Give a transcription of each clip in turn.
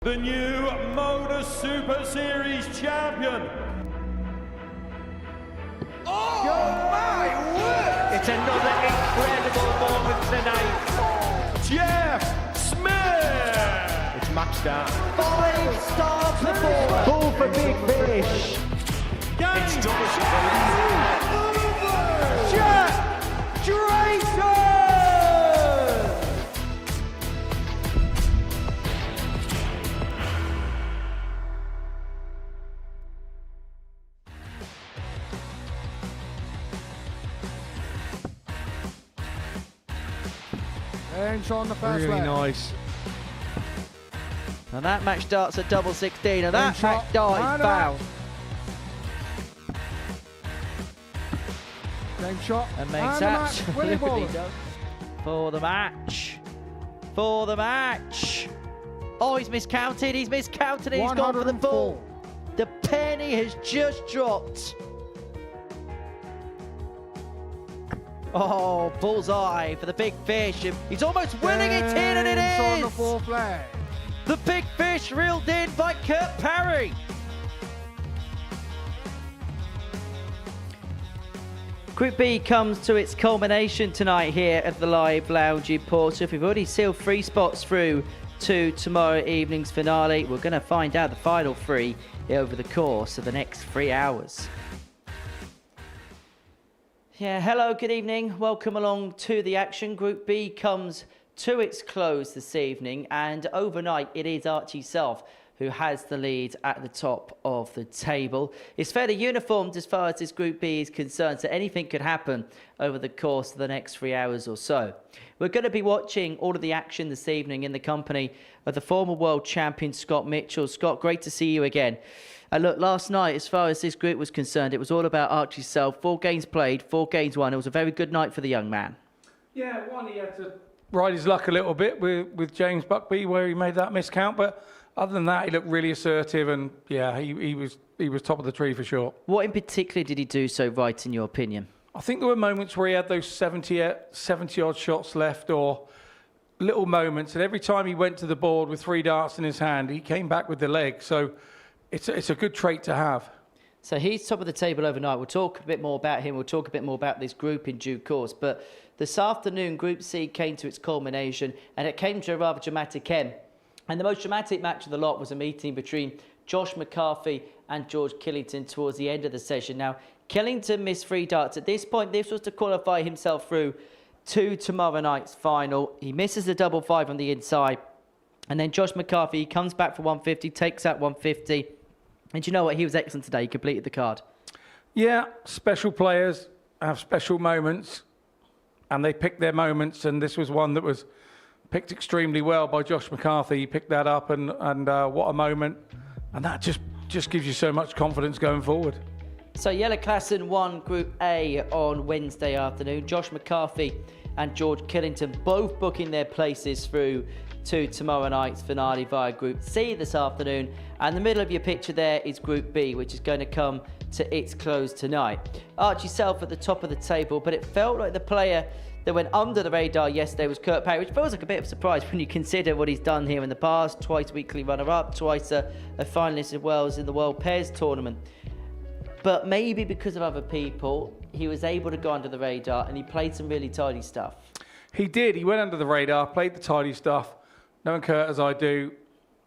the new Modus Super Series champion. Oh my word! It's another incredible moment tonight. Jeff Smith! It's match start. 5-star performance. Ball for big fish. It's double. Jeff Drayton! Bench on the first Really leg. nice. And that match starts at double 16, and that shot. match dies foul. Game shot. And makes the match. Willie absolutely Borland. does. For the match. For the match. Oh, he's miscounted. He's miscounted. He's gone for the 104. ball. The penny has just dropped. Oh, bullseye for the big fish. He's almost winning it in, and it Bench on the is. fourth leg. The big fish reeled in by Parry. Group B comes to its culmination tonight here at the Live Lounge in Portsmouth. We've already sealed 3 spots through to tomorrow evening's finale. We're going to find out the final 3 over the course of the next 3 hours. Yeah, hello, good evening. Welcome along to the action. Group B comes to its close this evening, and overnight it is Archie self who has the lead at the top of the table. It's fairly uniformed as far as this Group B is concerned, so anything could happen over the course of the next 3 hours or so. We're going to be watching all of the action this evening in the company of the former world champion Scott Mitchell. Scott, great to see you again. Look, last night, as far as this group was concerned, it was all about Archie self. 4 games played, 4 games won. It was a very good night for the young man. Yeah, one, he had to ride his luck a little bit with James Buckby where he made that miscount, but other than that, he looked really assertive, and yeah, he was top of the tree for sure. What in particular did he do so right, in your opinion? I think there were moments where he had those 70-odd shots left, or little moments, and every time he went to the board with 3 darts in his hand, he came back with the leg. So it's a good trait to have. So he's top of the table overnight. We'll talk a bit more about him. We'll talk a bit more about this group in due course. But this afternoon, Group C came to its culmination, and it came to a rather dramatic end. And the most dramatic match of the lot was a meeting between Josh McCarthy and George Killington towards the end of the session. Now, Killington missed 3 darts. At this point, this was to qualify himself through to tomorrow night's final. He misses the double 5 on the inside. And then Josh McCarthy, he comes back for 150, takes out 150. And you know what? He was excellent today. He completed the card. Yeah, special players have special moments, and they pick their moments, and this was one that was picked extremely well by Josh McCarthy. He picked that up, and what a moment. And that just gives you so much confidence going forward. So Yellow Klassen won Group A on Wednesday afternoon. Josh McCarthy and George Killington both booking their places through to tomorrow night's finale via Group C this afternoon. And the middle of your picture there is Group B, which is going to come to its close tonight. Archie self at the top of the table, but it felt like the player that went under the radar yesterday was Parry, which feels like a bit of a surprise when you consider what he's done here in the past. Twice weekly runner-up, twice a finalist as well as in the World Pairs Tournament. But maybe because of other people, he was able to go under the radar, and he played some really tidy stuff. He did. He went under the radar, played the tidy stuff. Knowing Kurt as I do,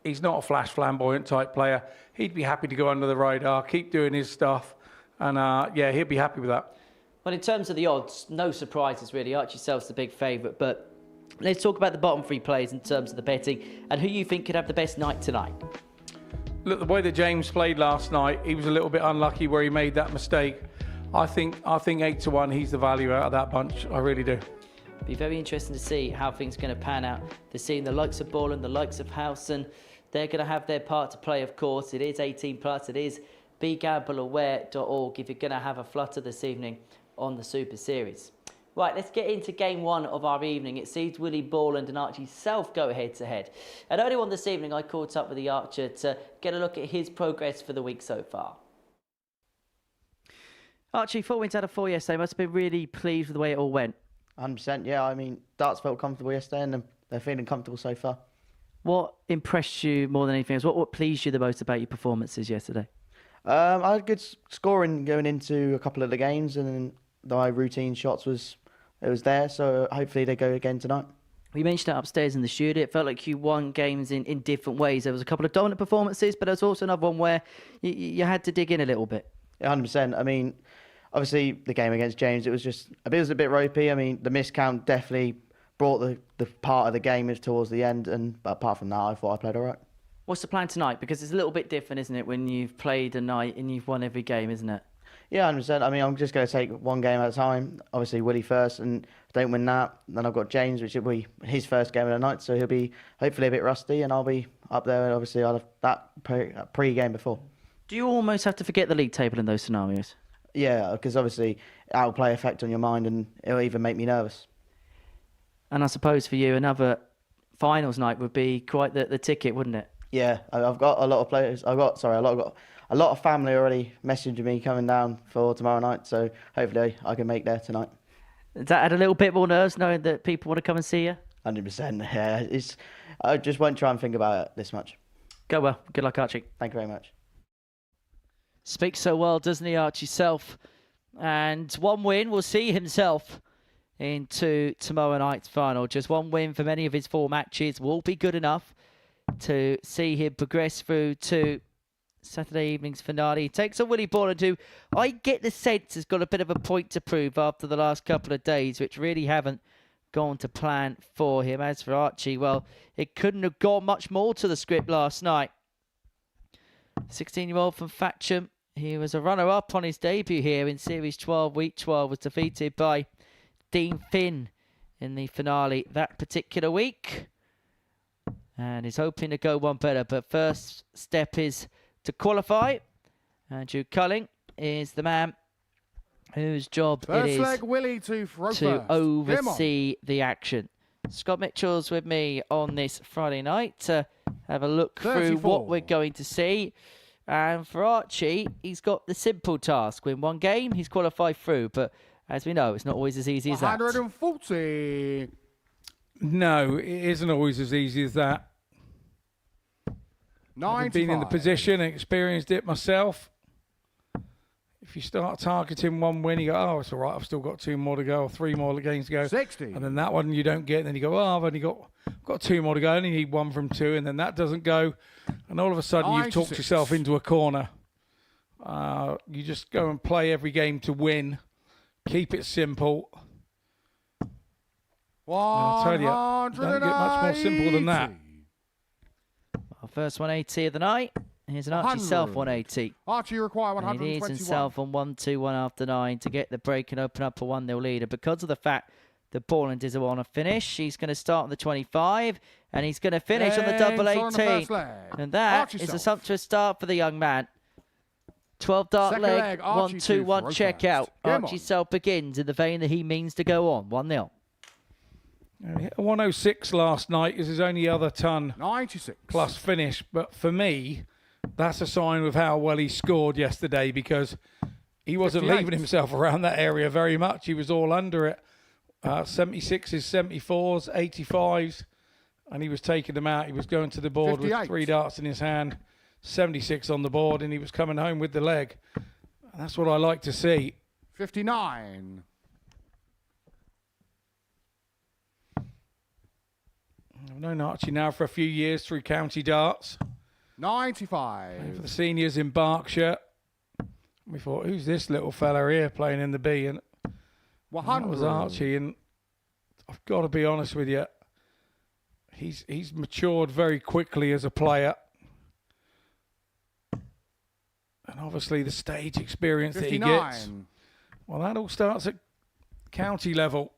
he's not a flash flamboyant type player. He'd be happy to go under the radar, keep doing his stuff, and yeah, he'd be happy with that. Well, in terms of the odds, no surprises really. Archie self's the big favourite, but let's talk about the bottom 3 players in terms of the betting and who you think could have the best night tonight. Look, the way that James played last night, he was a little bit unlucky where he made that mistake. I think 8 to 1, he's the value out of that bunch. I really do. Be very interesting to see how things are going to pan out. They're seeing the likes of Borland, the likes of Howson. They're going to have their part to play, of course. It is 18 plus. It is begambleaware.org if you're going to have a flutter this evening on the Super Series. Right, let's get into game 1 of our evening. It sees Willie Borland and Archie self go head-to-head. And earlier on this evening, I caught up with the Archer to get a look at his progress for the week so far. Archie, 4 wins out of 4 yesterday. Must have been really pleased with the way it all went. 100%, yeah. I mean, darts felt comfortable yesterday, and they're feeling comfortable so far. What impressed you more than anything else? What pleased you the most about your performances yesterday? I had good scoring going into a couple of the games, and then my routine shots was there. So hopefully they go again tonight. We mentioned it upstairs in the studio. It felt like you won games in different ways. There was a couple of dominant performances, but there was also another one where you had to dig in a little bit. 100%. I mean, obviously the game against James, it was a bit ropey. I mean, the miscount definitely brought the part of the game towards the end, but apart from that, I thought I played all right. What's the plan tonight? Because it's a little bit different, isn't it, when you've played a night and you've won every game, isn't it? Yeah, 100%. I mean, I'm just going to take one game at a time. Obviously, Willie first, and if I don't win that, then I've got James, which will be his first game of the night, so he'll be hopefully a bit rusty, and I'll be up there, and obviously I'll have that pre-game before. Do you almost have to forget the league table in those scenarios? Yeah, because obviously that will play effect on your mind, and it'll even make me nervous. And I suppose for you, another finals night would be quite the ticket, wouldn't it? Yeah, I've got a lot of players. I've got a lot of family already messaging me coming down for tomorrow night, so hopefully I can make there tonight. Does that add a little bit more nerves knowing that people want to come and see you? 100%. Yeah, I just won't try and think about it this much. Go well. Good luck, Archie. Thank you very much. Speaks so well, doesn't he, Archie self? And one win will see himself into tomorrow night's final. Just one win from any of his 4 matches will be good enough to see him progress through to Saturday evening's finale. He takes on Willie Borland, who I get the sense has got a bit of a point to prove after the last couple of days, which really haven't gone to plan for him. As for Archie, well, it couldn't have gone much more to the script last night. 16-year-old from Thatcham. He was a runner-up on his debut here in Series 12. Week 12 was defeated by Dean Finn in the finale that particular week. And he's hoping to go one better. But first step is to qualify. Andrew Culling is the man whose job First it is leg, Willie to oversee the action. Scott Mitchell's with me on this Friday night to have a look through what we're going to see. And for Archie, he's got the simple task. Win one game, he's qualified through. But as we know, it's not always as easy as that. 140. No, it isn't always as easy as that. I've been in the position and experienced it myself. If you start targeting one win, you go, oh, it's all right, I've still got 2 more to go, or 3 more games to go. 60. And then that one you don't get, and then you go, oh, I've only got 2 more to go, I only need 1 from 2, and then that doesn't go. And all of a sudden, you've talked yourself into a corner. You just go and play every game to win. Keep it simple. And I tell you, don't get much more simple than that. Our first 180 of the night. Here's an Archie self 180. Archie require 121. He needs himself on 1-2-1 after 9 to get the break and open up a 1-0 lead. And because of the fact that Borland is on a finish, he's going to start on the 25 and he's going to finish on the double 18. And that is a sumptuous start for the young man. 12 dart leg, 1-2-1 check out. Archie self begins in the vein that he means to go on. 1-0. He hit a 106 last night. Is his only other ton 96 plus finish. But for me, that's a sign of how well he scored yesterday, because he wasn't 58. leaving himself around that area very much. He was all under it. 76s, 74s, 85s, and he was taking them out. He was going to the board 58. with 3 darts in his hand, 76 on the board, and he was coming home with the leg. And that's what I like to see. 59. I've known Archie now for a few years through county darts. 95. For the seniors in Berkshire. We thought, who's this little fella here playing in the B? And 100. that was Archie. And I've got to be honest with you, he's matured very quickly as a player. And obviously the stage experience 59. That he gets. Well, that all starts at county level.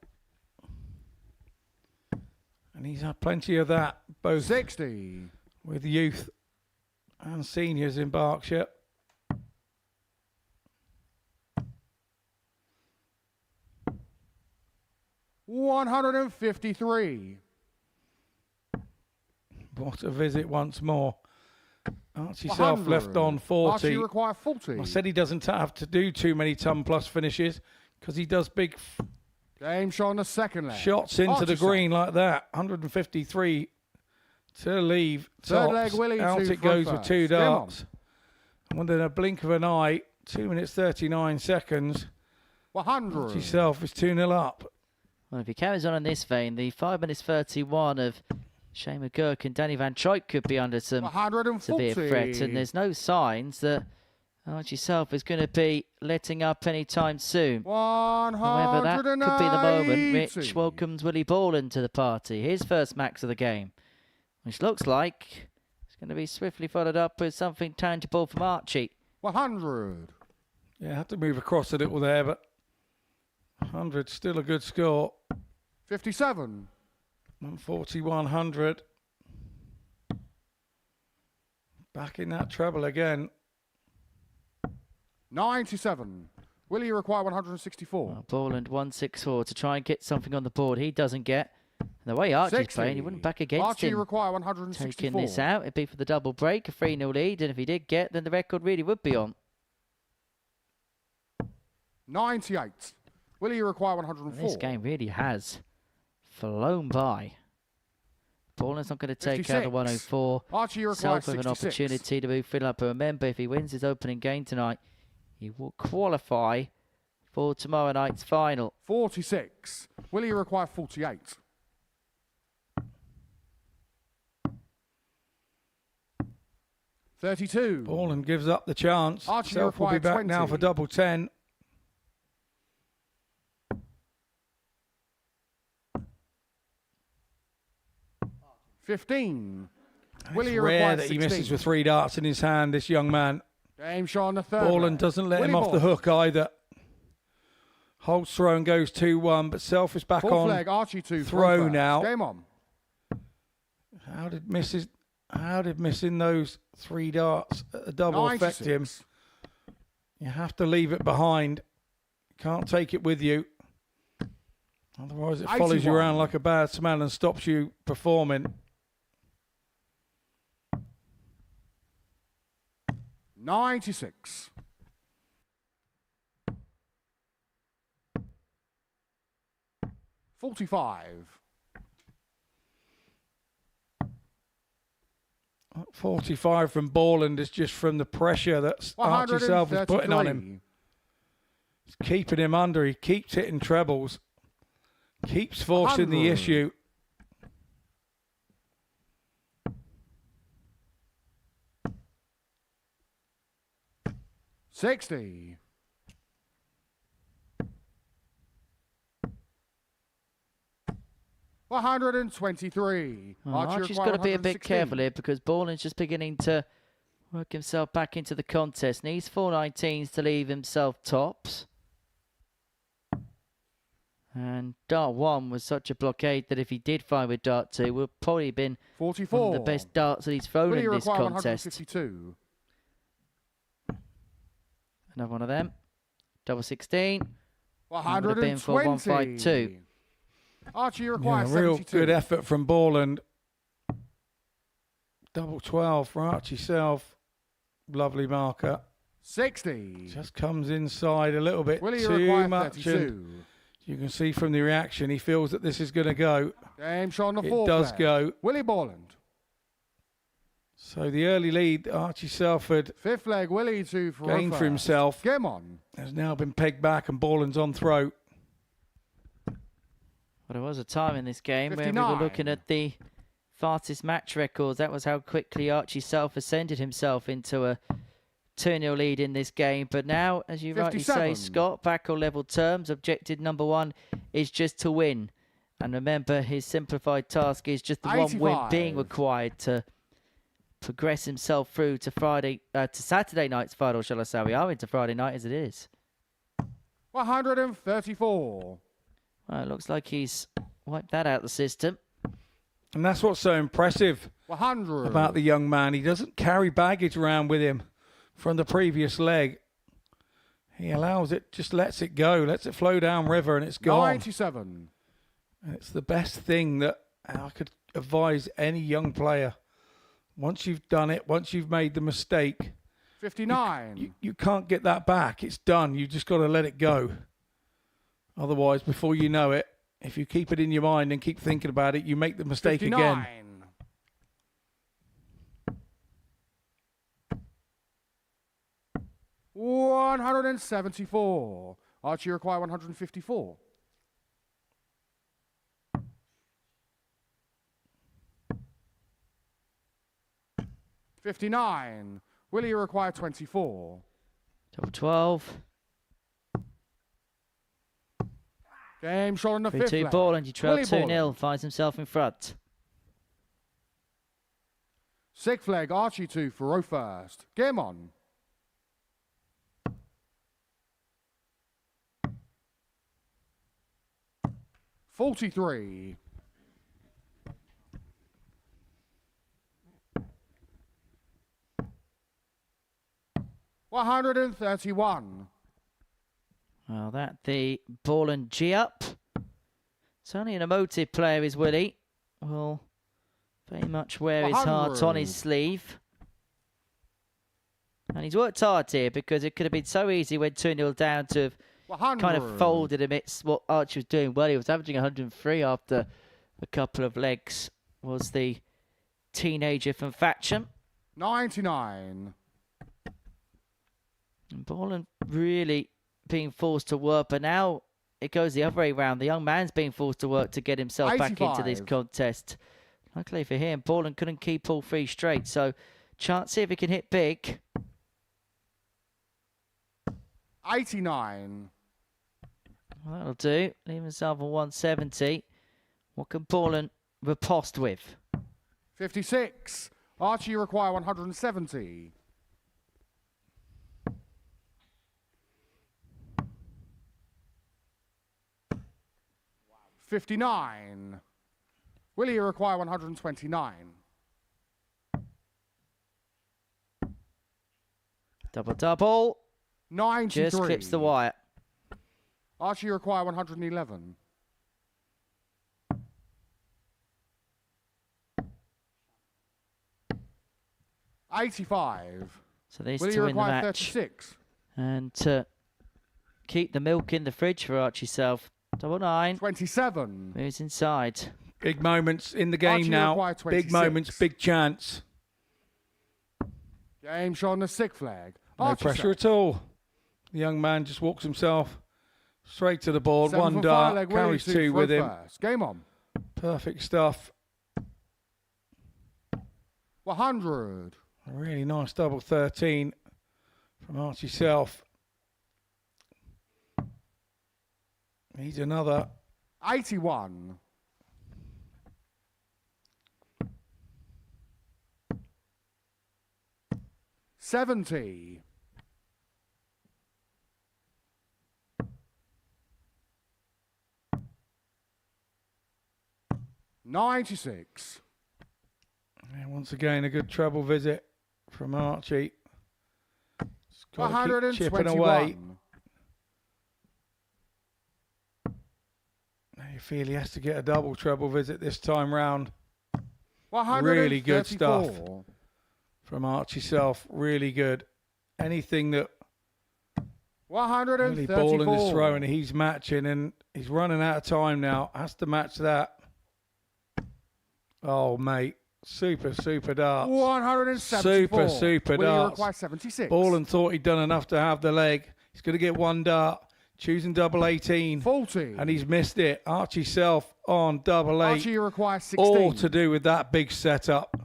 And he's had plenty of that, both 60 with youth and seniors in Berkshire. $153. What a visit once more. Archie self left on 40. Archie require 40. I said he doesn't have to do too many ton plus finishes because he does big Game shot on the second leg. shots into the green like that. 153 to leave Third tops. leg, Willie, Out to it goes front with 2 first. Game on. darts. And within a blink of an eye, 2 minutes 39 seconds. 100. Yourself is 2-0 up. Well, if he carries on in this vein, the 5 minutes 31 of Shane McGurk and Danny Van Troik could be under some 140. severe threat, and there's no signs that Archie Self is going to be letting up anytime soon. 180. However, that could be the moment Rich welcomes Willie Borland to the party, his first max of the game, which looks like it's going to be swiftly followed up with something tangible from Archie. 100. Yeah, had to move across a little there, but 100 still a good score. 57. 140, 100. Back in that treble again. 97. Willie require 164. Well, Borland 164 to try and get something on the board. He doesn't get. And the way Archie's 60. playing, he wouldn't back against Archie him. require 164. Taking this out, it'd be for the double break, a 3-0 lead, and if he did get, then the record really would be on. 98. Willie require 104. This game really has flown by. Borland's not going to take out the 56. 104. Archie requires Self with an 66. opportunity to move Phil up. But remember, if he wins his opening game tonight, he will qualify for tomorrow night's final. 46. Willie require 48. $32. Borland gives up the chance. Archie Self will be required back now 20. for double 10. $15. It's Willie rare requires that he 16. misses with 3 darts in his hand, this young man. Game shot on the third. Borland leg. doesn't let Willie him off the Borland. hook either. Holds throw and goes 2-1, but Self is back Fourth on leg, Archie 2. throw front first. now. Game on. How did missing those 3 darts at a double affect him? 96. You have to leave it behind. Can't take it with you. Otherwise it follows you 81. around like a bad smell and stops you performing. 96. $45. 45 from Borland is just from the pressure that Archie Self is putting on him. 133. It's keeping him under. He keeps hitting trebles. Keeps forcing the 100. issue. $60. 123. Well, Archie Archie's require got to be a bit 116. careful here because Borland's just beginning to work himself back into the contest. Needs 419s to leave himself tops. And dart 1 was such a blockade that if he did find with dart 2, would probably have been 44. one of the best darts that he's thrown Willie in this require contest. 152. Another one of them. Double 16. That would have been for 120. 152. Archie Yeah, requires real 72. good effort from Borland. Double 12 for Archie Self. Lovely marker. 60. Just comes inside a little bit Willie too requires much. 32. And you can see from the reaction, he feels that this is going to go. Game shot on the It fourth does leg. go. Willie Borland. So the early lead, Archie Selford Fifth leg, Willie to for gained a for first. himself. Game on. Has now been pegged back and Borland's on throw. Well, there was a time in this game when we 59. were looking at the fastest match records. That was how quickly Archie Self ascended himself into a 2-0 lead in this game. But now, as you rightly say, 57. Scott, back on level terms, objective number 1 is just to win. And remember, his simplified task is just the 1 win 85. being required to progress himself through to Saturday night's final, shall I say. We are into Friday night as it is. 134. Well, it looks like he's wiped that out of the system. And that's what's so impressive 100. about the young man. He doesn't carry baggage around with him from the previous leg. He allows it, just lets it go, lets it flow down river, and it's gone. 97. And it's the best thing that I could advise any young player. Once you've done it, once you've made the mistake, 59. you can't get that back. It's done. You just got to let it go. Otherwise, before you know it, if you keep it in your mind and keep thinking about it, you make the mistake 59. again. 174. Archie require 154. $59. Willie require 24. Double 12. Game shot on the fifth 3-2 leg. Borland. You trail Willie 2-0. Borland. Finds himself in front. Sixth leg, Archie 2 for row first. Game on. $43. $131. Well, that the Borland G up. It's only an emotive player is Willie. Will very much wear his heart on his 100. sleeve. And he's worked hard here because it could have been so easy when 2-0 down to have 100. kind of folded amidst what Archie was doing well. He was averaging 103 after a couple of legs. Was the teenager from Thatcham. 99. And Borland really being forced to work, but now it goes the other way round. The young man's being forced to work to get himself back into this 85. contest. Luckily for him, Borland couldn't keep all three straight, so chance see if he can hit big. 89. Well, that'll do. Leave himself on 170. What can Borland riposte with? 56. Archie require 170. $59. Willie require 129. Double. 93. Just clips the wire. Archie require 111. $85. So these Willie two in the require match. 36. And to keep the milk in the fridge for Archie self. 99. 27. Moves inside. Big moments in the game Archie now. required Big 26. moments, big chance. Game shot on the sixth flag. No Archie pressure self. at all. The young man just walks himself straight to the board. 7 One from dart, fire leg, Willie, carries 2 two for with him. first. Game on. Perfect stuff. 100. A really nice double 13 from Archie self. Needs another. 81. $70. $96. And once again, a good treble visit from Archie. Just got to keep chipping away. Now you feel he has to get a double treble visit this time round. Really good stuff from Archie self. Really good. Anything that Willie Borland is throwing, he's matching, and he's running out of time now. Has to match that. Oh, mate. Super darts. 174. Super Willie darts. requires 76. Borland thought he'd done enough to have the leg. He's going to get one dart. Choosing double 18. 40. And he's missed it. Archie self on double 8. Archie requires 16. All to do with that big setup.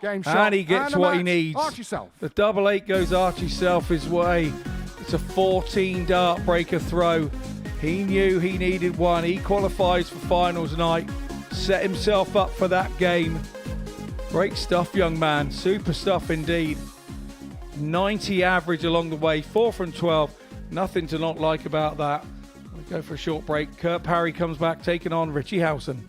Game shot. And he gets the what he match. needs. Archie self. The double 8 goes Archie self his way. It's a 14 dart breaker throw. He knew he needed one. He qualifies for finals night. Set himself up for that game. Great stuff, young man. Super stuff indeed. 90 average along the way. 4 from 12. Nothing to not like about that. We go for a short break. Kurt Parry comes back, taking on Richie Howson.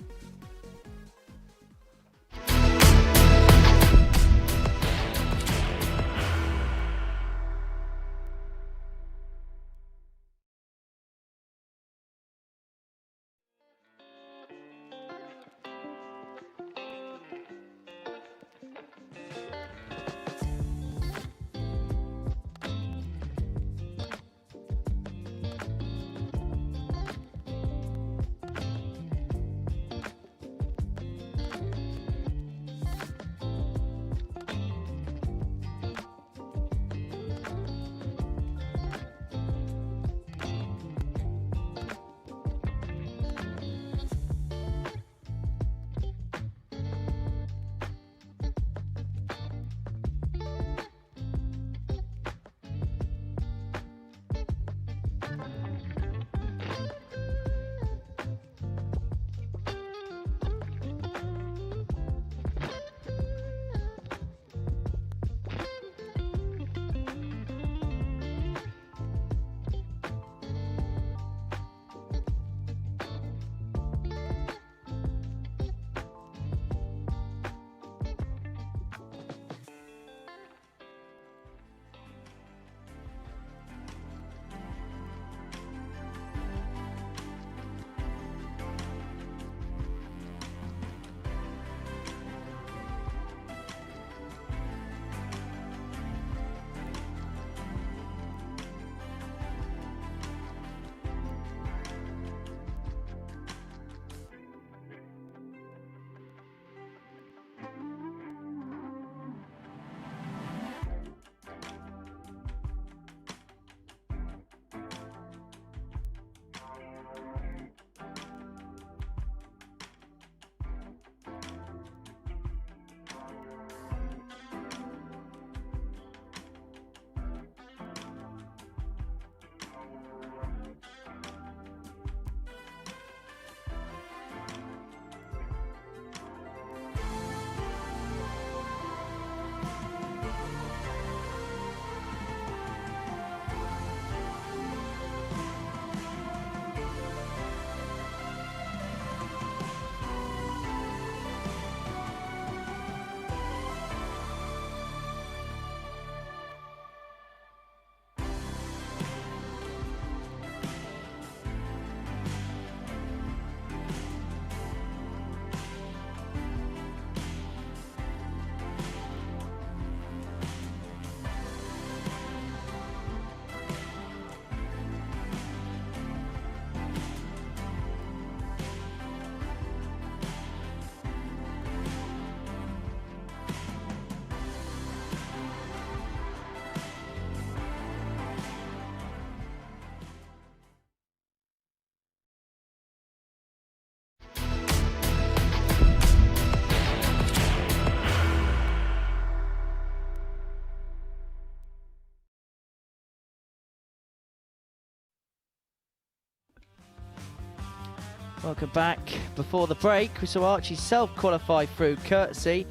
Welcome back. Before the break, we saw Archie self-qualify through courtesy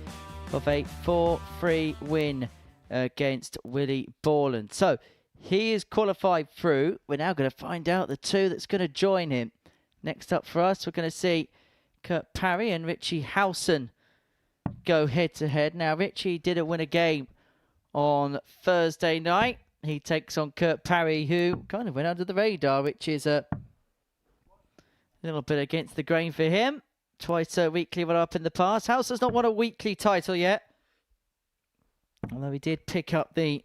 of a 4-3 win against Willie Borland. So he is qualified through. We're now going to find out the two that's going to join him. Next up for us, we're going to see Parry and Richie Howson go head-to-head. Now, Richie didn't win a game on Thursday night. He takes on Parry, who kind of went under the radar, which is a little bit against the grain for him. Twice a weekly one up in the past. Howson's not won a weekly title yet, although he did pick up the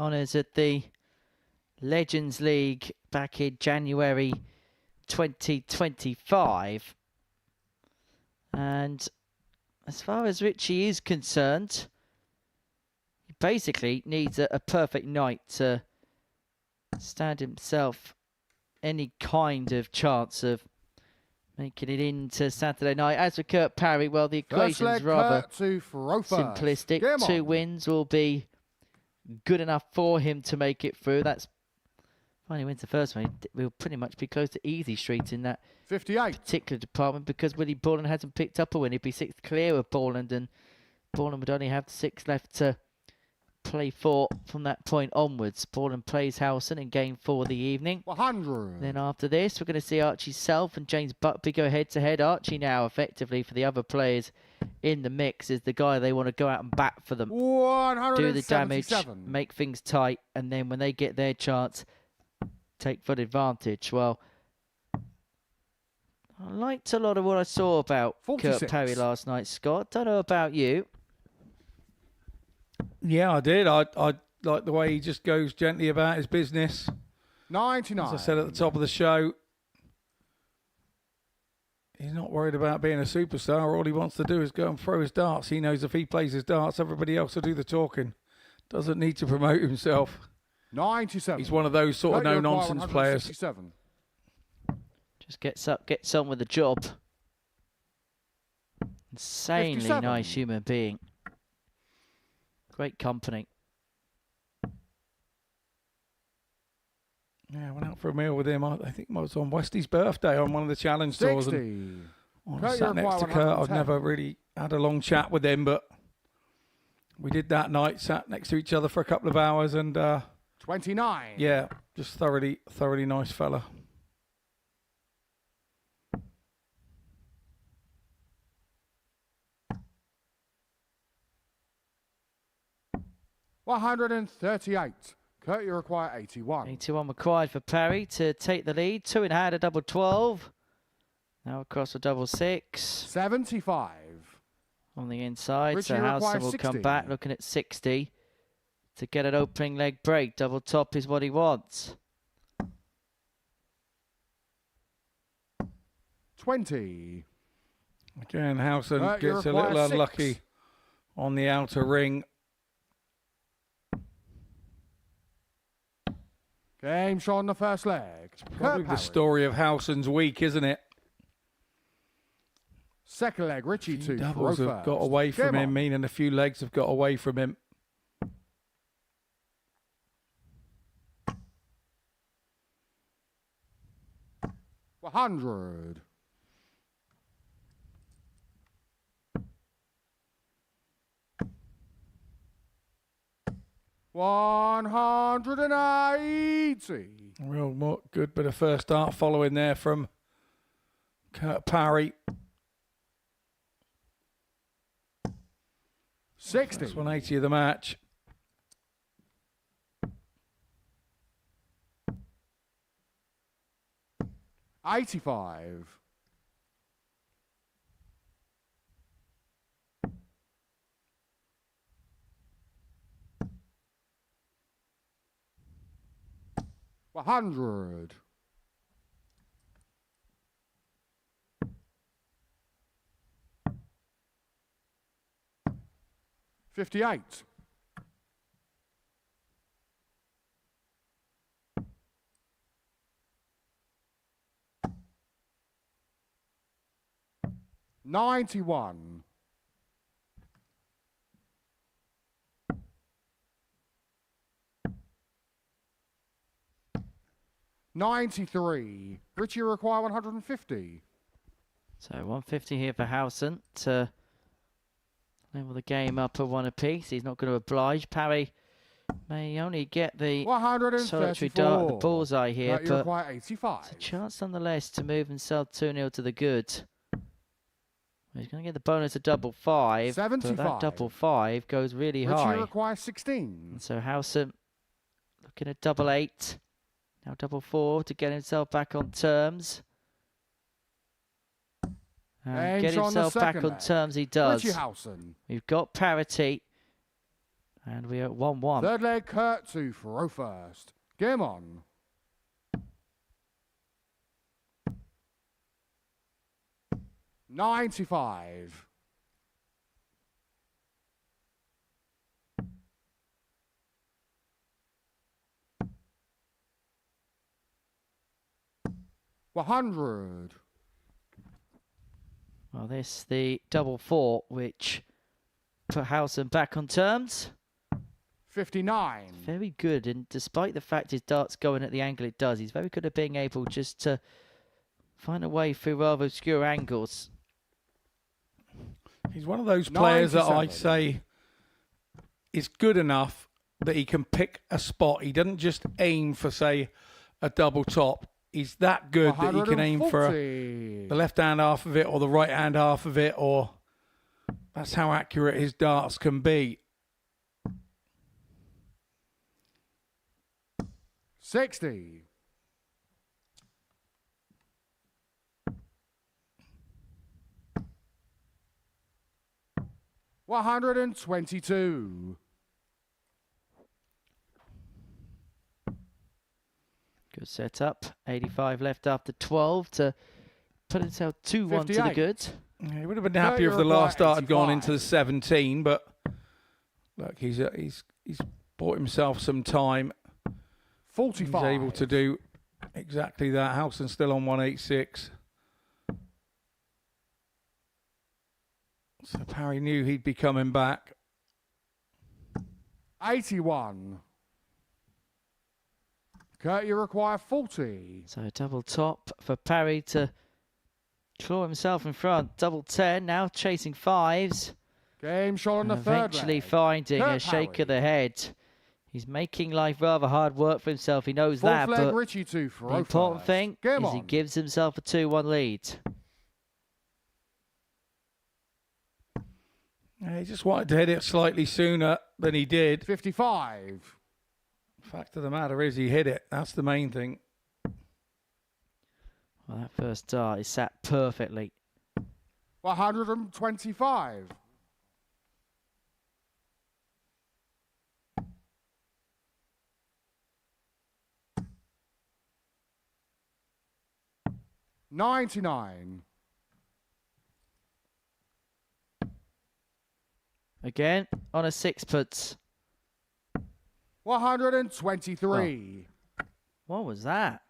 honours at the Legends League back in January 2025. And as far as Richie is concerned, he basically needs a perfect night to stand himself any kind of chance of making it into Saturday night. As for Parry, well, the equation's rather simplistic. 2 wins will be good enough for him to make it through. That's fine. He wins the first one. We'll pretty much be close to easy street in that 58 particular department, because Willie Borland hasn't picked up a win. He'd be 6th clear of Borland, and Borland would only have 6 left to play for from that point onwards. Borland plays Howson in game 4 of the evening. 100. Then after this, we're going to see Archie Self and James Buckby go head-to-head. Archie now, effectively, for the other players in the mix, is the guy they want to go out and bat for them. 177. Do the damage, make things tight, and then when they get their chance, take full advantage. Well, I liked a lot of what I saw about 46. Parry last night, Scott. Don't know about you. Yeah, I did. I like the way he just goes gently about his business. 99. As I said at the top of the show, he's not worried about being a superstar. All he wants to do is go and throw his darts. He knows if he plays his darts, everybody else will do the talking. Doesn't need to promote himself. 97. He's one of those sort of no-nonsense players. Just gets on with the job. Insanely 57. nice human being. Great company. Yeah, I went out for a meal with him. I think it was on Westie's birthday on one of the challenge tours. 60. And I sat next to Kurt. I've never really had a long chat with him, but we did that night. Sat next to each other for a couple of hours, and 29. yeah, just thoroughly nice fella. $138. Kurt, you require 81. 81 required for Parry to take the lead. 2 in hand, a double 12. Now across a double 6. 75. On the inside. Richie So Howson requires will 60. come back looking at 60 to get an opening leg break. Double top is what he wants. 20. Again, Howson you gets a require little 6. unlucky on the outer ring. Game shot on the first leg. Probably the story of Howson's week, isn't it? Second leg, Richie 2. Doubles have got away from him, meaning a few legs have got away from him. $100. $180. Real good bit of first start following there from Parry. 60. That's 180 of the match. $85. $100. $58. $91. 93. Richie require 150. So 150 here for Howson to level the game up at one apiece. He's not going to oblige. Parry may only get the solitary dart at the 134. bullseye here, You but require 85. it's a chance nonetheless to move himself 2-0 to the good. He's going to get the bonus of double 5, but 75. that double 5 goes really Richie high. requires 16. And so Howson looking at double 8, now double 4 to get himself back on terms. And get himself back on terms he does. Richie Howson. We've got parity. And we're at 1-1. Third leg, Kurt to throw first. Game on. $95. $100. Well, this the double 4, which put Howson back on terms. 59. Very good, and despite the fact his dart's going at the angle it does, he's very good at being able just to find a way through rather obscure angles. He's one of those players that 97. I say is good enough that he can pick a spot. He doesn't just aim for, say, a double top. He's that good that he can aim for the left-hand half of it or the right-hand half of it, or that's how accurate his darts can be. 60. $122. Good setup. 85 left after 12 to put himself 2-1 to the 58. good. Yeah, he would have been happier if the last dart had gone into the 17, but look, he's bought himself some time. 45. He's able to do exactly that. Howson's still on 186. So Parry knew he'd be coming back. 81. Kurt, you require 40. So double top for Parry to claw himself in front. Double 10, now chasing 5s. Game shot on the And third eventually leg. finding Kurt a shake Parry. of the head. He's making life rather hard work for himself. He knows Fourth that, leg, but Richie to the throw important first. thing Game is he on. gives himself a 2-1 lead. Yeah, he just wanted to hit it slightly sooner than he did. 55. Fact of the matter is he hit it. That's the main thing. Well, that first dart is sat perfectly. 125. $99. Again, on a sixpence. 123. What was that?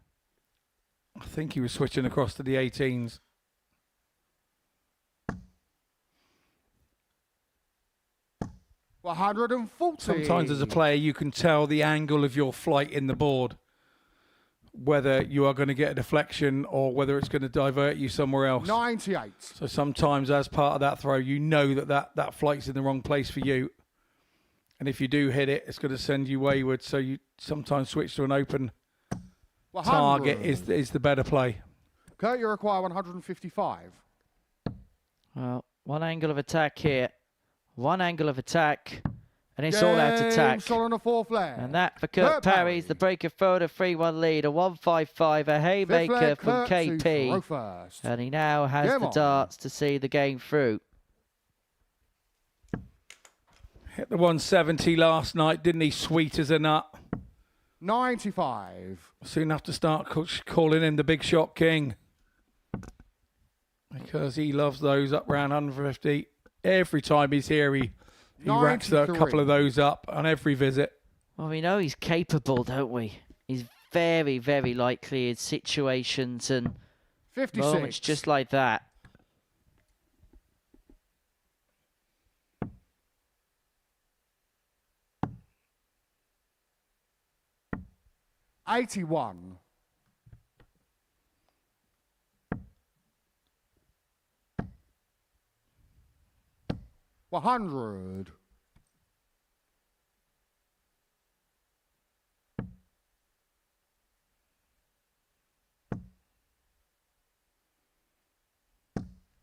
I think he was switching across to the 18s. $140. Sometimes as a player you can tell the angle of your flight in the board, whether you are going to get a deflection or whether it's going to divert you somewhere else. 98. So sometimes as part of that throw, you know that flight's in the wrong place for you. And if you do hit it, it's going to send you wayward. So you sometimes switch to an open 100. target is the better play. Kurt, you require 155. Well, one angle of attack here. One angle of attack. And it's all out attack. Shot on the fourth leg. And that for Kurt Parry is the breaker forward, a 3-1 lead, a 155, a haymaker from KP. And he now has the darts to see the game through. Hit the 170 last night, didn't he? Sweet as a nut. 95. Soon have to start calling him the Big Shot King, because he loves those up round 150. Every time he's here, he racks a couple of those up on every visit. Well, we know he's capable, don't we? He's very, very likely in situations and 56. moments just like that. $81. 100.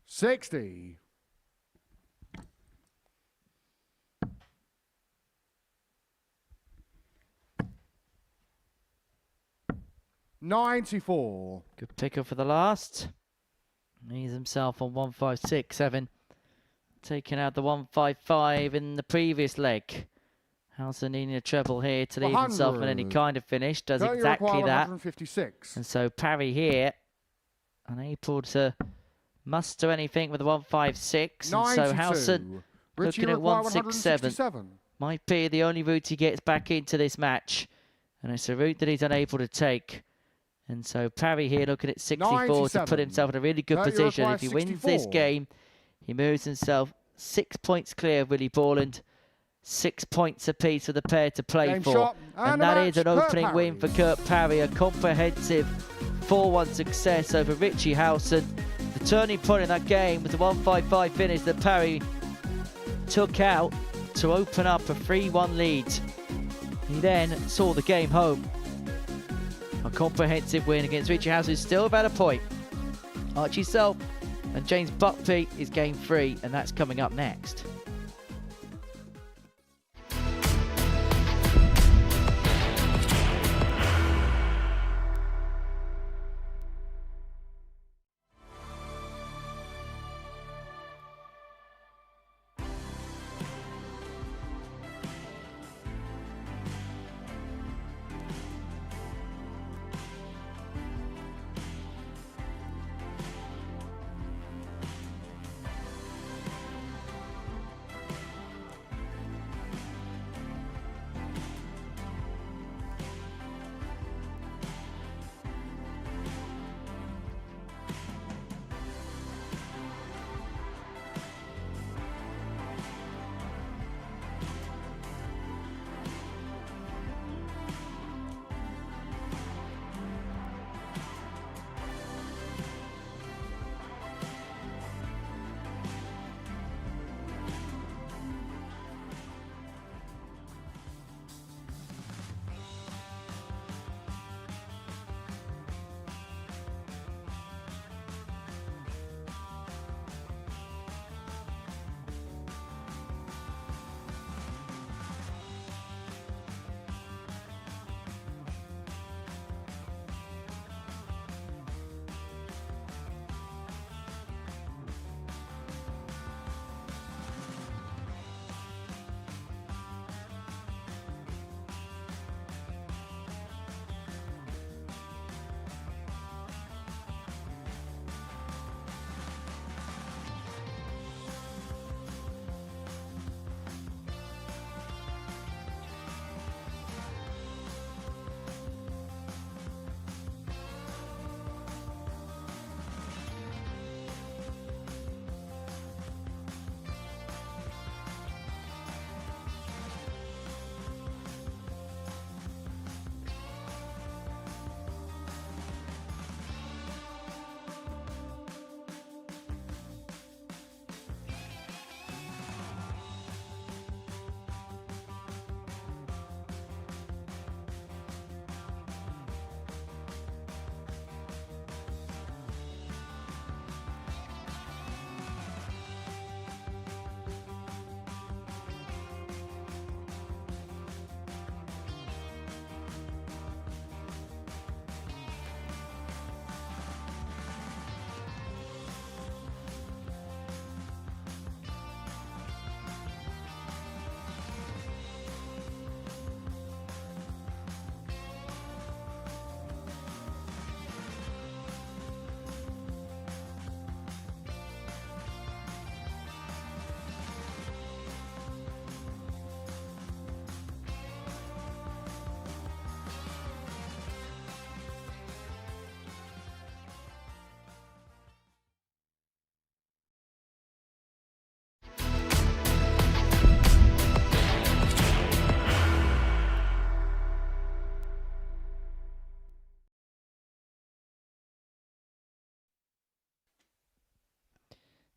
$60. 94. Good picker for the last. He's himself on 156.7. Taking out the 155 in the previous leg. Howson needing a treble here to leave himself in any kind of finish. Does exactly that. 156. And so Parry here, unable to muster anything with the 156. And so Howson Richie looking at 167. 167. Might be the only route he gets back into this match. And it's a route that he's unable to take. And so Parry here looking at 64 97. to put himself in a really good position. If he wins this game, he moves himself 6 points clear of Willie Borland. 6 points apiece for the pair to play for. And that is an opening win for Kurt Parry. A comprehensive 4-1 success over Richie Howson. The turning point in that game was the 155 finish that Parry took out to open up a 3-1 lead. He then saw the game home. A comprehensive win against Richie Howson, who's still about a point. Archie Self and James Buckby is game 3, and that's coming up next.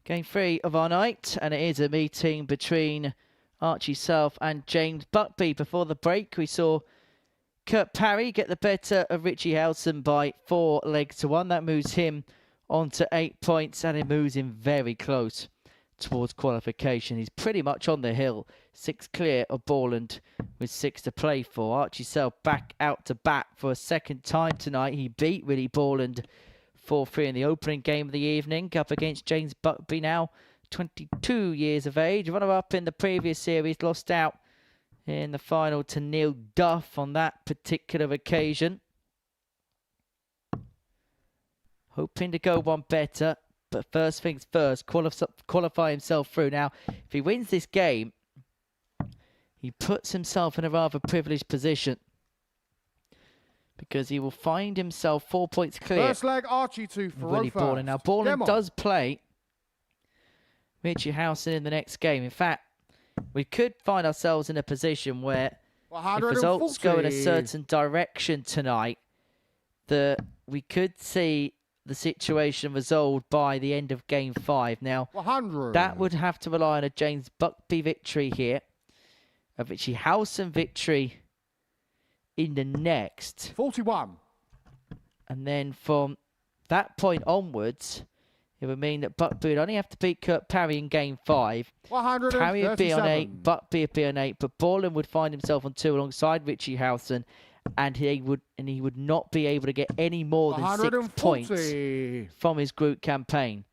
Game 3 of our night, and it is a meeting between Archie Self and James Buckby. Before the break, we saw Parry get the better of Richie Howson by 4 legs to 1. That moves him on to 8 points, and it moves him very close towards qualification. He's pretty much on the hill, 6 clear of Borland with 6 to play for. Archie Self back out to bat for a second time tonight. He beat Willie Borland 4-3 in the opening game of the evening, up against James Buckby, now 22 years of age. Runner-up in the previous series, lost out in the final to Neil Duff on that particular occasion. Hoping to go one better, but first things first, qualify himself through. Now, if he wins this game, he puts himself in a rather privileged position, because he will find himself 4 points clear. First leg, Archie 2 for Willie Borland. Now, Borland does play Richie Howson in the next game. In fact, we could find ourselves in a position where if results go in a certain direction tonight, we could see the situation resolved by the end of game 5. Now, 100. That would have to rely on a James Buckby victory here, a Richie Howson victory in the next. 41. And then from that point onwards, it would mean that Buckby would only have to beat Parry in game 5. Parry would be on 8, Buckby would be on 8, but Borland would find himself on 2 alongside Richie Howson, and he would not be able to get any more than 6 points from his group campaign.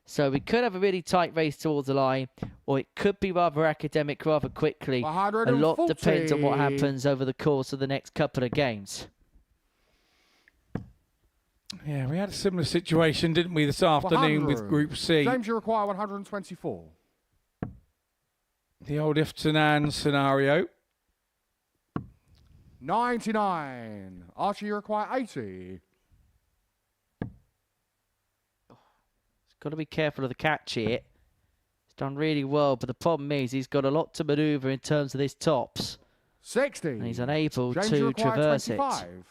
So we could have a really tight race towards the line, or it could be rather academic rather quickly. A lot depends on what happens over the course of the next couple of games. Yeah, we had a similar situation, didn't we, this afternoon with Group C. James, you require 124. The old if to nan scenario. 99. Archie, you require 80. Got to be careful of the catch here. He's done really well, but the problem is he's got a lot to manoeuvre in terms of this tops. 60. And he's unable James, to traverse 25. it.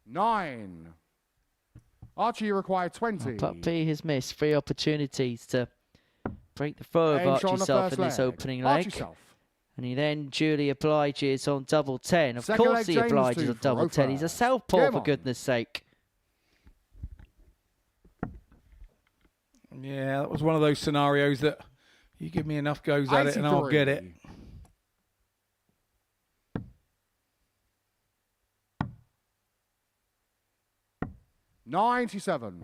9. Archie, you require 20. Buckby has missed 3 opportunities to break the throw of Archie Self in this opening leg. And he then duly obliges on double 10. Of course he obliges on double 10. He's a southpaw, for goodness sake. Yeah, that was one of those scenarios that you give me enough goes at it and I'll get it. $97.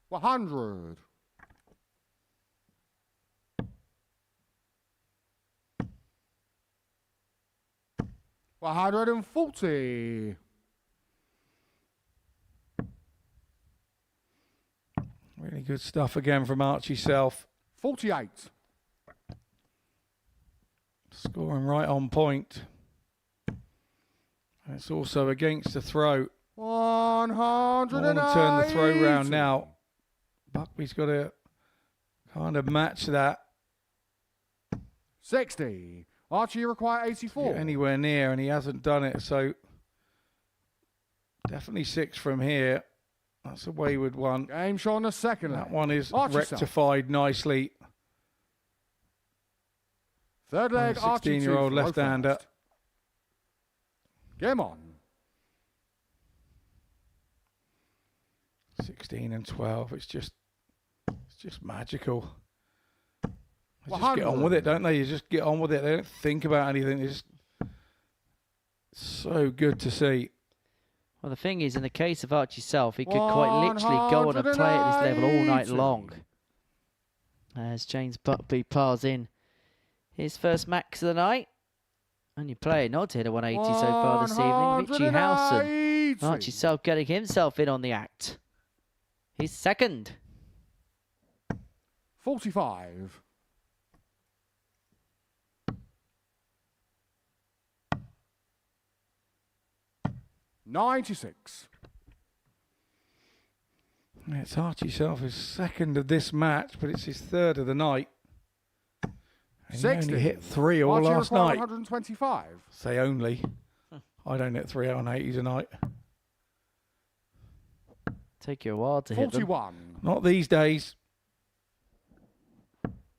100. 140. Really good stuff again from Archie Self. 48. Scoring right on point. And it's also against the throw. 100. Want to turn the throw round now. Buckby's got to kind of match that. 60. Archie, you require 84. Get anywhere near, and he hasn't done it, so definitely 6 from here. That's a wayward one. Game shot on the second leg. That one is Archie rectified Self. nicely. Third leg, Archie 16-year-old left-hander. Game on. 16 and 12. It's just magical. They just get on with it, don't they? You just get on with it. They don't think about anything. It's just so good to see. Well, the thing is, in the case of Archie Self, he could quite literally go on and play at this level all night long. As James Buckby piles in his first max of the night. And you play a nod to hit a 180 so far this evening. Richie Howson. Archie Self getting himself in on the act. He's second. 45. 96. It's Archie Self, his second of this match, but it's his third of the night. And he 60. only hit 3 all Archie last required night. 125. Say only. I don't hit 3 on 80s a night. Take you a while to hit them. 41. Not these days.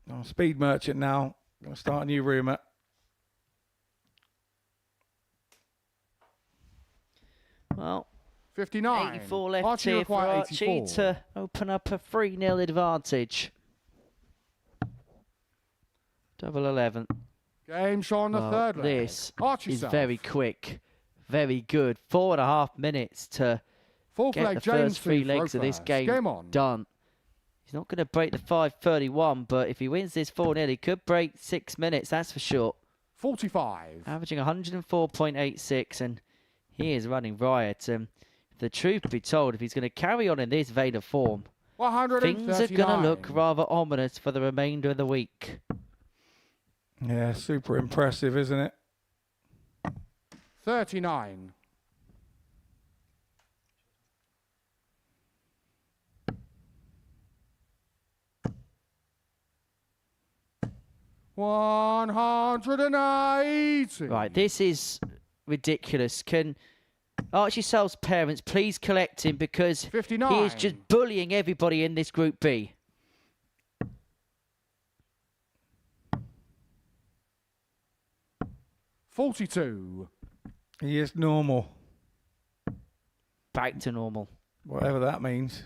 I'm a speed merchant now. Going to start a new rumour. Well, 59. 84 left Archie here for required Archie 84. to open up a 3-0 advantage. Double 11. Game shot on the Well, third leg. this Archie is Self. very quick, very good. 4.5 minutes to Fourth get leg, the James first 3 for legs of this first. game on. done. He's not going to break the 5:31, but if he wins this 4-0, he could break 6 minutes, that's for sure. 45. Averaging 104.86, and he is running riot. The truth be told, if he's going to carry on in this vein of form, 139. things are going to look rather ominous for the remainder of the week. Yeah, super impressive, isn't it? 39. $180. Right, this is ridiculous. Can Archie Self's parents please collect him, because 59. he is just bullying everybody in this Group B. $42. He is normal, Back to normal. whatever that means.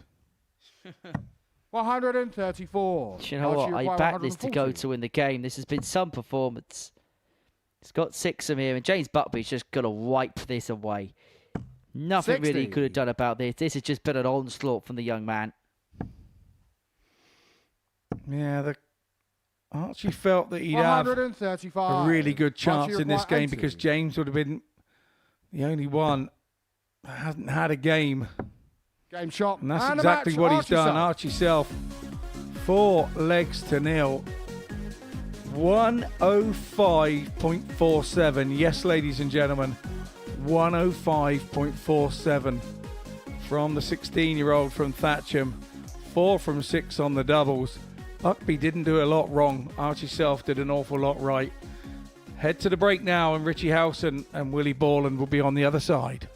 134. Do you know Archie what? I required backed this to go 140. to win the game. This has been some performance. It's got 6 of here, and James Buckby's just going to wipe this away. Nothing really he 60. could have done about this. This has just been an onslaught from the young man. Yeah, Archie felt that he'd have 135. a really good chance Archie in this required game because 80. James would have been the only one that hasn't had a game. Game shot. And that's And a exactly match. what he's Archie done. Self. Archie Self, 4 legs to nil. 105.47. Yes, ladies and gentlemen, 105.47 from the 16-year-old from Thatcham. 4 from 6 on the doubles. Buckby didn't do a lot wrong. Archie Self did an awful lot right. Head to the break now, and Richie Howson and Willie Borland will be on the other side.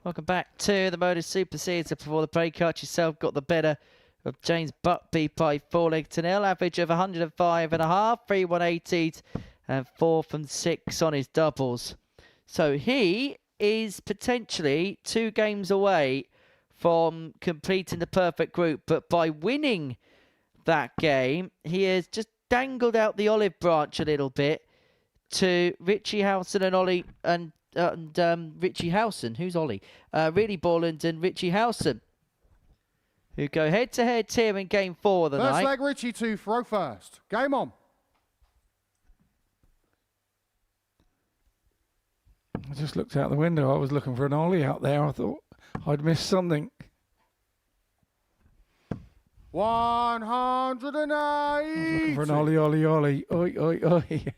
Welcome back to the Modus Super Series. Before the break, Archie yourself got the better of James Buckby by 4-0. Average of 105.5, 3 180s, and 4 from 6 on his doubles. So he is potentially 2 games away from completing the perfect group. But by winning that game, he has just dangled out the olive branch a little bit to Richie, Howson and Ollie and Richie Howson. Who's Ollie? Really Borland and Richie Howson, who go head-to-head here in Game 4 of the night. First leg, Richie to throw first. Game on. I just looked out the window. I was looking for an ollie out there. I thought I'd missed something. 180. I was looking for an ollie. Oi, oi, oi.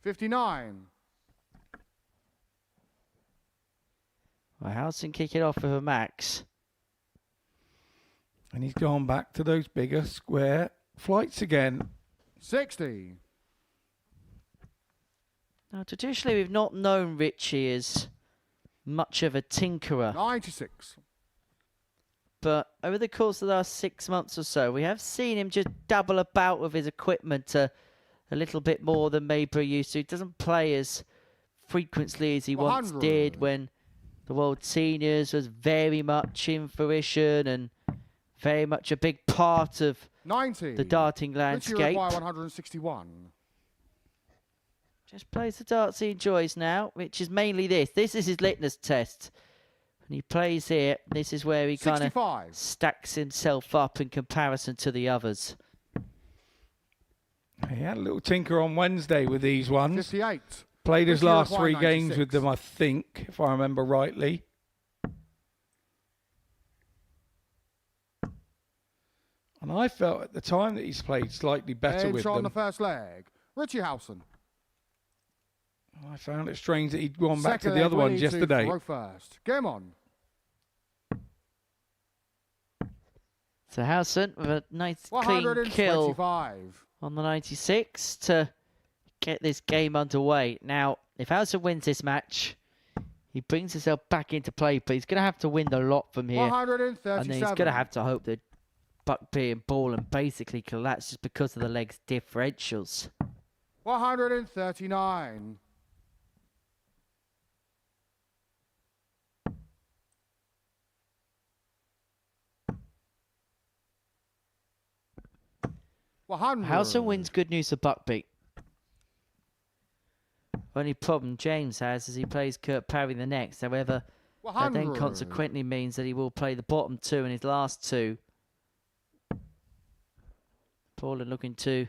59. Well, Howson kicking off with a max. And he's gone back to those bigger square flights again. 60. Now, traditionally, we've not known Richie as much of a tinkerer. 96. But over the course of the last 6 months or so, we have seen him just dabble about with his equipment a little bit more than maybe he used to. He doesn't play as frequently as he once 100. did when the World Seniors was very much in fruition and very much a big part of 90. the darting Richie landscape. require 161. Just plays the darts he enjoys now, which is mainly this. This is his litmus test. When he plays here, this is where he kind of 65. stacks himself up in comparison to the others. He had a little tinker on Wednesday with these ones. 58. Played his Richie last require 3 games 96. with them, I think, if I remember rightly. And I felt at the time that he's played slightly better Game with shot on them. the first leg. Richie Howson. I found it strange that he'd gone back to Second the leg, other Willie ones to yesterday. throw first. Game on. So Howson with a nice clean kill 125. on the 96 to get this game underway. Now, if Howson wins this match, he brings himself back into play, but he's going to have to win the lot from here. 137. And then he's going to have to hope that Buckby and Borland basically collapse just because of the legs differentials. 139. Howson wins, good news for Buckby. Only problem James has is he plays Kurt Parry the next. However, that then 100. consequently means that he will play the bottom 2 in his last 2. Borland looking to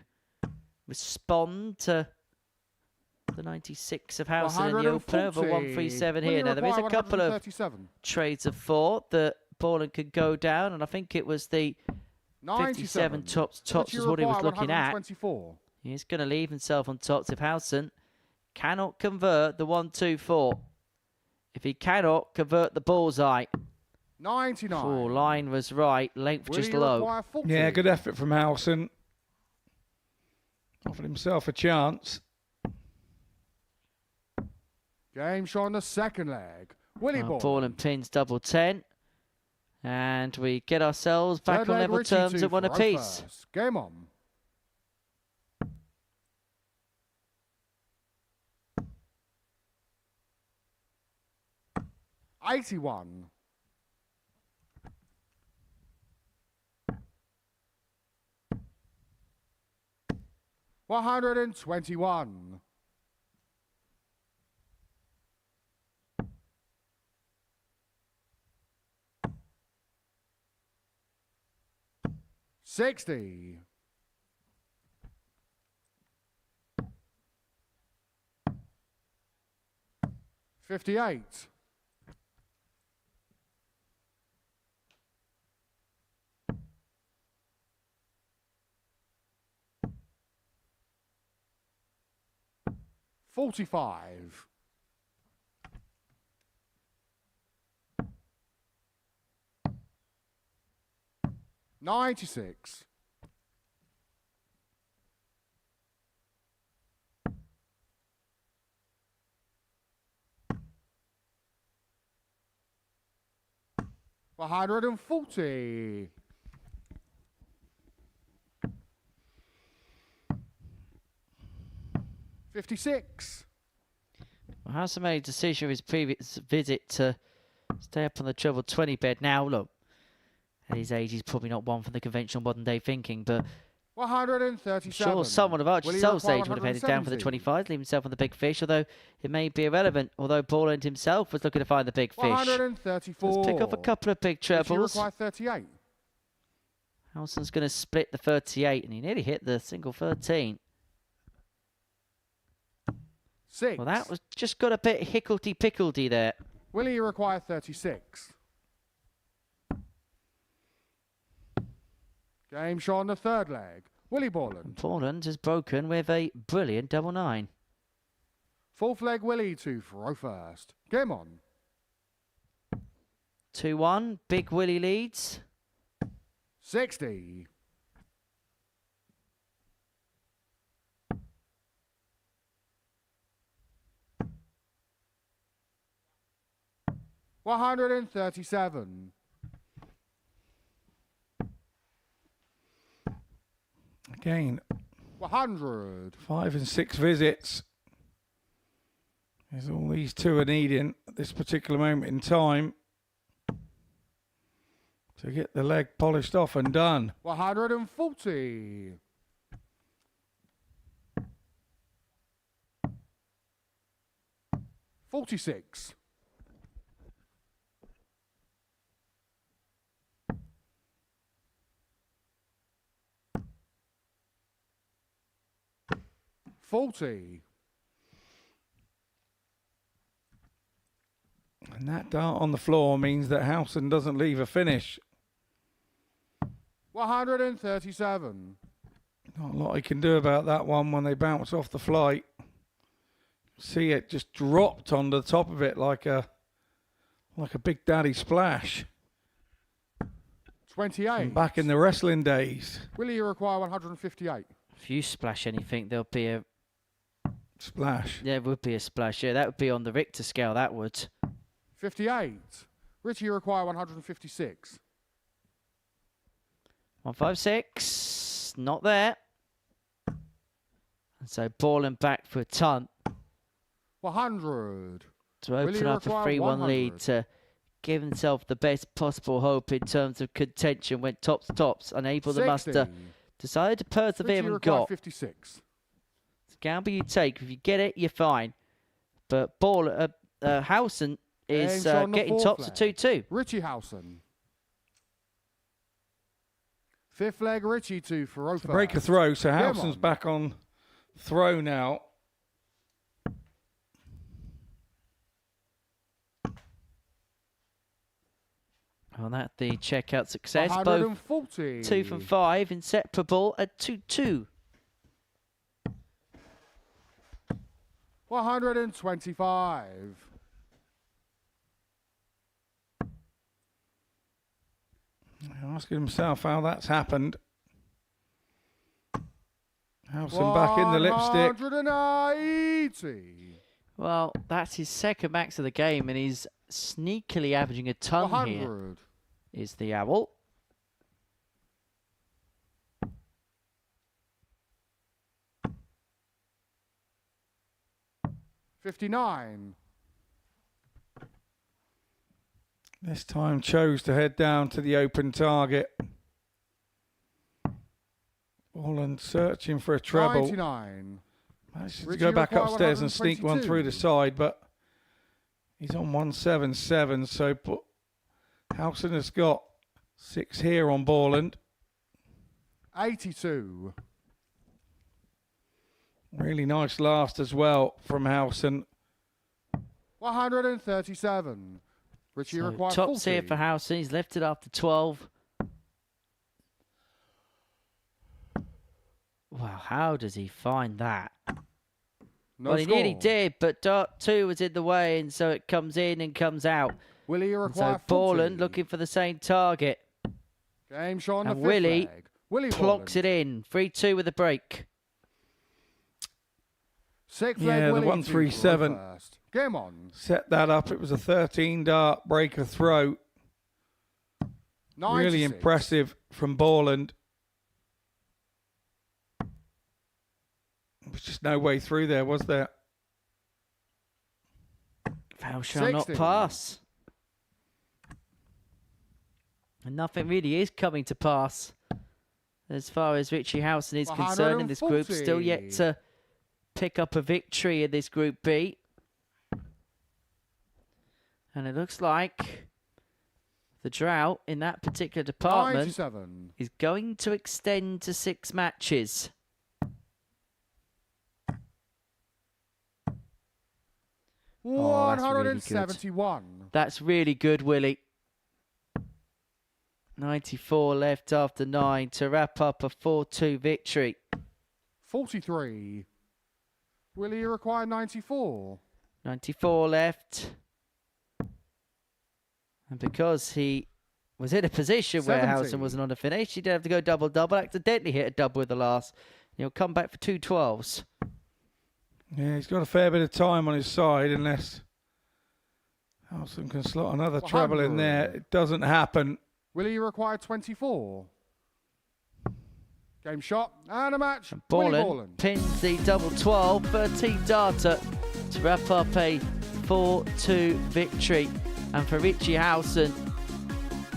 respond to the 96 of Howson in the opener of a 137 here. Now, there is a couple of trades of thought that Borland could go down, and I think it was the 57 tops is what he was looking at. He's going to leave himself on tops if Howson cannot convert the 1-2-4. If he cannot convert the bullseye. 99. Oh, line was right, length just low. Yeah, good effort from Howson. Offered himself a chance. Game shot on the second leg. Willie Borland pins double 10. And we get ourselves back on level Richie terms at 1 apiece. Game on. $81. $121. $60. $58. $45. $96. 140. $56. Well, Howson made a decision with his previous visit to stay up on the treble 20 bed. Now, look, at his age, he's probably not one for the conventional modern day thinking, but 137. sure someone of Archie's Will he soul require stage would have headed down for the 170? 25, leave himself on the big fish, although it may be irrelevant, although Borland himself was looking to find the big fish. 134. Let's pick up a couple of big Richie trebles. require 38. Howson's going to split the 38, and he nearly hit the single 13. 6. Well, that was just got a bit hickledy-pickledy there. Willie require 36. Game shot on the third leg. Willie Borland. Borland has broken with a brilliant double 9. Fourth leg Willie to throw first. Game on. 2-1, Big Willie leads. 60. $137. Again, 100. 5 and 6 visits is all these two are needing at this particular moment in time to get the leg polished off and done. 140. $46. $40. And that dart on the floor means that Howson doesn't leave a finish. 137. Not a lot he can do about that one when they bounce off the flight. See it just dropped on the top of it like a big daddy splash. 28. Back in the wrestling days. Willie, you require 158. If you splash anything, there'll be a... Splash. Yeah, it would be a splash. Yeah, that would be on the Richter scale, that would. 58. Richie, you require 156. 156. Not there. And so Borland back for a ton 100. to open up a 3-1 lead to give himself the best possible hope in terms of contention. Went tops to tops, unable to 60. muster. Decided to persevere Richie and require got. 56. It's a gamble you take. If you get it, you're fine. But Howson is Game's on the getting fourth tops leg. at 2-2. Richie Howson. Fifth leg Richie to Farofa. Break a throw, so Come Howson's on. back on throw now. Well, that the checkout success. Both 140. 2 from 5, inseparable at 2-2. 125. Asking himself how that's happened. Howson back in the lipstick. 180. Well, that's his second max of the game, and he's sneakily averaging a ton here. 100. Is the Owl. $59. This time chose to head down to the open target. Borland searching for a treble. 99. Manages to Richie go back require upstairs and sneak one through the 122. side, but he's on 177, so Howson has got 6 here on Borland. 82. Really nice last as well from Howson. 137. Richie So requires tops 40. here for Howson. He's lifted after 12. Wow, how does he find that? No Well, he score. nearly did, but dart 2 was in the way, and so it comes in and comes out. Willie, you And require so Borland 40. looking for the same target. Game shot on the And fifth Willie leg. Willie Plonks Borland. it in. 3-2 with a break. Sixth Yeah, leg the Willie 137. to first. Game on. Set that up. It was a 13 dart breaker throw. Really 96. impressive from Borland. There was just no way through there, was there? Foul shall not 60. pass. And nothing really is coming to pass as far as Richie Howson is concerned in this group. 140. Still yet to pick up a victory in this Group B. And it looks like the drought in that particular department 97. is going to extend to 6 matches. Oh, that's really good. 171. That's really good, Willie. 94 left after 9 to wrap up a 4-2 victory. 43. Willie, you require 94. 94 left. And because he was in a position where 70. Howson wasn't on the finish, he did have to go double-double, accidentally hit a double with the last. He'll come back for 2 12s. Yeah, he's got a fair bit of time on his side unless Howson can slot another treble in there. It doesn't happen. Willie, you require 24. Game shot and a match. Willie Borland Borland. pins the double 12 for Team Data to wrap up a 4-2 victory. And for Richie Howson,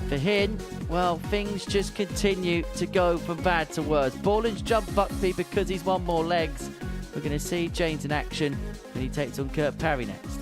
for him, well, things just continue to go from bad to worse. Borland's jumped Buckby because he's won more legs. We're going to see James in action when he takes on Parry next.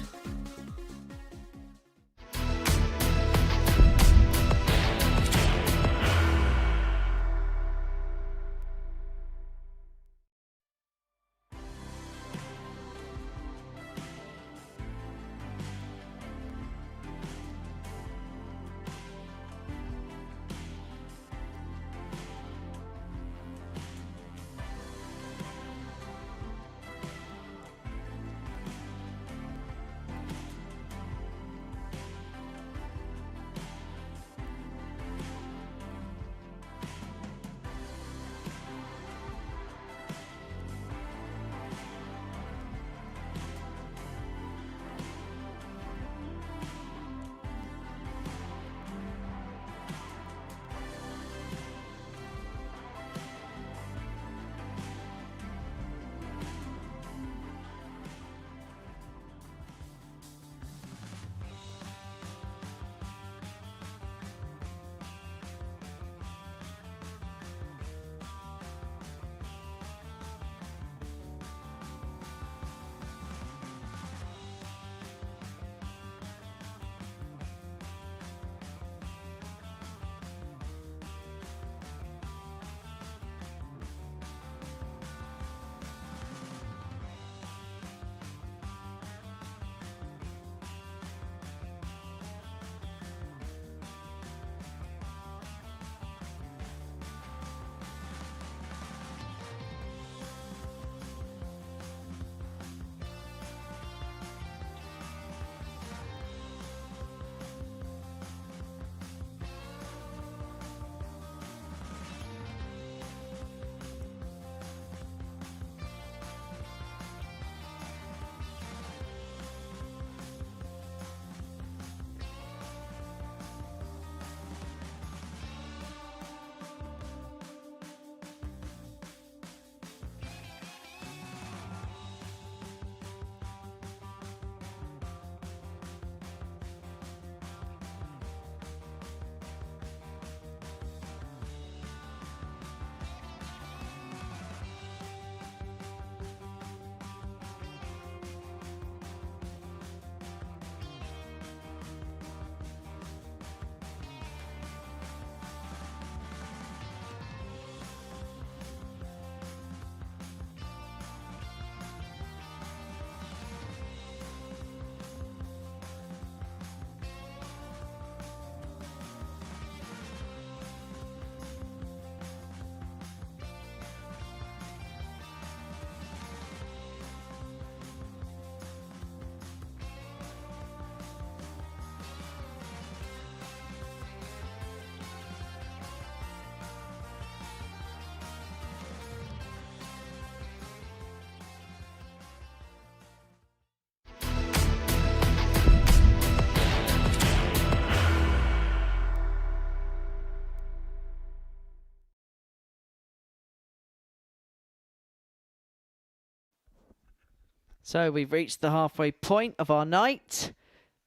So we've reached the halfway point of our night.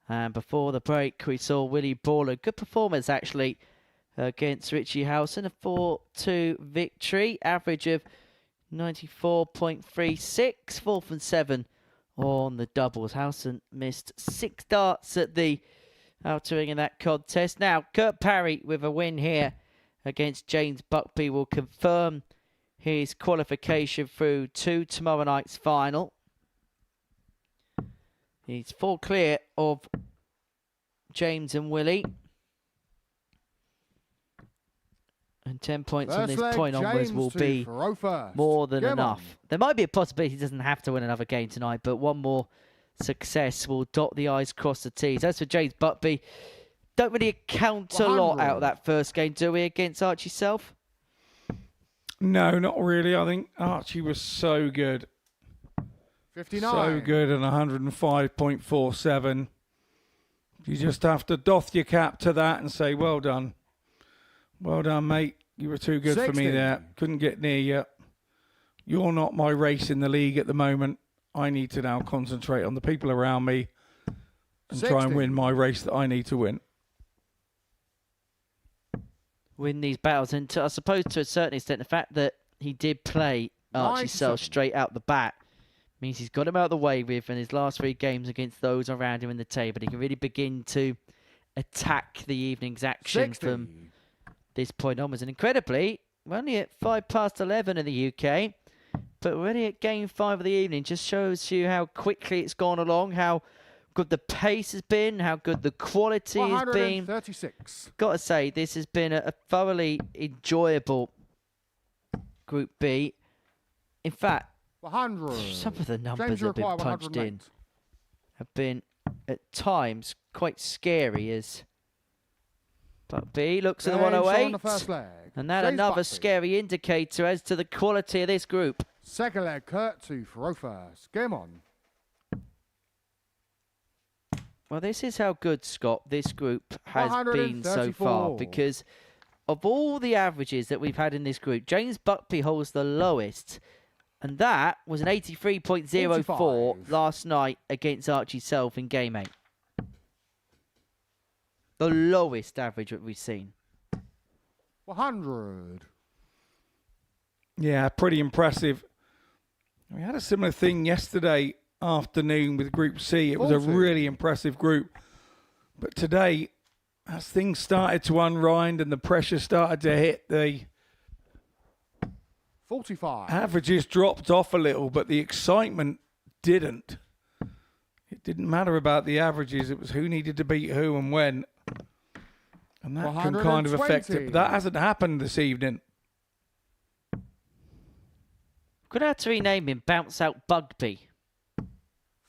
And before the break, we saw Willie Borland. Good performance, actually, against Richie Howson. A 4-2 victory. Average of 94.36. 4th and 7 on the doubles. Howson missed 6 darts at the outer ring in that contest. Now, Kurt Parry with a win here against James Buckby will confirm his qualification through to tomorrow night's final. He's 4 clear of James and Willie. And 10 points from this point onwards will be more than enough. There might be a possibility he doesn't have to win another game tonight, but one more success will dot the I's, cross the T's. As for James Buckby, don't really account a lot out of that first game, do we, against Archie self? No, not really. I think Archie was so good. 59. So good at 105.47. You just have to doff your cap to that and say, well done. Well done, mate. You were too good 60. for me there. Couldn't get near you. You're not my race in the league at the moment. I need to now concentrate on the people around me and 60. try and win my race that I need to win. Win these battles. And I suppose to a certain extent, the fact that he did play Archie self straight out the bat means he's got him out of the way with, in his last 3 games against those around him in the table, he can really begin to attack the evening's action 60. from this point onwards. And incredibly, we're only at 11 in the UK, but we're only at game 5 of the evening. Just shows you how quickly it's gone along, how good the pace has been, how good the quality has been. 136. Got to say, this has been a thoroughly enjoyable Group B. In fact, 100. some of the numbers James that have been Require, punched in 108. have been, at times, quite scary as Buckby looks at the James on 108. the first leg. And that James another Buckby. scary indicator as to the quality of this group. Second leg, Kurt to throw first. Game on. Well, this is how good, Scott, this group has been so 134. far. Because of all the averages that we've had in this group, James Buckby holds the lowest. And that was an 83.04 45. last night against Archie self in Game 8. The lowest average that we've seen. 100. Yeah, pretty impressive. We had a similar thing yesterday afternoon with Group C. It was a 40. really impressive group. But today, as things started to unwind and the pressure started to hit, the 45. averages dropped off a little, but the excitement didn't. It didn't matter about the averages. It was who needed to beat who and when. And that can kind of affect it. But that hasn't happened this evening. Could I have to rename him Bounce Out Buckby?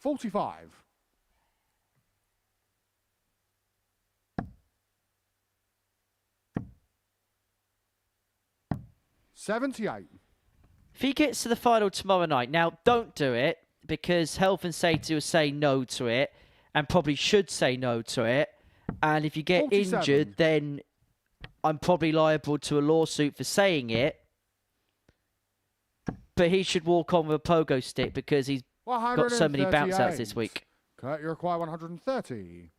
45. $78. If he gets to the final tomorrow night, now don't do it because health and safety will say no to it and probably should say no to it. And if you get 47. injured, then I'm probably liable to a lawsuit for saying it. But he should walk on with a pogo stick because he's got so many bounce outs this week. Kurt, you require 130.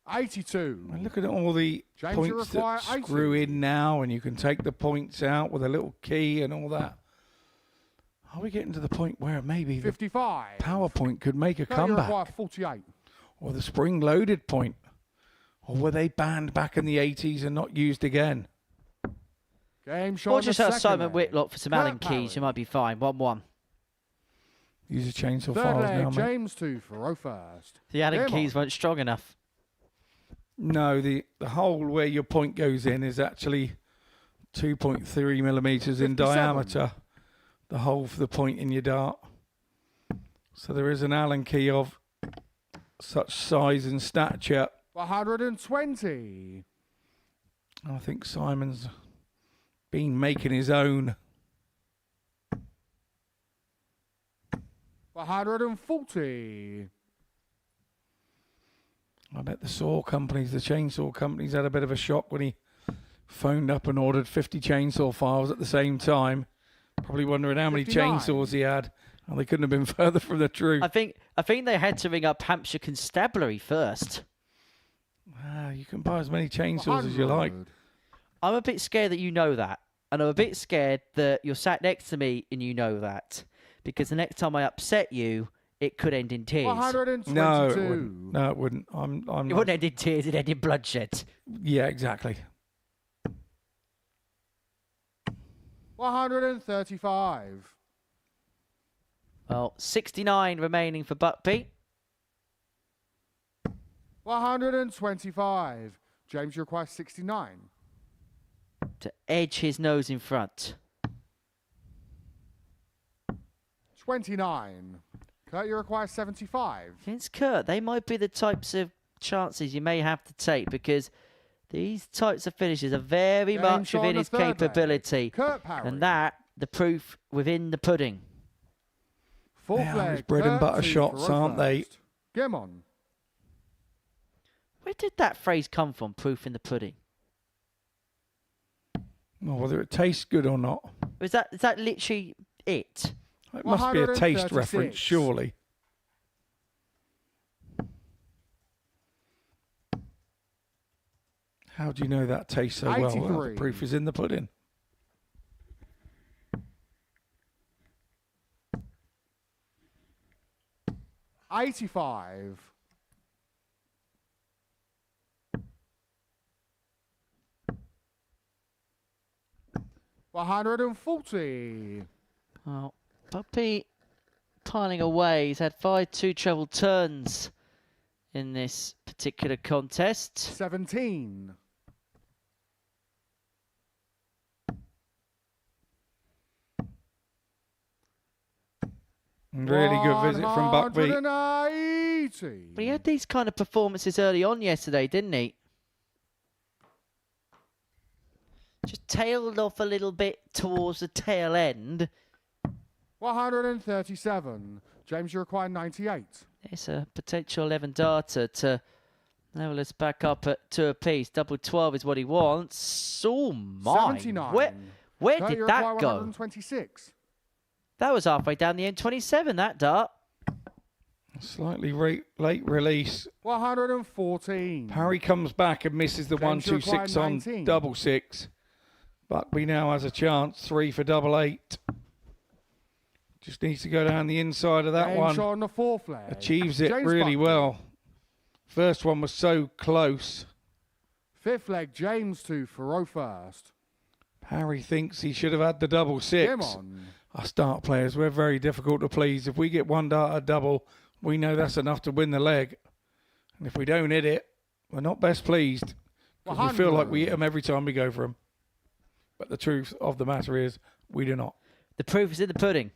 $82. And look at all the James, you points require that 80. screw in now, and you can take the points out with a little key and all that. Are we getting to the point where maybe the 55. power point could make a Kurt, you comeback? require 48. Or the spring-loaded point? Or were they banned back in the 80s and not used again? Game shot. Or just have ask Simon Whitlock for some Kurt Allen keys. You might be fine. 1-1. Use a chainsaw Third files leg, now, mate. James to throw first. The Allen Game keys on. weren't strong enough. No, the hole where your point goes in is actually 2.3 millimeters in 57. diameter. The hole for the point in your dart. So there is an Allen key of such size and stature. 120. I think Simon's been making his own. 140. I bet the saw companies, the chainsaw companies, had a bit of a shock when he phoned up and ordered 50 chainsaw files at the same time, probably wondering how many 59. chainsaws he had. And they couldn't have been further from the truth. I think they had to ring up Hampshire Constabulary first. You can buy as many chainsaws as you like. 100. I'm a bit scared that you know that. And I'm a bit scared that you're sat next to me and you know that. Because the next time I upset you, it could end in tears. 122. No, it wouldn't. No, it wouldn't. I'm It wouldn't end in tears, it'd end in bloodshed. Yeah, exactly. 135. Well, 69 remaining for Buckby. 125. James, you require 69. To edge his nose in front. 29. Kurt, you require 75. Against Kurt, they might be the types of chances you may have to take because these types of finishes are very James much Shaw on within the his third leg. capability. Kurt Parry. And that, the proof within the pudding. Fourth Yeah, leg. those bread and Kurt, butter 2 shots, for aren't they? first. Get 'em on. Where did that phrase come from, proof in the pudding? Well, whether it tastes good or not. Is that literally it? It must be a taste 136. reference, surely. How do you know that tastes so well? Well, 83. the proof is in the pudding. $85. $140. Well, Buckby piling away. He's had 5 two-treble turns in this particular contest. 17. Really good visit from Buckby. 180. But he had these kind of performances early on yesterday, didn't he? Just tailed off a little bit towards the tail end. 137. James, you require 98. It's a potential 11 darter to level us back up at 2 apiece. Double 12 is what he wants. Oh my! 79. Where Kurt, did you that require go? 126. That was halfway down the M27. That dart. Slightly late release. 114. Parry comes back and misses the James, you 126 require on 19. double 6. Buckby now has a chance. 3 for double 8. Just needs to go down the inside of that James one. Shaw on the fourth leg. Achieves it James really Buckby. well. First one was so close. Fifth leg, James 2 for row first. Parry thinks he should have had the double 6. Game on. Our start players, we're very difficult to please. If we get one dart a double, we know that's enough to win the leg. And if we don't hit it, we're not best pleased. Because we feel like we hit them every time we go for them. But the truth of the matter is, we do not. The proof is in the pudding.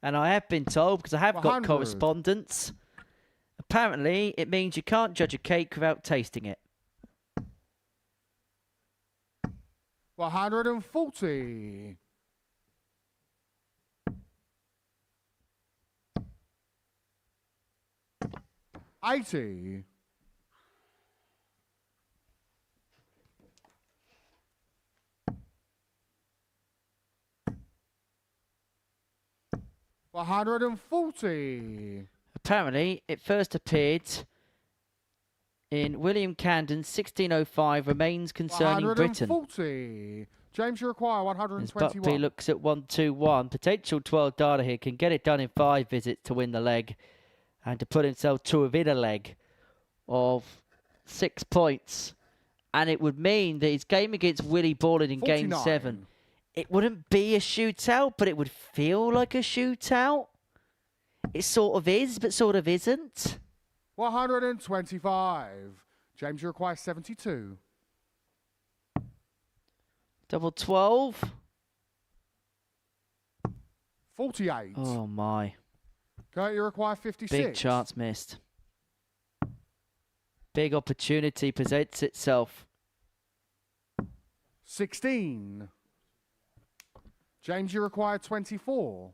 And I have been told, because I have got 100. correspondence, apparently it means you can't judge a cake without tasting it. 140. $80. $140. Apparently, it first appeared in William Camden's 1605 Remains Concerning Britain. 140. James, you require As 121. Buckby looks at 121. Potential 12 data here. Can get it done in 5 visits to win the leg. And to put himself to within a leg of 6 points. And it would mean that his game against Willie Borland in game 49. 7, it wouldn't be a shootout, but it would feel like a shootout. It sort of is, but sort of isn't. 125. James, you require 72. Double 12. 48. Oh my. Kurt, you require 56. Big chance missed. Big opportunity presents itself. 16. James, you require 24.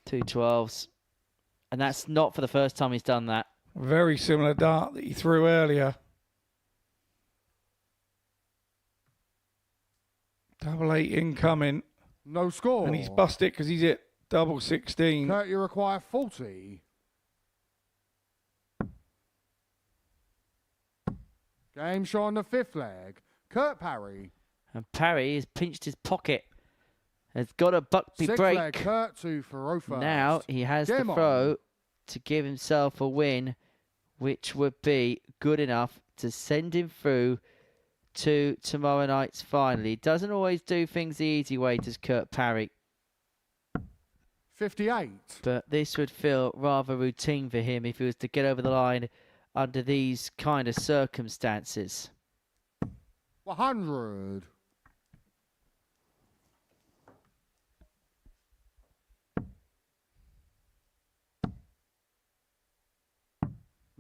2 12s. And that's not for the first time he's done that. Very similar dart that he threw earlier. Double 8 incoming. No score. And he's busted because he's at double 16. Kurt, you require 40. Game show on the 5th leg. Kurt Parry. And Parry has pinched his pocket. Has got a Buckby 6th break. leg, Kurt to Faro first. Now he has Game the on. throw to give himself a win, which would be good enough to send him through to tomorrow night's final. He doesn't always do things the easy way, does Kurt Parry. 58. But this would feel rather routine for him if he was to get over the line under these kind of circumstances. 100.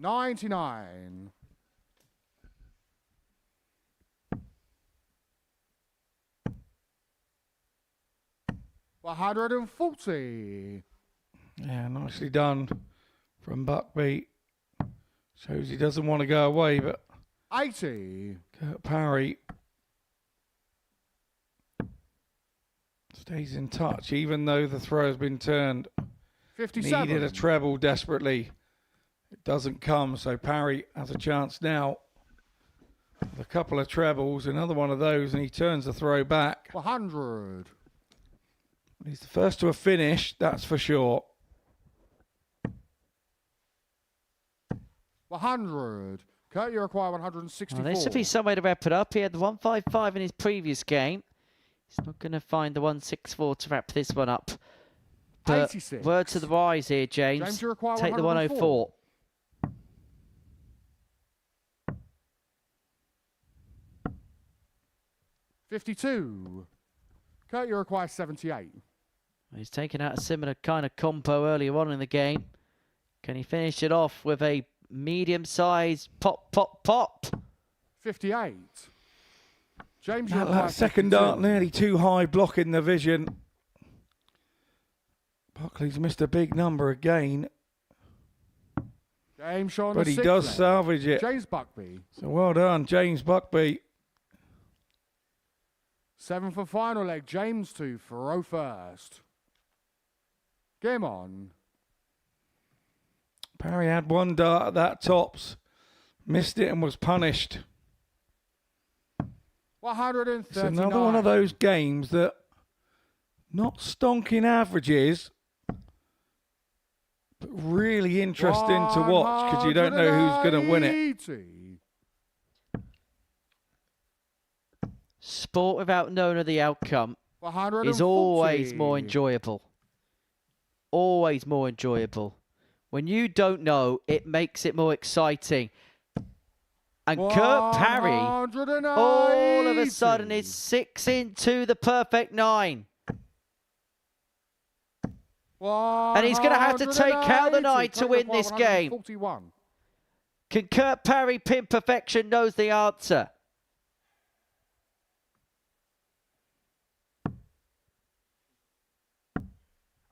$99. $140. Yeah, nicely done from Buckby. Shows he doesn't want to go away, but 80. Kurt Parry stays in touch, even though the throw has been turned. 57. Needed a treble desperately. It doesn't come, so Parry has a chance now. With a couple of trebles, another one of those, and he turns the throw back. 100. He's the first to have finished, that's for sure. 100. Kurt, you require 164. Well, this would be some way to wrap it up. He had the 155 in his previous game. He's not going to find the 164 to wrap this one up. But 86. word to the wise here, James. James, you require Take the 104. 104. $52. Kurt, you require 78. He's taken out a similar kind of compo earlier on in the game. Can he finish it off with a medium-sized pop, pop, pop? 58. James, you require That second 52. dart nearly too high, blocking the vision. Buckley's missed a big number again, Game show on but the he 6th does leg. salvage it. James Buckby. So well done, James Buckby. 7 for final leg. James to Faro first. Game on. Parry had one dart at that tops, missed it and was punished. 139. It's another one of those games that not stonking averages, but really interesting to watch because you don't know who's going to win it. 180. Sport without knowing of the outcome 140. is always more enjoyable. Always more enjoyable. When you don't know, it makes it more exciting. And Kurt Parry, all of a sudden, is 6 into the perfect 9. And he's going to have to take out the 9 to win this game. 141. Can Kurt Parry pin perfection? Knows the answer.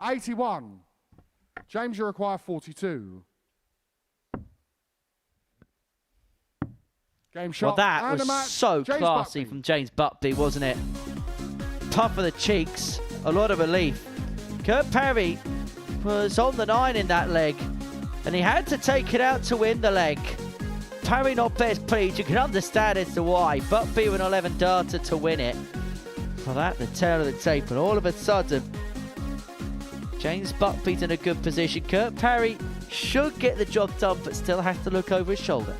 $81. James, you require 42. Game shot. Well, that and a was match. so James classy Buckby. from James Buckby, wasn't it? Puff of the cheeks, a lot of relief. Kurt Parry was on the 9 in that leg, and he had to take it out to win the leg. Parry not best pleased, you can understand as to why. Buckby with an 11 darter to win it. Well, that the tail of the tape, and all of a sudden, James Buckby's in a good position. Kurt Parry should get the job done, but still has to look over his shoulder.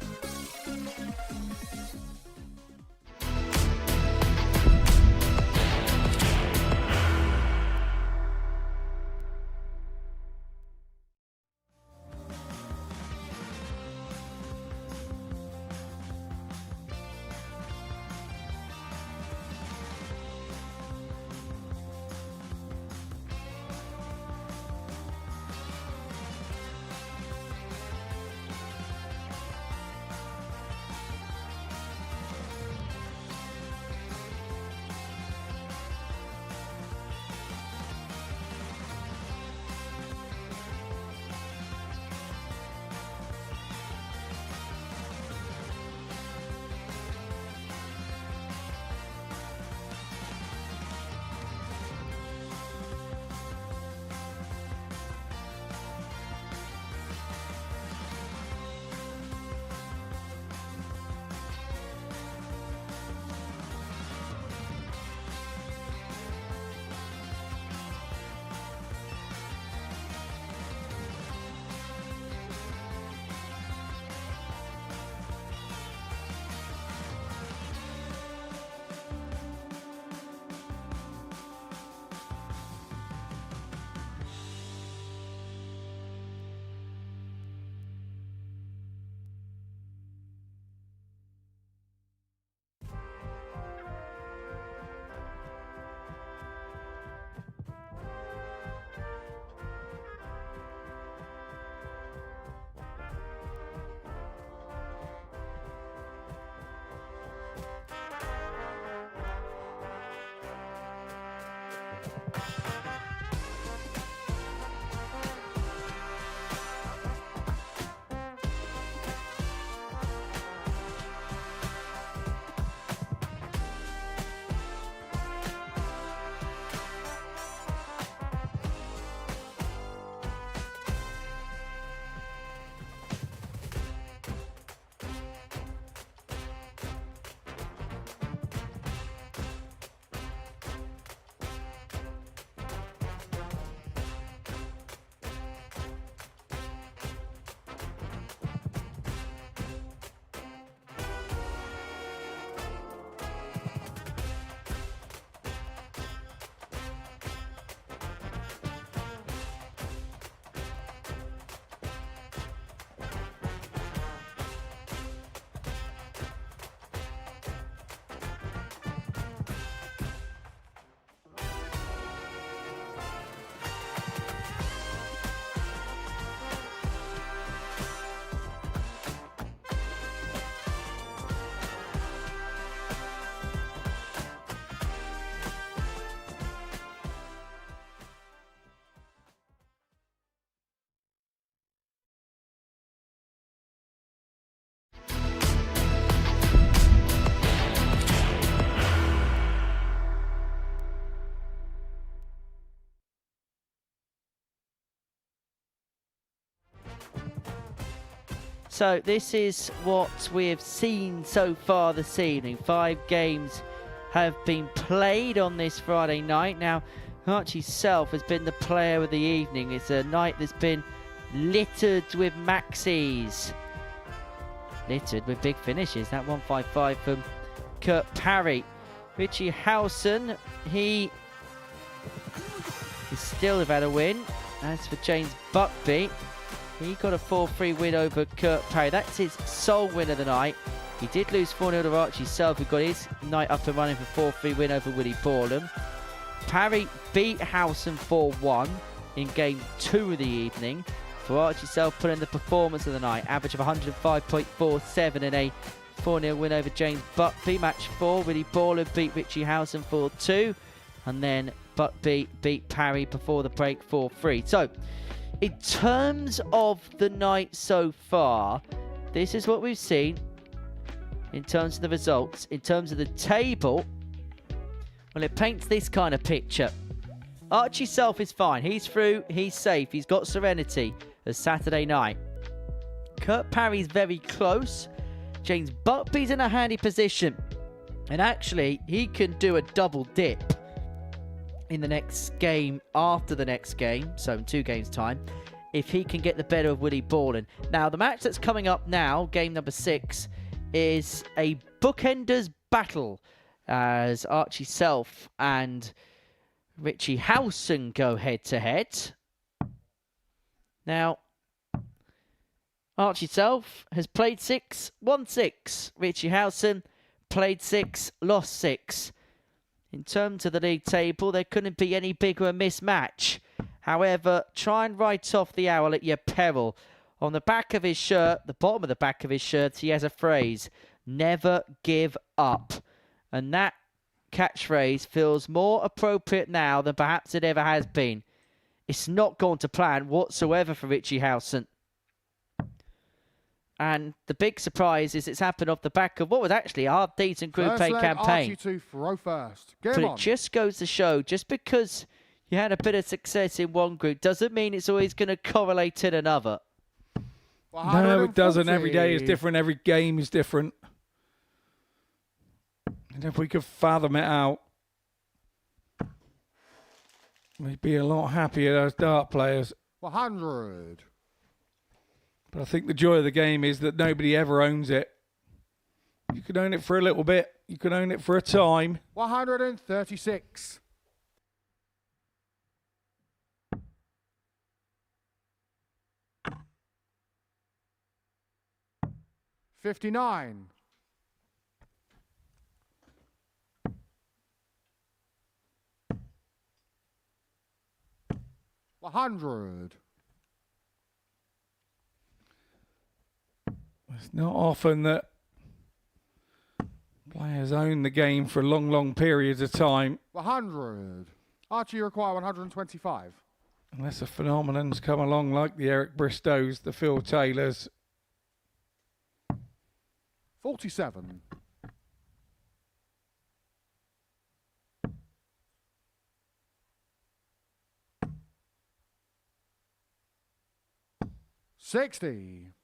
So this is what we have seen so far this evening. 5 games have been played on this Friday night. Now, Archie self has been the player of the evening. It's a night that's been littered with maxis. Littered with big finishes. That 155 from Kurt Parry. Richie Howson, he is still have had a win. As for James Buckby, he got a 4-3 win over Kurt Parry. That's his sole win of the night. He did lose 4-0 to Archie self, who got his night up and running for 4-3 win over Willie Borland. Parry beat Howson 4-1 in game 2 of the evening. For Archie self, put in the performance of the night. Average of 105.47 and a 4-0 win over James Buckby. Match 4, Willie Borland beat Richie Howson 4-2. And then Buckby beat Parry before the break 4-3. So, in terms of the night so far, this is what we've seen in terms of the results. In terms of the table, well, it paints this kind of picture. Archie self is fine. He's through. He's safe. He's got serenity as Saturday night. Kurt Parry's very close. James Buckby's in a handy position. And actually, he can do a double dip in the next game after the next game. So in 2 games' time. If he can get the better of Willie Borland. Now, the match that's coming up now, game number 6, is a bookenders battle. As Archie self and Richie Howson go head-to-head. Now, Archie self has played 6, won 6. Richie Howson played 6, lost 6. In terms of the league table, there couldn't be any bigger a mismatch. However, try and write off the owl at your peril. On the back of his shirt, the bottom of the back of his shirt, he has a phrase, never give up. And that catchphrase feels more appropriate now than perhaps it ever has been. It's not gone to plan whatsoever for Richie Howson. And the big surprise is it's happened off the back of what was actually a half-decent Group A campaign. Archie to throw first. Game But on. it just goes to show, just because you had a bit of success in one group doesn't mean it's always going to correlate in another. No, it doesn't. Every day is different. Every game is different. And if we could fathom it out, we'd be a lot happier as dart players. 100. But I think the joy of the game is that nobody ever owns it. You can own it for a little bit. You can own it for a time. 136. $59. 100. It's not often that players own the game for long, long periods of time. 100. Archie, you require 125. Unless a phenomenon's come along like the Eric Bristows, the Phil Taylors. 47. 60.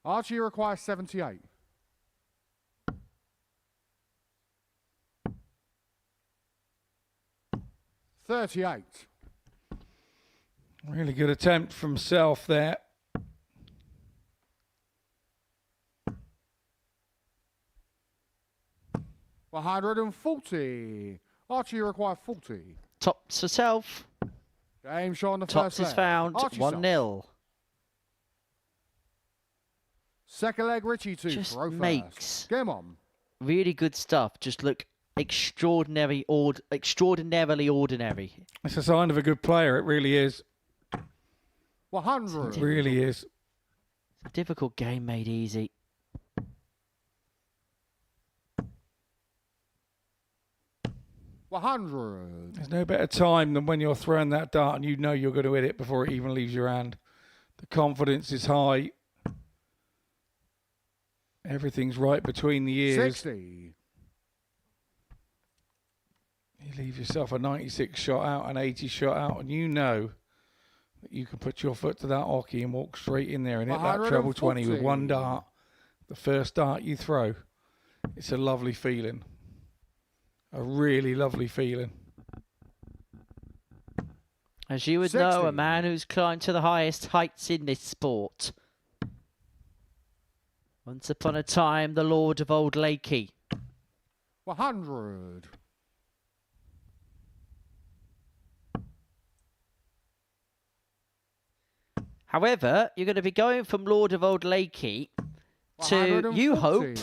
Archie requires 78. 38. Really good attempt from Self there. $140. Archie requires 40. Tops for Self. Game shot on the Tops first is leg. found. Archie 1-0. Second leg, Richie to Just throw makes first. Game on. really good stuff. Just look extraordinarily ordinary. It's a sign of a good player. It really is. 100. It really is. It's a difficult game made easy. $100. There's no better time than when you're throwing that dart and you know you're going to hit it before it even leaves your hand. The confidence is high. Everything's right between the ears. 60. You leave yourself a 96 shot out, an 80 shot out, and you know You can put your foot to that hockey and walk straight in there and hit that treble 20 with one dart. The first dart you throw. It's a lovely feeling. A really lovely feeling. As you would know, a man who's climbed to the highest heights in this sport. Once upon a time, the Lord of Old Lakey. 100. However, you're going to be going from Lord of Old Lakey to, you hope,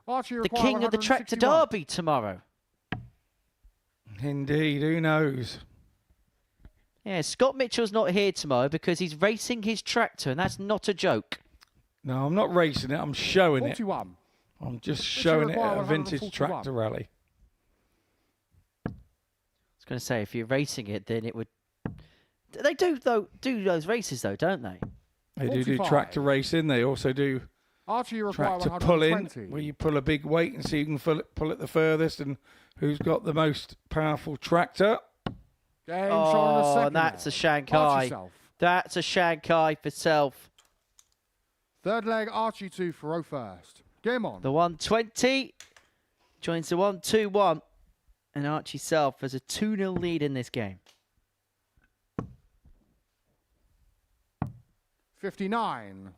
Archie the king of the Tractor 161. Derby tomorrow. Indeed, who knows? Yeah, Scott Mitchell's not here tomorrow because he's racing his tractor, and that's not a joke. No, I'm not racing it. I'm showing 41. it. I'm just showing it at a vintage 141. tractor rally. I was going to say, if you're racing it, then it would... They do those races, though, don't they? They do 45. tractor racing. They also do Archie, you require tractor 120. pulling, where you pull a big weight and see who can pull it the furthest and who's got the most powerful tractor. Game shot on the Oh, second and that's a leg. shank Archie eye. self. That's a shank eye for self. Third leg, Archie 2 for first. Game on. The 120 joins the 1-2-1. And Archie self has a 2-0 lead in this game. 59.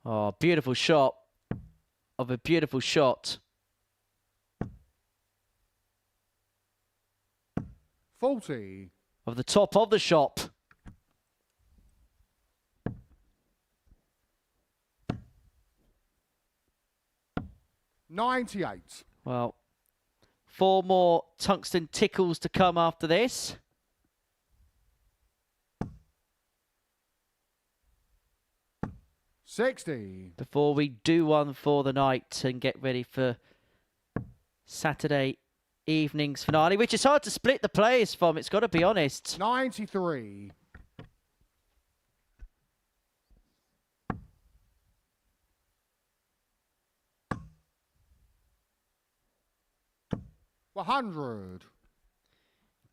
Oh, beautiful shot of a beautiful shot. 40. Of the top of the shop. $98. Well, 4 more tungsten tickles to come after this. $60. Before we do one for the night and get ready for Saturday evening's finale, which is hard to split the players from, it's got to be honest. 93. $100.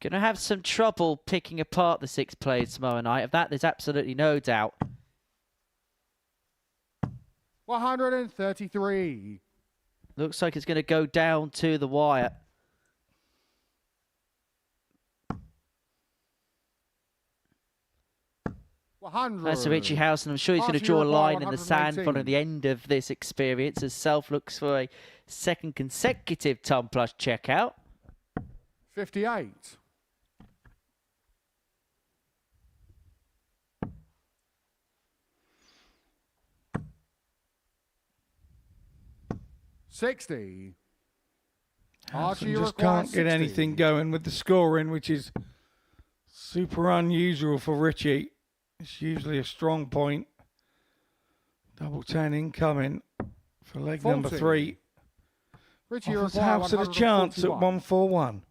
Going to have some trouble picking apart the 6 players tomorrow night. Of that, there's absolutely no doubt. 133. Looks like it's going to go down to the wire. That's a Richie Howson. I'm sure he's going to Archie draw a require line in the sand 118. following the end of this experience as Self looks for a second consecutive ton plus checkout. 58. $60. Howson Archie just requires can't get 60. anything going with the scoring, which is super unusual for Richie. It's usually a strong point. Double 10 incoming for leg number 40. 3. Richie Offers require Howson a chance at 141. 141.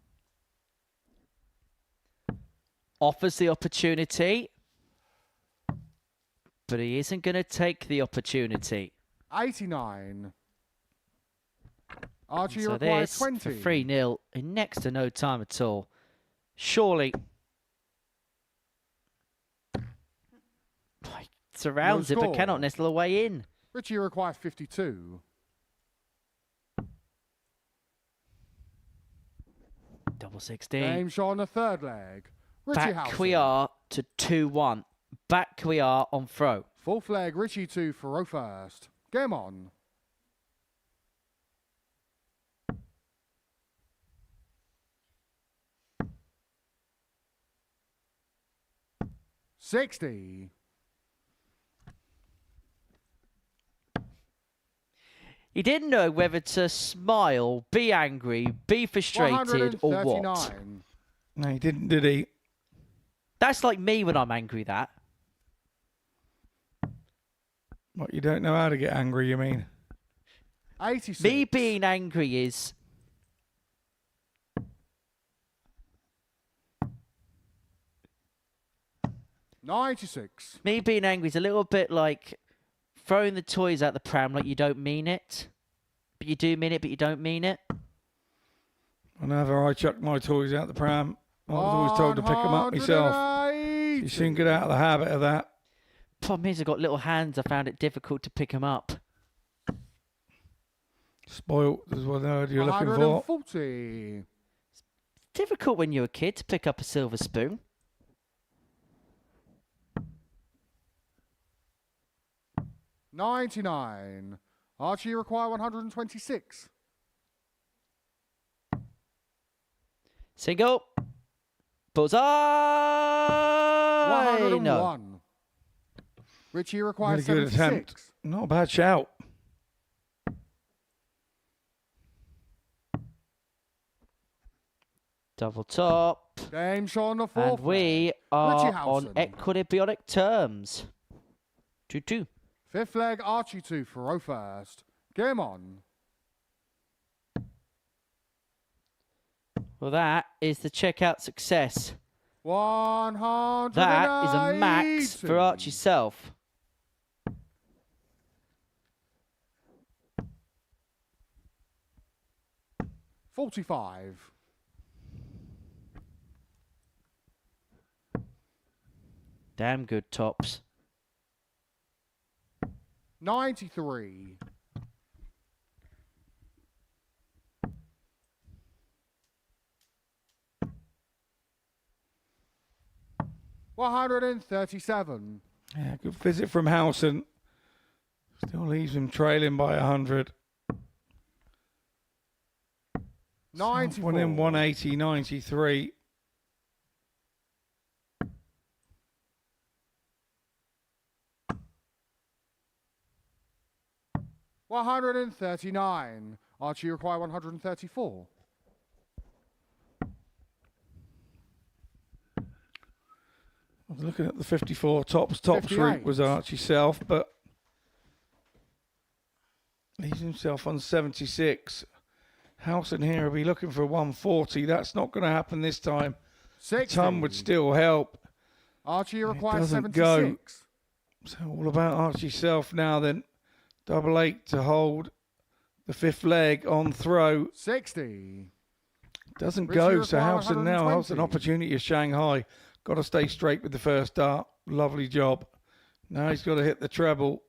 Offers the opportunity, but he isn't going to take the opportunity. 89. Archie So requires this 20. for 3-0 in next to no time at all. Surely. He surrounds No it, but score. cannot nestle away in. Richie requires 52. Double 16. Game shot on the third leg. Richie Back Howson. we are to 2-1. Back we are on throw. Fourth leg, Richie 2 for first. Game on. $60. He didn't know whether to smile, be angry, be frustrated, or what. 139. No, he didn't, did he? That's like me when I'm angry, that. What, you don't know how to get angry, you mean? 86. Me being angry is... $96. Me being angry is a little bit like throwing the toys out the pram like you don't mean it. But you do mean it, but you don't mean it. Whenever I chuck my toys out the pram, I was always told to pick them up myself. You soon get out of the habit of that. Problem is, I've got little hands. I found it difficult to pick them up. Spoilt is what the word you're looking for. 140. Difficult when you're a kid to pick up a silver spoon. $99. Archie, you require 126. Single. Bullseye! 101. No. Richie requires Really good 76. attempt. Not a bad shout. Double top. Game shot on the fourth. And we Richie are Howson. on equilibrionic terms. 2-2. Fifth leg, Archie 2 for O first. Game on. Well, that is the checkout success. 100. That is a max for Archie's self. $45. Damn good tops. 93. $137. Yeah, good visit from Howson. Still leaves him trailing by 100. 94. One in 180, 93. $139. Archie require 134. I was looking at the 54 tops. Top 58. route was Archie self, but leaves himself on 76. Howson here will be looking for 140. That's not going to happen this time. 60. Ton would still help. Archie It requires doesn't 76. So all about Archie self now then. Double 8 to hold the fifth leg on throw. 60. Doesn't Richie go, so require Howson now has an 120. opportunity of Shanghai. Got to stay straight with the first dart. Lovely job. Now he's got to hit the treble.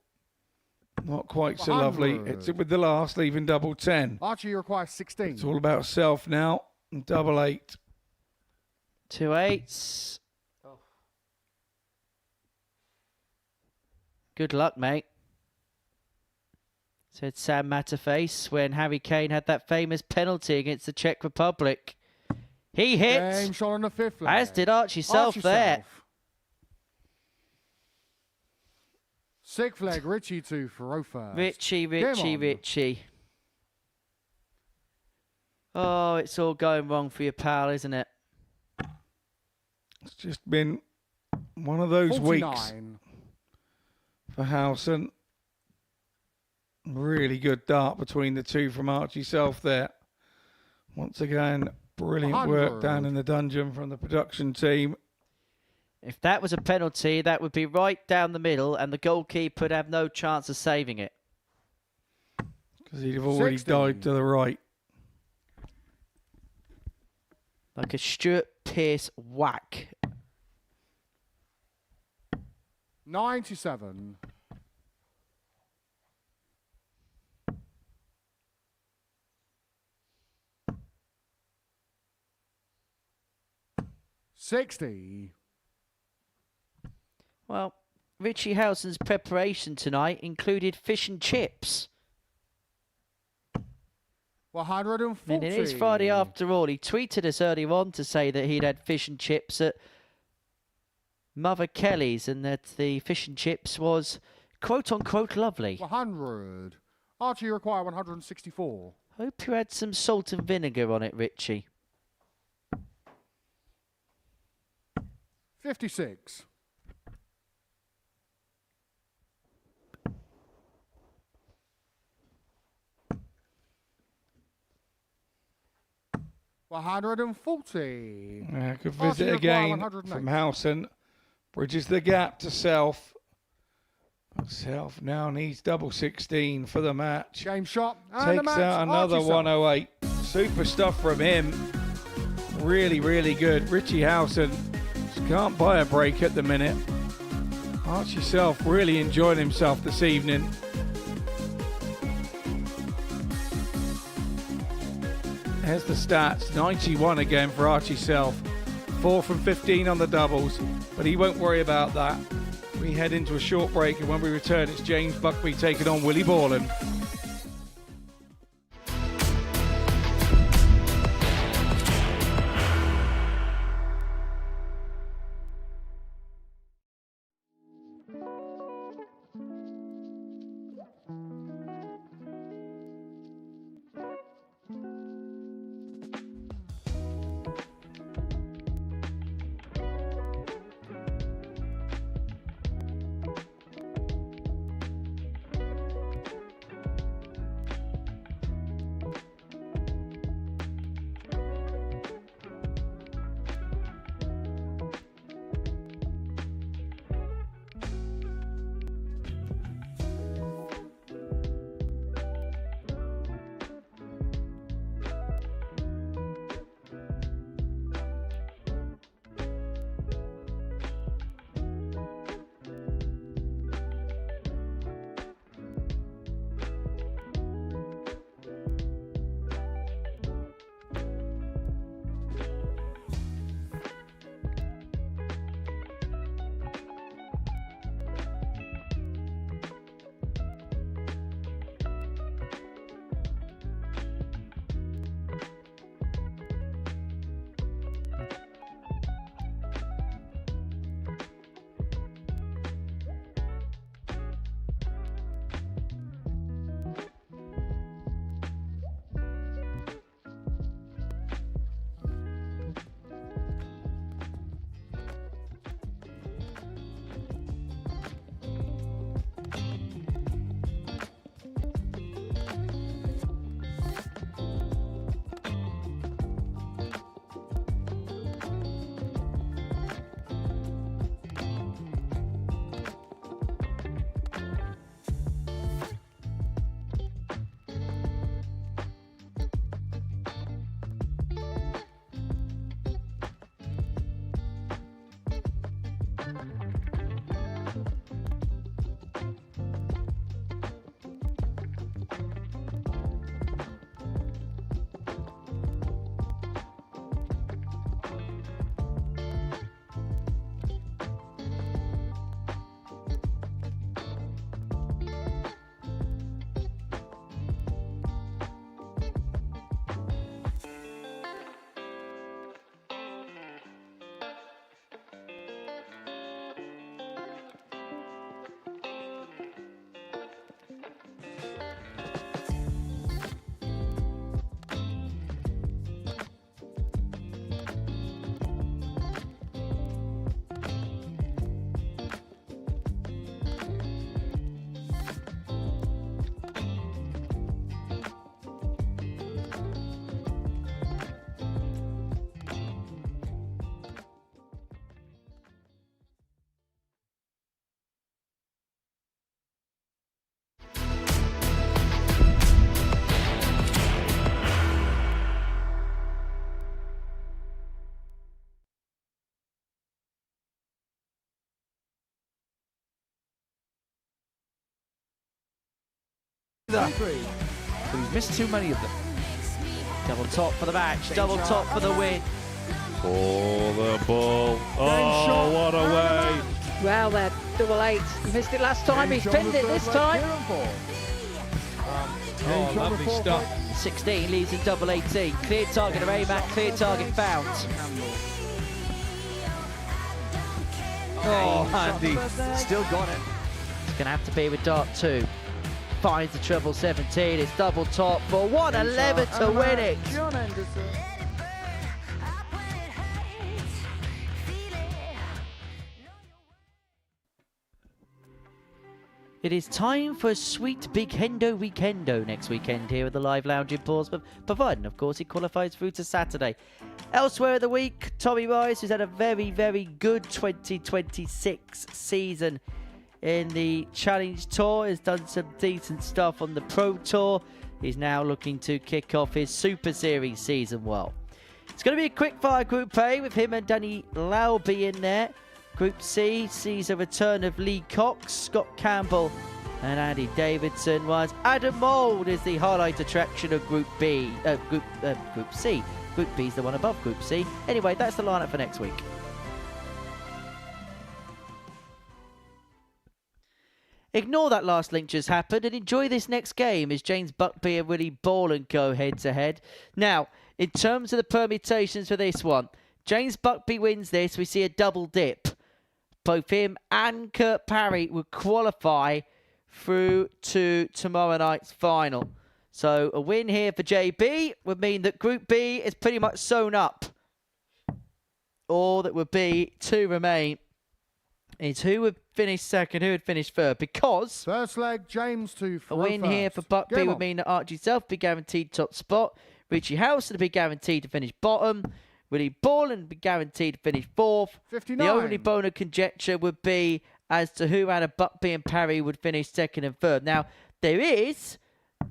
Not quite so lovely. 100. Hits it with the last, leaving double 10. Archie requires 16. It's all about self now. And double 8. 2 8s. Good luck, mate. Said Sam Matterface when Harry Kane had that famous penalty against the Czech Republic. He hit, Game shot on the fifth leg. as did Archie self Archie there. self. Sixth leg, Richie 2 for O first. Richie, Game Richie, on. Richie. Oh, it's all going wrong for your pal, isn't it? It's just been one of those 49. weeks for Howson. Really good dart between the two from Archie self there. Once again, brilliant work 100. down in the dungeon from the production team. If that was a penalty, that would be right down the middle, and the goalkeeper would have no chance of saving it. Because he'd have already 60. died to the right. Like a Stuart Pearce whack. 97. $60. Well, Richie Howson's preparation tonight included fish and chips. 140. And it is Friday after all. He tweeted us earlier on to say that he'd had fish and chips at Mother Kelly's and that the fish and chips was quote-unquote lovely. 100. Archie require 164. Hope you had some salt and vinegar on it, Richie. 56. $140. Yeah, good Archie visit require again 108. from Howson. Bridges the gap to self. But self now needs double 16 for the match. Game shot. And the Takes match. out another Archie self. 108. Super stuff from him. Really, really good. Richie Howson has Can't buy a break at the minute. Archie Self really enjoying himself this evening. There's the stats, 91 again for Archie Self. 4 from 15 on the doubles, but he won't worry about that. We head into a short break, and when we return, it's James Buckby taking on Willie Borland. But he's missed too many of them. Double top for the match, double top for the win. For the ball. Oh, what a way. Well, that double eight. He missed it last time. He's pinned it this time. Oh, lovely stuff. 16 leads in double 18. Clear target of AMAC, clear target found. Oh, Andy, still got it. It's going to have to be with dart 2. Finds the treble 17. It's double top for 111 to win it. It is time for a sweet big Hendo Weekendo next weekend here at the Live Lounge in Portsmouth, providing, of course, he qualifies through to Saturday. Elsewhere of the week, Tommy Rice, who's had a very, very good 2026 season in the Challenge Tour, has done some decent stuff on the Pro Tour. He's now looking to kick off his Super Series season well. It's going to be a quick fire Group A with him and Danny Lauby in there. Group C sees a return of Lee Cox, Scott Campbell and Andy Davidson, whilst Adam Mould is the highlight attraction of Group B. Group C. Group B is the one above Group C. Anyway, that's the lineup for next week. Ignore that last link just happened and enjoy this next game as James Buckby and Willie Borland go head-to-head. Now, in terms of the permutations for this one, James Buckby wins this. We see a double dip. Both him and Kurt Parry would qualify through to tomorrow night's final. So a win here for JB would mean that Group B is pretty much sewn up. All that would be to remain is who would finish second, who would finish third. Because first leg, James to a win here for Buckby would mean that Archie self be guaranteed top spot. Richie Howson would be guaranteed to finish bottom. Willie Borland would be guaranteed to finish fourth. 59. The only bonus conjecture would be as to who out of Buckby and Parry would finish second and third. Now, there is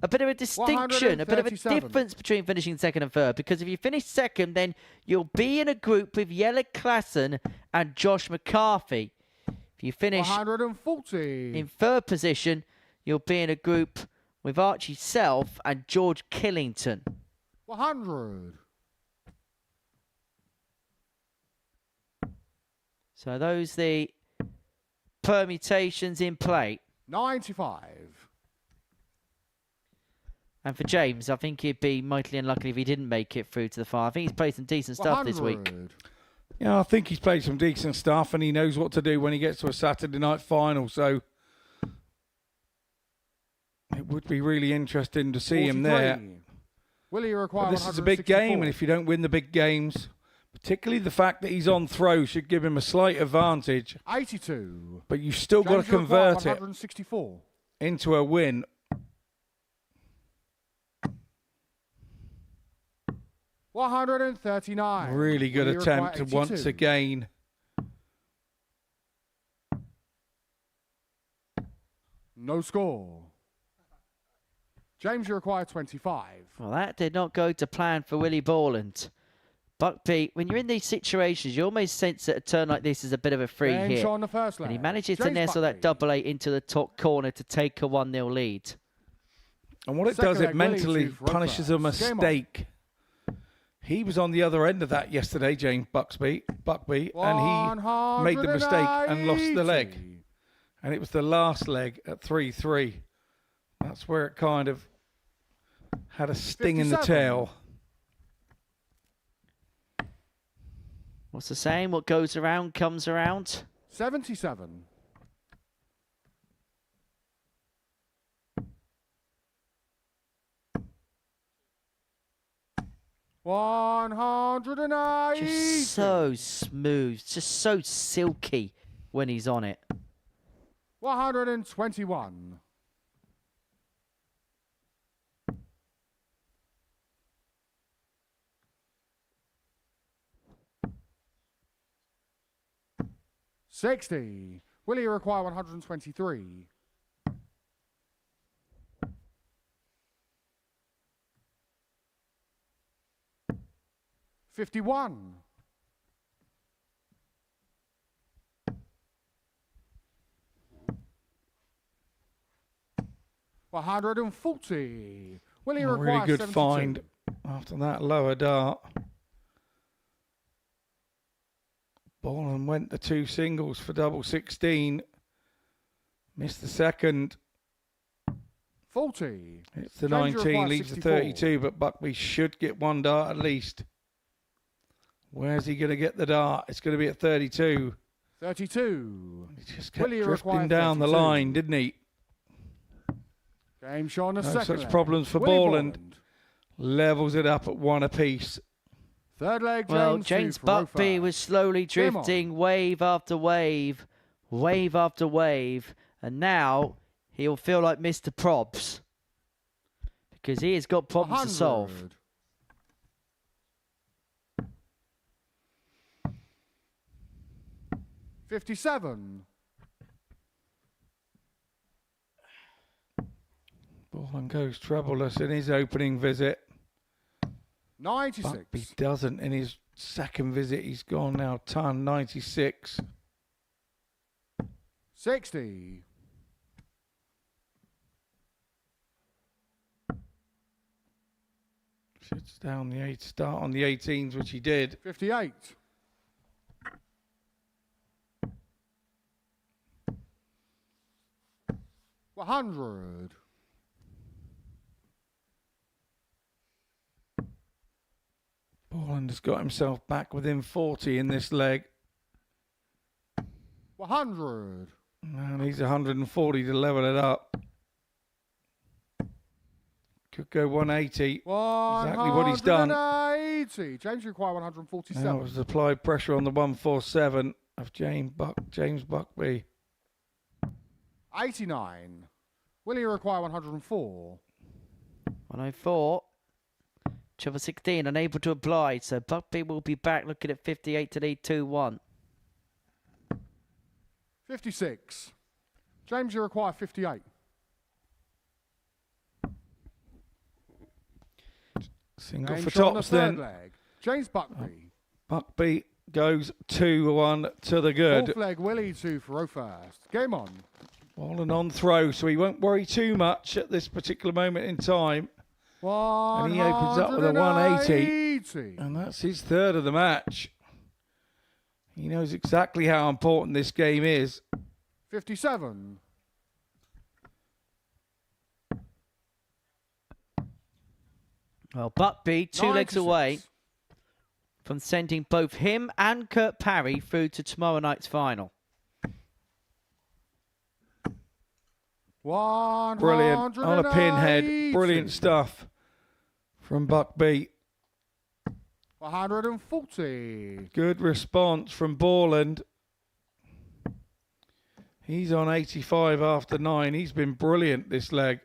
a bit of a distinction, a bit of a difference between finishing second and third. Because if you finish second, then you'll be in a group with Jelle Klassen and Josh McCarthy. If you finish 140. in third position, you'll be in a group with Archie Self and George Killington. 100. So those the permutations in play. 95. And for James, I think he'd be mightily unlucky if he didn't make it through to the final. I think he's played some decent stuff this week. 100. Yeah, I think he's played some decent stuff and he knows what to do when he gets to a Saturday night final. So it would be really interesting to see 43. him there. Willie require But this is a big game, and if you don't win the big games, particularly the fact that he's on throw should give him a slight advantage. 82. But you've still got to convert it into a win. $139. Really good Willie attempt require once 82. again. No score. James, you require 25. Well, that did not go to plan for Willie Borland. Buckby, when you're in these situations, you almost sense that a turn like this is a bit of a free hit. On the first leg. And he manages to James nestle that Buckby. double eight into the top corner to take a 1-0 lead. And what it Second does, leg, it mentally Willie to punishes a reverse. Game on. mistake. He was on the other end of that yesterday, James Buckby, and he made the mistake and lost the leg. And it was the last leg at 3-3. That's where it kind of had a sting in the 57. tail. What's the saying? What goes around comes around. 77. $180. Just so smooth, just so silky when he's on it. 121. $60. Will you require 123? $51. $140. Will you A require really good 72? find after that lower dart. Borland went the two singles for double 16. Missed the second. 40. It's the James 19, requires leaves the 64. 32, but Buckby should get one dart at least. Where's he going to get the dart? It's going to be at 32. 32. He just kept Will you drifting require down the 32? line, didn't he? Game show on the No second such leg. problems for Willie Borland. Levels it up at one apiece. Third leg, James. Well, James Buckby was slowly Game on. drifting wave after wave, wave after wave, and now he'll feel like Mr. Probs because he has got problems to solve. 100. $57. Borland goes troubleless in his opening visit. 96. Buckby doesn't. In his second visit, he's gone now. Ton 96. 60. Should start on the 18s, which he did. 58. 100. Borland has got himself back within 40 in this leg. 100. And he's 140 to level it up. Could go 180. Exactly what he's done. 180. James require 147. That was applied pressure on the 147 of James Buckby. 89. Willie require 104. 104. Trouble 16, unable to oblige. So Buckby will be back looking at 58 to lead 2-1. 56. James, you require 58. Single James for shot on tops the third then. leg. James Buckby. Buckby goes 2-1 to the good. Fourth leg, Willie 2 for first. Game on. Borland on throw, so he won't worry too much at this particular moment in time. And he opens up with a 180. And that's his third of the match. He knows exactly how important this game is. 57. Well, Buckby, 2 legs 96. away from sending both him and Kurt Parry through to tomorrow night's final. Brilliant. On a pinhead. Brilliant stuff from Buckby. 140. Good response from Borland. He's on 85 after 9. He's been brilliant this leg.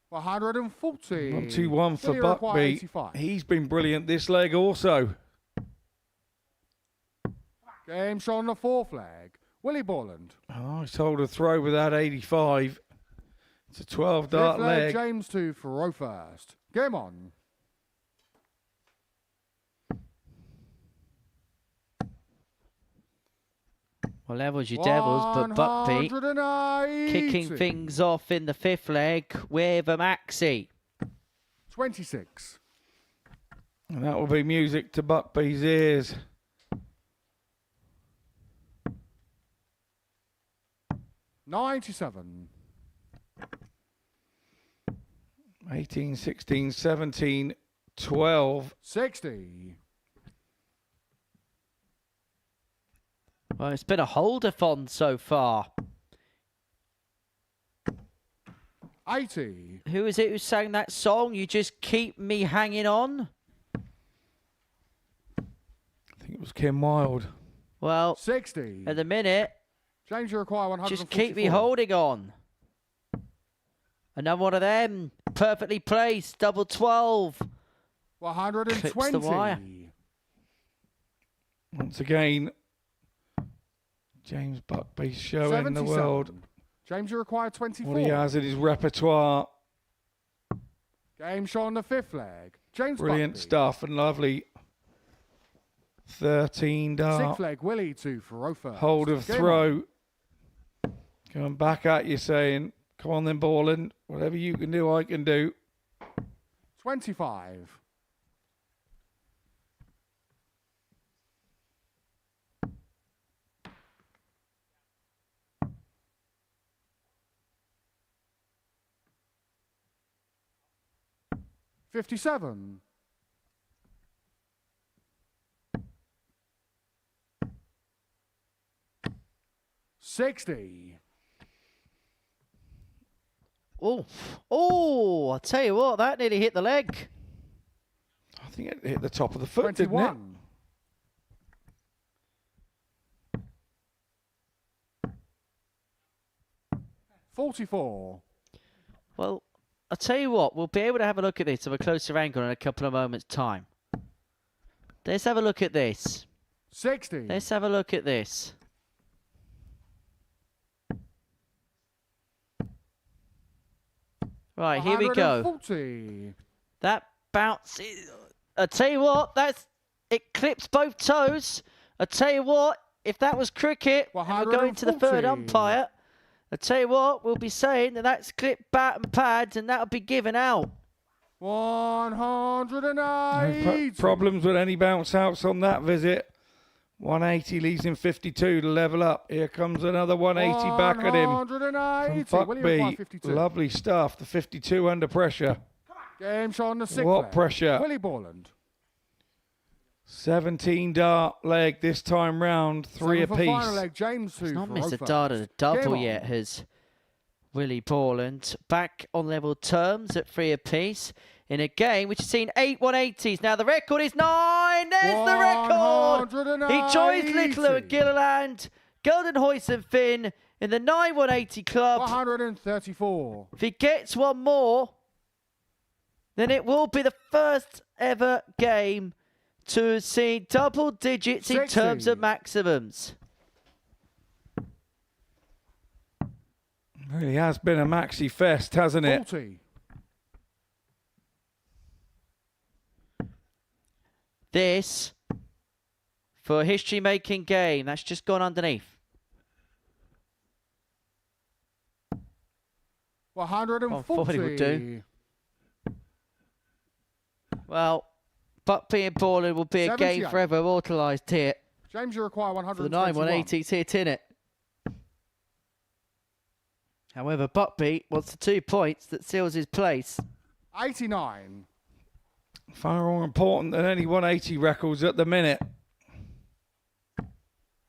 140. 1-2-1 for Willie require Buckby. 85. He's been brilliant this leg also. Game shot on the fourth leg. Willie Borland. A nice hold of throw with that 85. It's a 12 dart Fifth leg, leg. James 2 for first. Game on. Well, levels you devils, but Buckby 180. kicking things off in the fifth leg with a maxi. 26. And that will be music to Buckby's ears. 97. 18, 16, 17, 12. 60. Well, it's been a hold-a-thon so far. 80. Who is it who sang that song? You just keep me hanging on? I think it was Kim Wilde. Well, 60. at the minute, James, you require 144. just keep me holding on. Another one of them. Perfectly placed. Double 12. 120. Clips the wire. Once again, James Buckby showing 77. the world James, you require 24. what he has in his repertoire. Game shot on the fifth leg. James Brilliant Buckby. stuff and lovely 13 dart. Sixth leg, Willie 2 for first. Hold of Game throw. on. Going back at you saying, come on then, Borland. Whatever you can do, I can do. 25. 57. 60. Oh, I'll tell you what, that nearly hit the leg. I think it hit the top of the foot, didn't it? 21. 44. Well, I'll tell you what, we'll be able to have a look at this at a closer angle in a couple of moments' time. Let's have a look at this. 60. Let's have a look at this. Right, here we go. 140. That bounce. I tell you what, it clips both toes. I tell you what, if that was cricket, and we're going to the third 140. umpire, I tell you what, we'll be saying that that's clipped bat and pads, and that'll be given out. 180. Problems with any bounce outs on that visit. 180 leaves him 52 to level up. Here comes another 180 back at him. 180. From Willie required Buckby. 52. Lovely stuff. The 52 under pressure. Game shot on the sixth What leg. pressure? Willie Borland. 17 dart leg this time round. 3 Seven for final apiece. leg. James 2 He's not for missed a Ofer. dart at a Game double on. yet, has Willie Borland. Back on level terms at 3 apiece in a game which has seen 8 180s. Now the record is 9. There's the record. He joins Littler and Gilliland, Golden Hoist and Finn in the 9 180 club. 134. If he gets one more, then it will be the first ever game to see double digits in 60. terms of maximums. Really has been a maxi fest, hasn't it? 40. This for a history-making game. That's just gone underneath. 140 will do. Well, Buckby and Borland will be a game 78. forever immortalised here. James, you require For the 9 121. 180s hit in it. However, Buckby wants the 2 points that seals his place. 89. Far more important than any 180 records at the minute.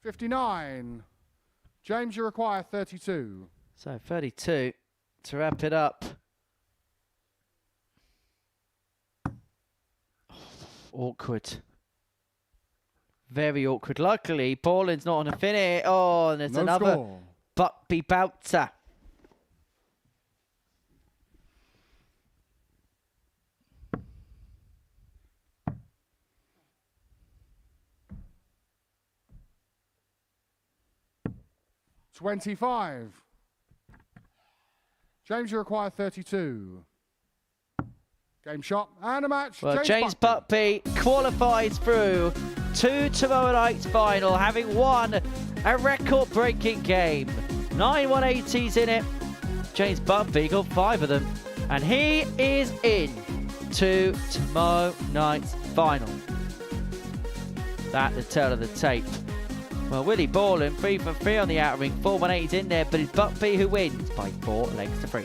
59. James, you require 32. So 32 to wrap it up. Awkward. Very awkward. Luckily, Borland's not on a finish. Oh, and there's No another score. Buckby bouncer. $25. James, you require 32. Game shot and a match. Well, James Buckby qualifies through to tomorrow night's final, having won a record-breaking game. 9 180s in it. James Buckby got 5 of them, and he is in to tomorrow night's final. That the tale of the tape. Well, Willie Borland 3 for 3 on the outer ring, 4 180s in there, but it's Buckby who wins by 4 legs to 3.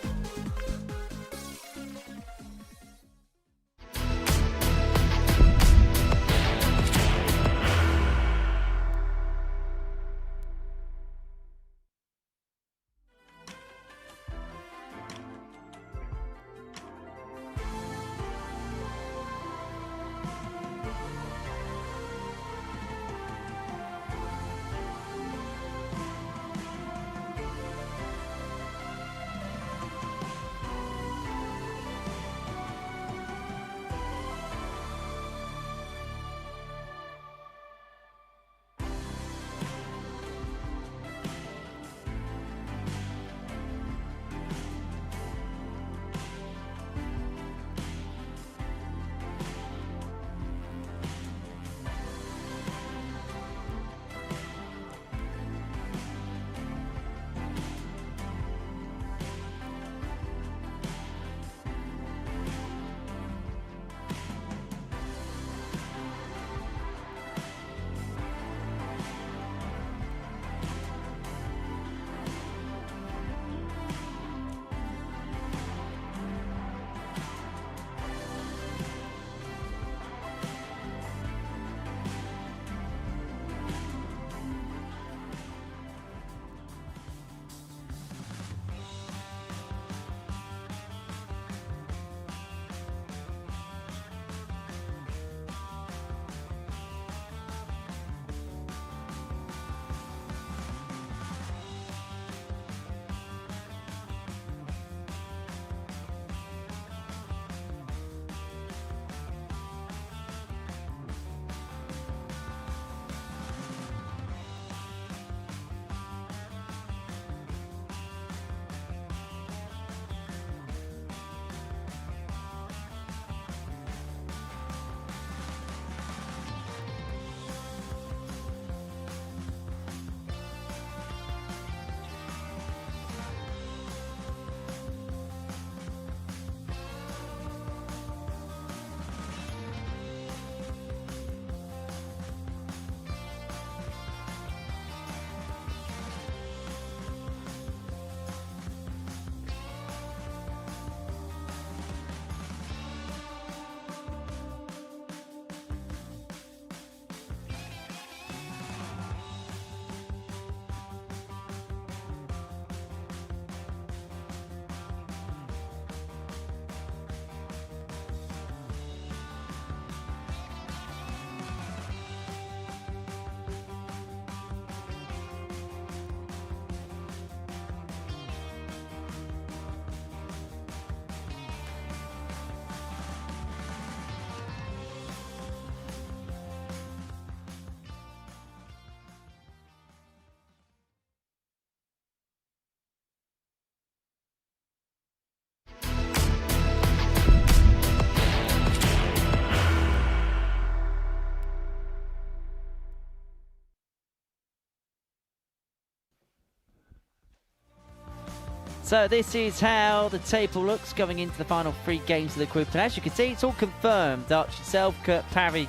So this is how the table looks going into the final 3 games of the group. And as you can see, it's all confirmed. Archie self, Kurt Parry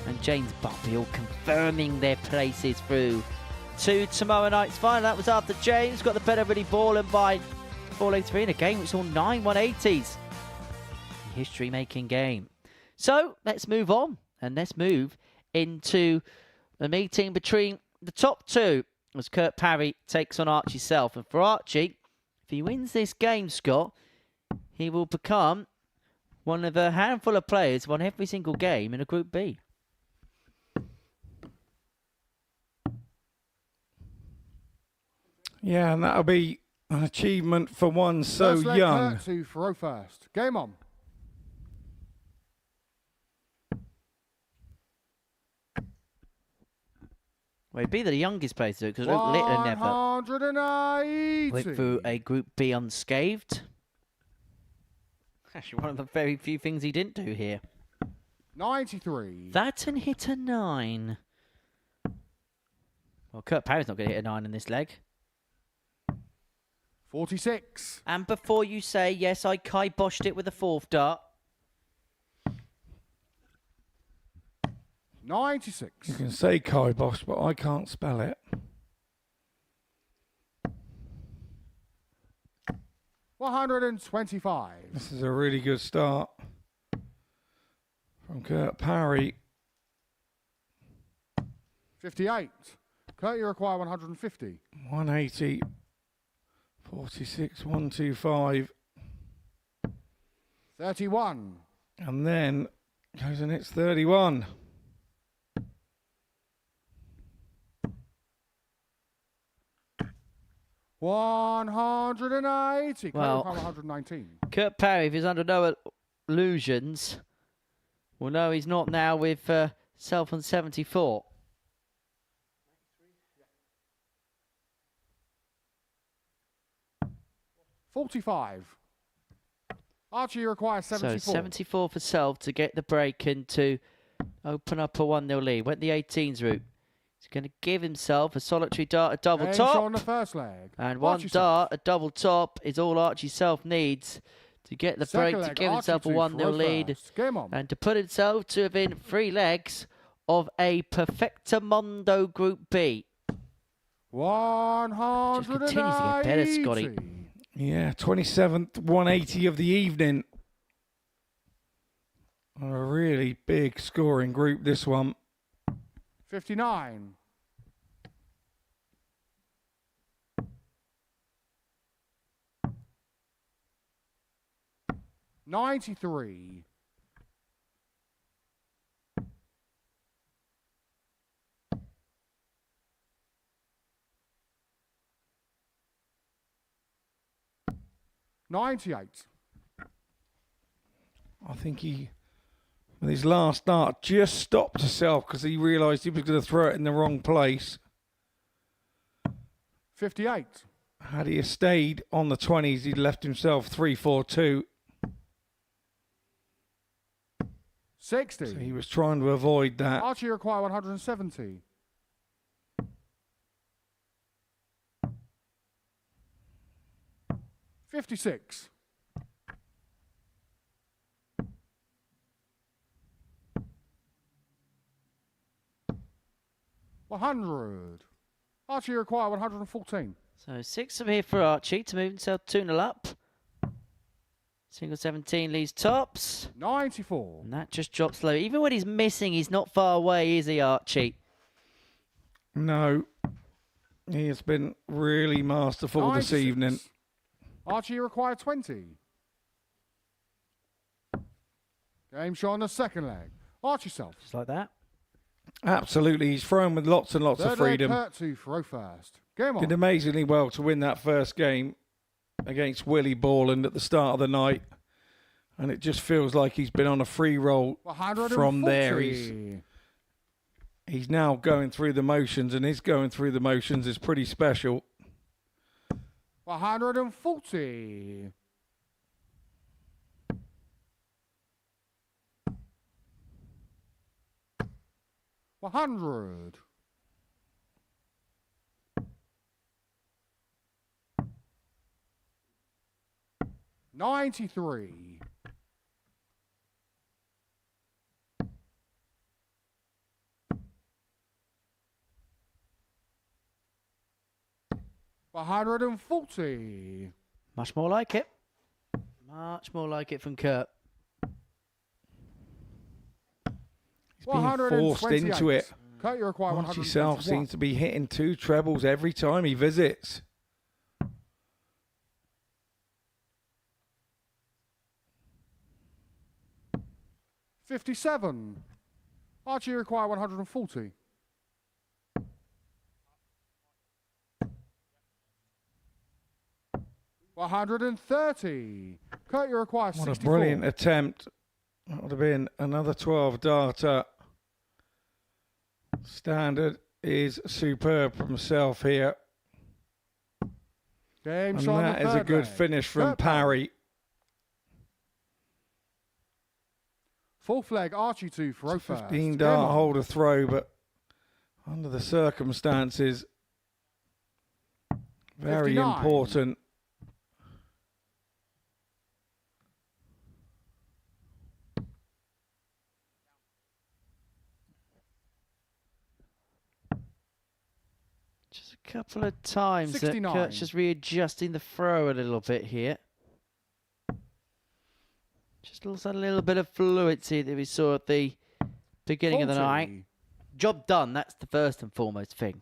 and James Buckby all confirming their places through to tomorrow night's final. That was after James got the better of Willie Borland by 4-3 in a game which saw 9 180s. History-making game. So let's move on and let's move into the meeting between the top 2 as Kurt Parry takes on Archie self. And for Archie, if he wins this game, Scott, he will become one of a handful of players who won every single game in a Group B. Yeah, and that'll be an achievement for one so First leg, young. Kurt to throw first. Game on. Well, he'd be the youngest player to do it because Luke Littler never 180. went through a Group B unscathed. Actually, one of the very few things he didn't do here. 93. That and hit a 9. Well, Kurt Parry's not going to hit a 9 in this leg. 46. And before you say, yes, I kiboshed it with a 4th dart. 96. You can say kibosh, but I can't spell it. 125. This is a really good start from Kurt Parry. 58. Kurt, you require 150. 180, 46, 125, 31. and then goes and hits 31. $180. Well, 119. Kurt Parry, if he's under no illusions, will know he's not now with self on 74. $45. Archie requires 74. So 74 for self to get the break and to open up a 1-0 lead. Went the 18s route. He's going to give himself a solitary dart, a double Game top. shot on the first leg. And Watch one yourself. dart, a double top, is all Archie self needs to get the Second break, to leg, give himself a Archie 1-0 lead. first. Game on. And to put himself to within 3 legs of a Perfectamundo Group B. 180. Just continues to get better, Scotty. Yeah, 27th 180 of the evening. A really big scoring group, this one. 59. $93. $98. I think he, with his last dart, just stopped himself because he realised he was going to throw it in the wrong place. 58. Had he stayed on the 20s, he'd left himself 3-4-2. 60. So he was trying to avoid that. Archie require 170. $56. $100. Archie require 114. So 6 from here for Archie to move himself 2-0 up. Single 17 leaves tops. 94. And that just drops low. Even when he's missing, he's not far away, is he, Archie? No. He has been really masterful 96. this evening. Archie require 20. Game shot on the second leg. Archie self. Just like that. Absolutely. He's thrown with lots and lots of Third leg, freedom. Kurt to throw first. Game on. Did amazingly well to win that first game against Willie Borland at the start of the night. And it just feels like he's been on a free roll from there. 140. He's now going through the motions, and his going through the motions is pretty special. 140. $100. 93. $140. Much more like it. Much more like it from Kurt. He's being forced into it. Kurt, you require Archie Self 121. seems to be hitting 2 trebles every time he visits. $57. Archie, you require 140. $130. Kurt, you require 64. What a brilliant attempt. That would have been another 12 darter. Standard is superb from himself here. Game And shot on the that is a third good leg. finish from Kurt Parry. Fourth leg, Archie 2 for 15 dart holder throw, but under the circumstances, very 59. important. Just a couple of times that 69. Kurt's just readjusting the throw a little bit here. Just a little bit of fluidity that we saw at the beginning of the night. Job done, that's the first and foremost thing.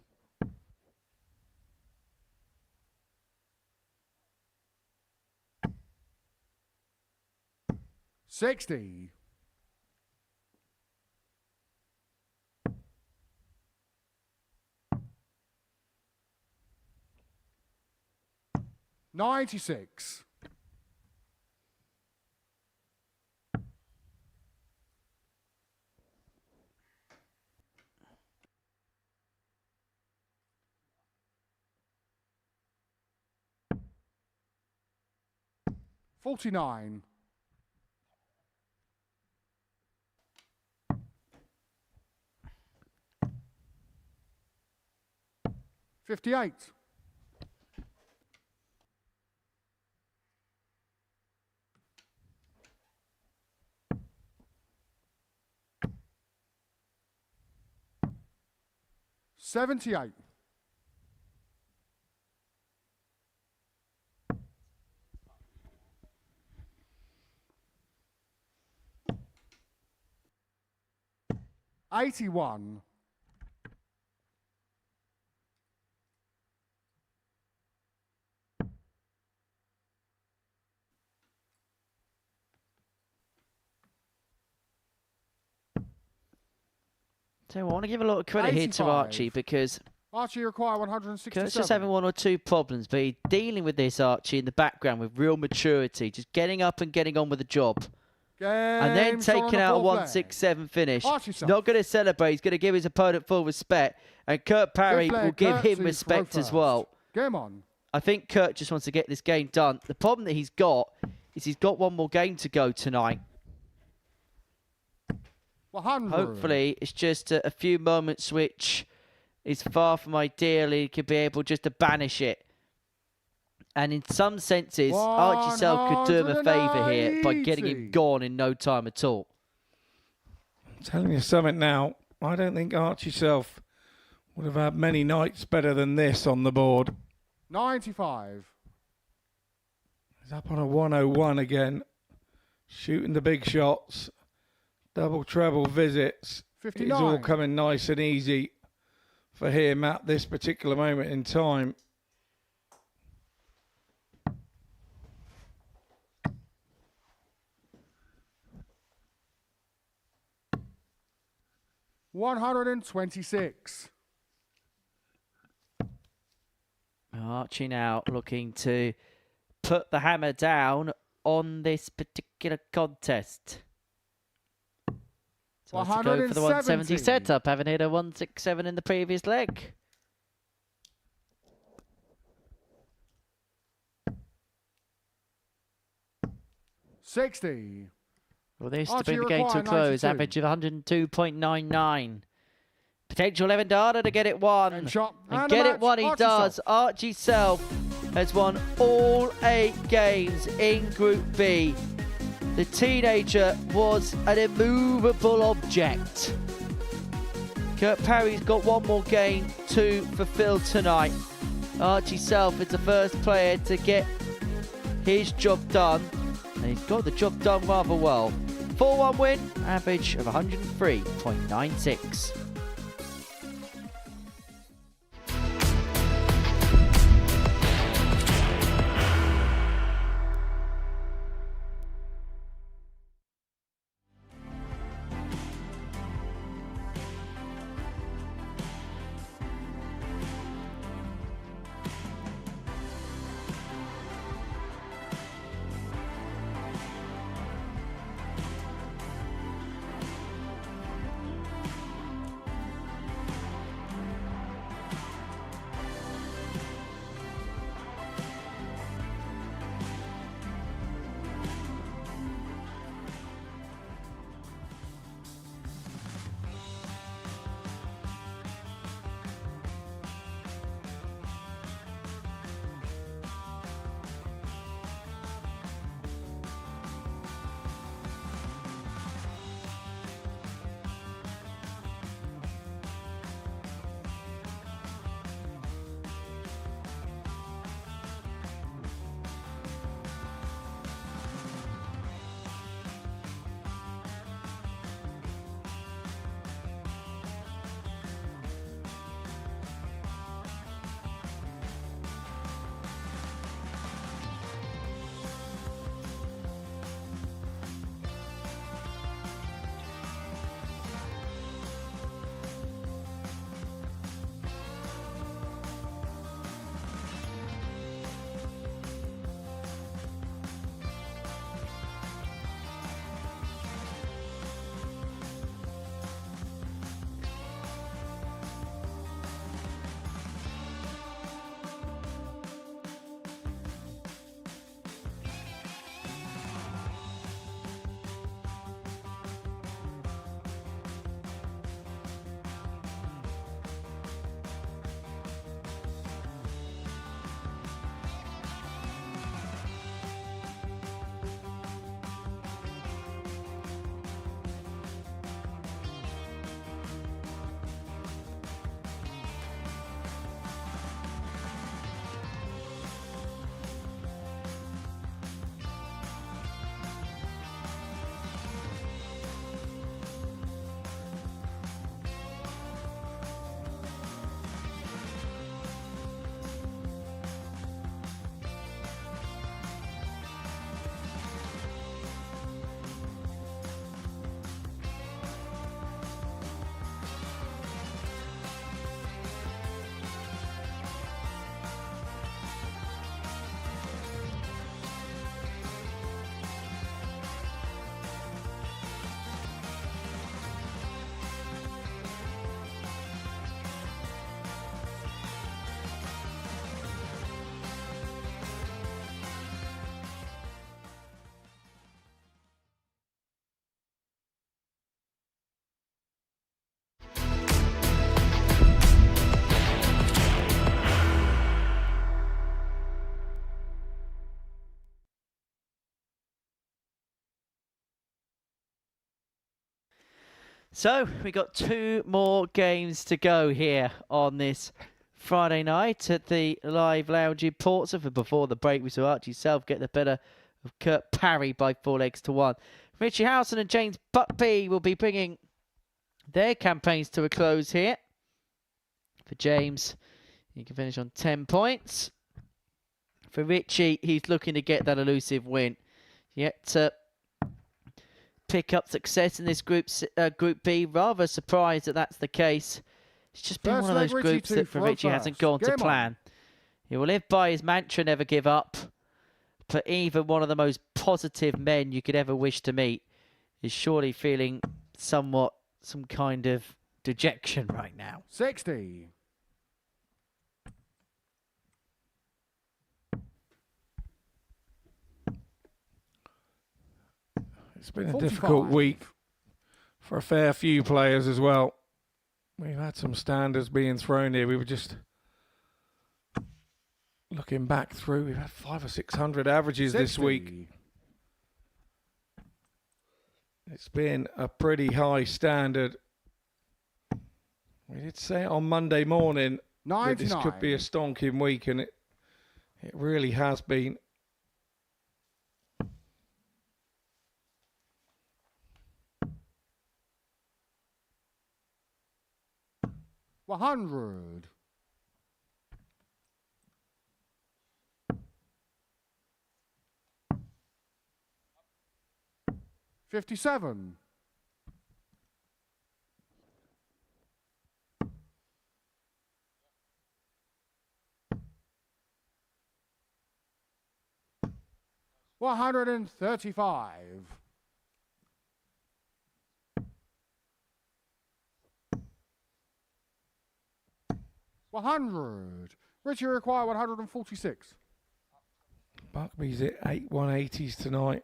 $60. $96. $49. $58. $78. $81. So I want to give a lot of credit here to 85. Archie because Archie require 167. Kurt's just having 1 or 2 problems, but he's dealing with this, Archie, in the background with real maturity, just getting up and getting on with the job. And then Game shot on taking the out a fourth leg. 167 finish. Archie He's not going to celebrate. He's going to give his opponent full respect. And Kurt Parry Fifth leg, will give Kurt him to respect throw as first. well. Game on. I think Kurt just wants to get this game done. The problem that he's got is he's got 1 more game to go tonight. 100. Hopefully, it's just a few moments which is far from ideal. He could be able just to banish it. And in some senses, Archie Self could do him a favour here by getting him 180. gone in no time at all. I'm telling you something now. I don't think Archie Self would have had many nights better than this on the board. 95. He's up on a 101 again. Shooting the big shots. Double treble visits. 59. It's all coming nice and easy for him at this particular moment in time. $126. Archie now looking to put the hammer down on this particular contest. So let's go for the 170 setup, having hit a 167 in the previous leg. $60. Well, this to Archie bring the game to a require close, 92. average of 102.99. Potential 11 darter to get it one. Game shot. And And get the it one, he match, Archie does. Self. Archie Self has won all 8 games in Group B. The teenager was an immovable object. Kurt Parry's got one more game to fulfill tonight. Archie Self is the first player to get his job done, and he's got the job done rather well. 4-1 win, average of 103.96. So we got 2 more games to go here on this Friday night at the Live Lounge in Portsmouth. And before the break, we saw Archie Self get the better of Kurt Parry by 4-1. Richie Howson and James Buckby will be bringing their campaigns to a close here. For James, he can finish on 10 points. For Richie, he's looking to get that elusive win. Yet to pick up success in this Group B. Rather surprised that that's the case. It's just been one of those groups that for Richie hasn't gone to plan. He will live by his mantra, never give up. But even one of the most positive men you could ever wish to meet is surely feeling somewhat some kind of dejection right now. 60. It's been a difficult week for a fair few players as well. We've had some standards being thrown here. We were just Looking back through, we've had 500 or 600 averages this 60. week. It's been a pretty high standard. We did say it on Monday morning that this could be a 99. stonking week, and it really has been. $100. 57. 135. 100. Richie require 146. Buckby's at 180s tonight.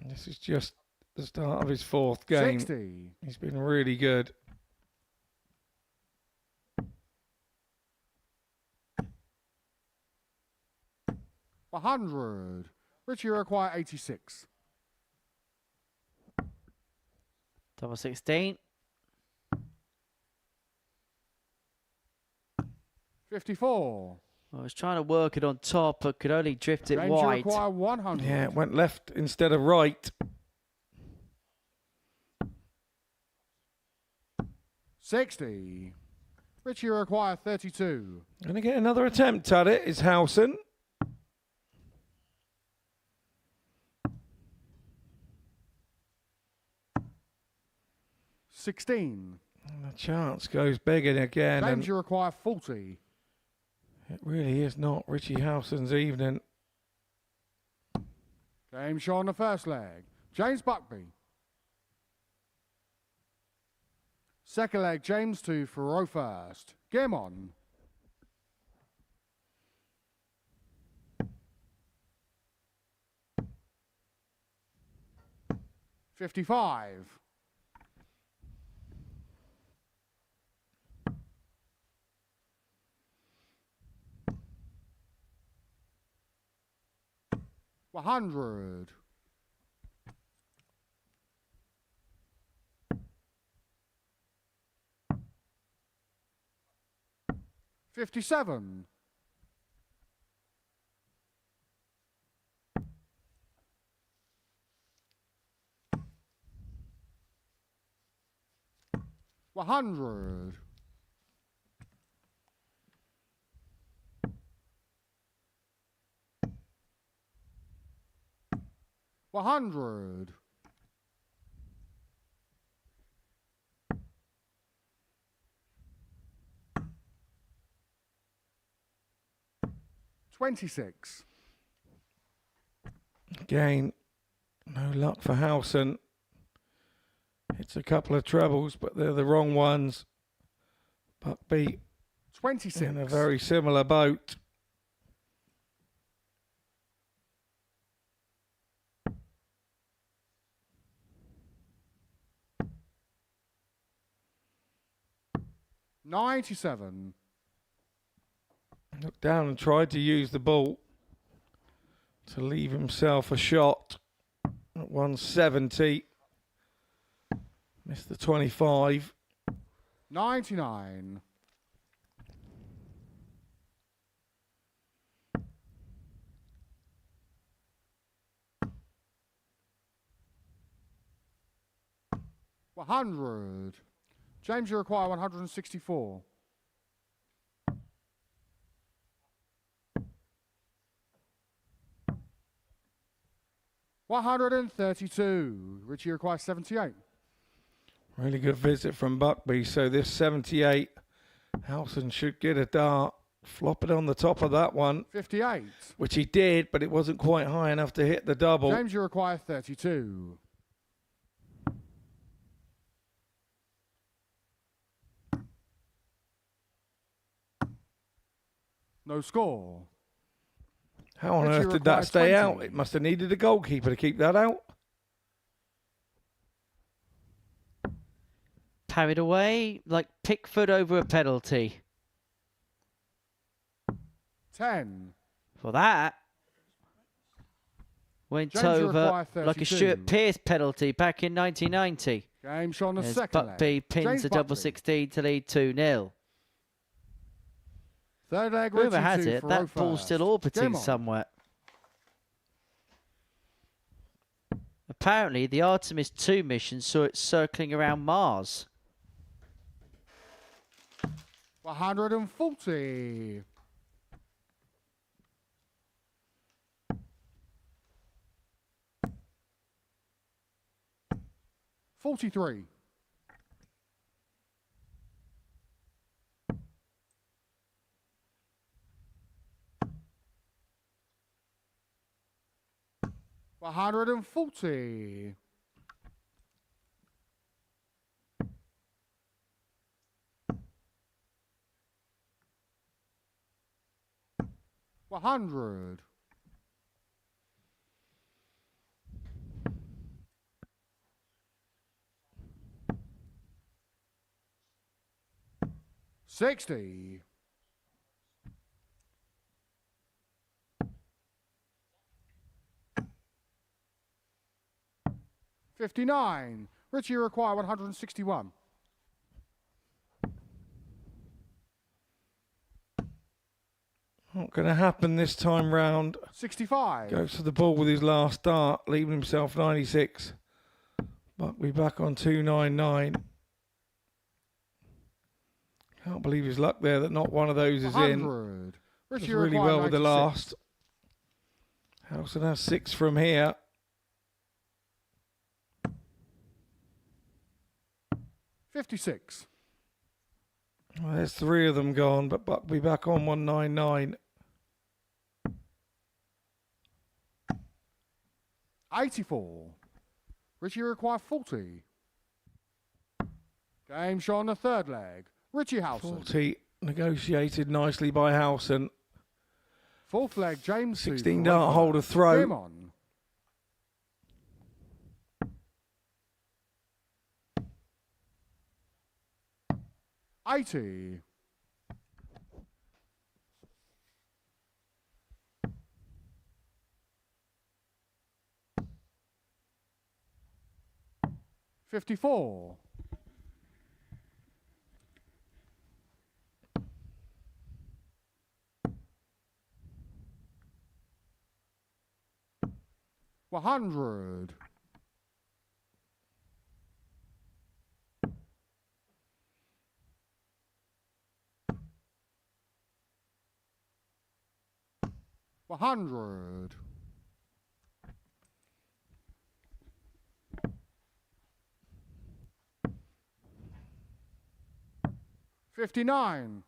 This is just the start of his 4th game. 60. He's been really good. $100. Richie require 86. Double 16. 54. I was trying to work it on top, but could only drift it James, you wide. require 100. Yeah, it went left instead of right. 60. Richie require 32. Going to get another attempt at it is Howson. $16. And the chance goes begging again. James, And you require 40. it really is not Richie Howson's evening. James Shaw on the first leg. James Buckby. Second leg, James 2 for row first. Game on. $55. 100. 57. 100. 100. 26. Again, no luck for Howson. It's a couple of trebles, but they're the wrong ones. Buckby 26. in a very similar boat. $97. Looked down and tried to use the ball to leave himself a shot at 170. Missed the 25. 99. 100. James, you require 164. 132. Richie requires 78. Really good visit from Buckby. So this 78, Howson should get a dart. Flop it on the top of that one, 58. which he did, but it wasn't quite high enough to hit the double. James, you require 32. No score. How on Richie earth did that requires stay 20. out? It must have needed a goalkeeper to keep that out. Parried away like Pickford over a penalty. 10. For that, went James, you over require like a 32. Stuart Pearce penalty back in 1990. Game shot on the As second Buckby leg. pins James the double Buckby. 16 to lead 2-0. Third leg, Rumour Richie has 2 it for that ball's still Game orbiting on. somewhere. Apparently, the Artemis 2 mission saw it circling around Mars. 140. $43. $140. $100. $60. $59. Richie, you require 161. Not going to happen this time round. 65. Goes to the ball with his last dart, leaving himself 96. Buckby back on 299. Can't believe his luck there that not one of those is in. 100. Richie, Does you really require well with the 96. last. Howson has 6 from here. $56. Well, there's 3 of them gone, but Buckby back on 199. 84. Richie, you require 40. Game shot on the third leg. Richie Howson. 40 negotiated nicely by Howson. Fourth leg, James 16 dart holder throw. Game on. $80. $54. $100. $100. $59.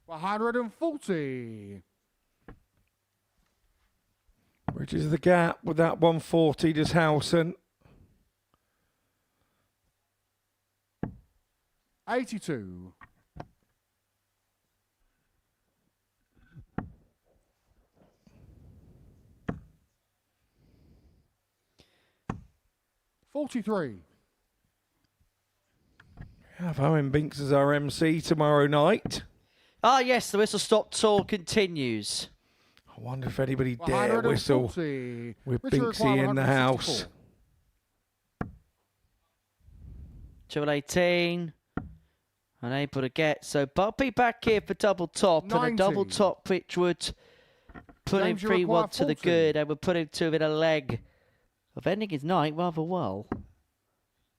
$140. Bridges the gap with that 140 to Howson. 82. $43. We have Owen Binks as our MC tomorrow night. Ah, yes, the whistle stop tour continues. I wonder if anybody dare whistle 140. with Richie Binksy require in the house. 2 18. Unable to get. So Buckby back here for double top. And a 90. double top which would put him James, you 3-1 require to the 40. good and would put him 2 in a leg of ending his night rather well.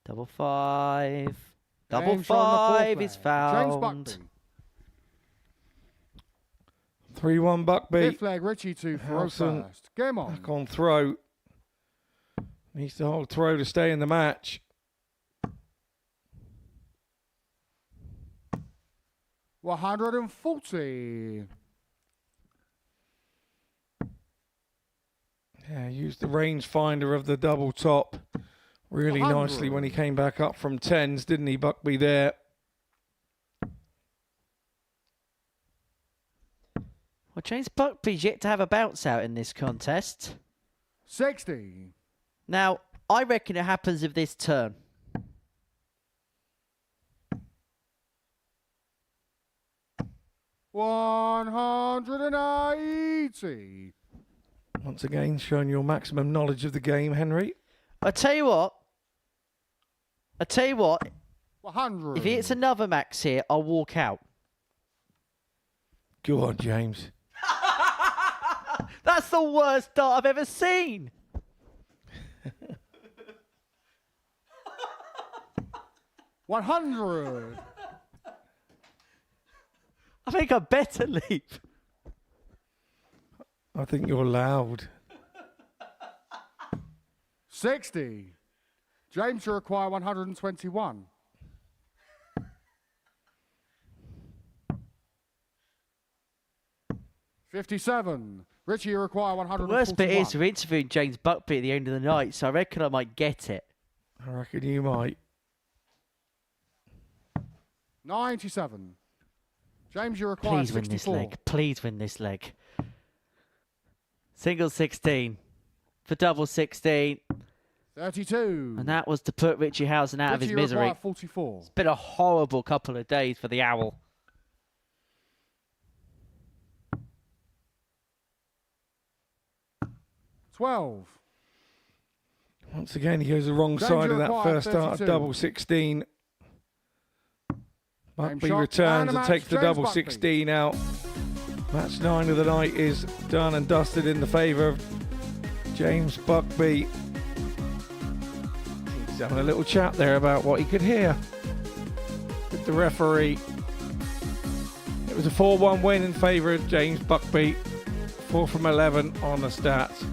Double 5. Double James on the 5 fourth is leg. found. James Buckby. 3-1 Buckby. Fifth leg, Richie 2 for Howson first. Game on. Back on throw. Needs to hold throw to stay in the match. $140. Yeah, used the rangefinder of the double top really 100. nicely when he came back up from 10s, didn't he, Buckby there? Well, James Buckby's yet to have a bounce out in this contest. 60. Now, I reckon it happens with this turn. $180. Once again, showing your maximum knowledge of the game, Henry. I tell you what. 100. If he hits another max here, I'll walk out. Go on, James. That's the worst dart I've ever seen. $100. I think I better leave. I think you're loud. 60. James, you require 121. $57. Richie, you require The 141. worst bit is we're interviewing James Buckby at the end of the night, so I reckon I might get it. I reckon you might. 97. James, you require Please win 64. this leg. Please win this leg. Single 16 for double 16. 32. And that was to put Richie Howson out of his Richie, you misery. require 44. It's been a horrible couple of days for the Owl. $12. Once again, he goes the wrong James, side you of that require first start of 32. double 16. Buckby shot, returns man and of takes match, the James double Buckby. 16 out. Match 9 of the night is done and dusted in the favour of James Buckby. He's having a little chat there about what he could hear with the referee. It was a 4-1 win in favour of James Buckby. 4 from 11 on the stats.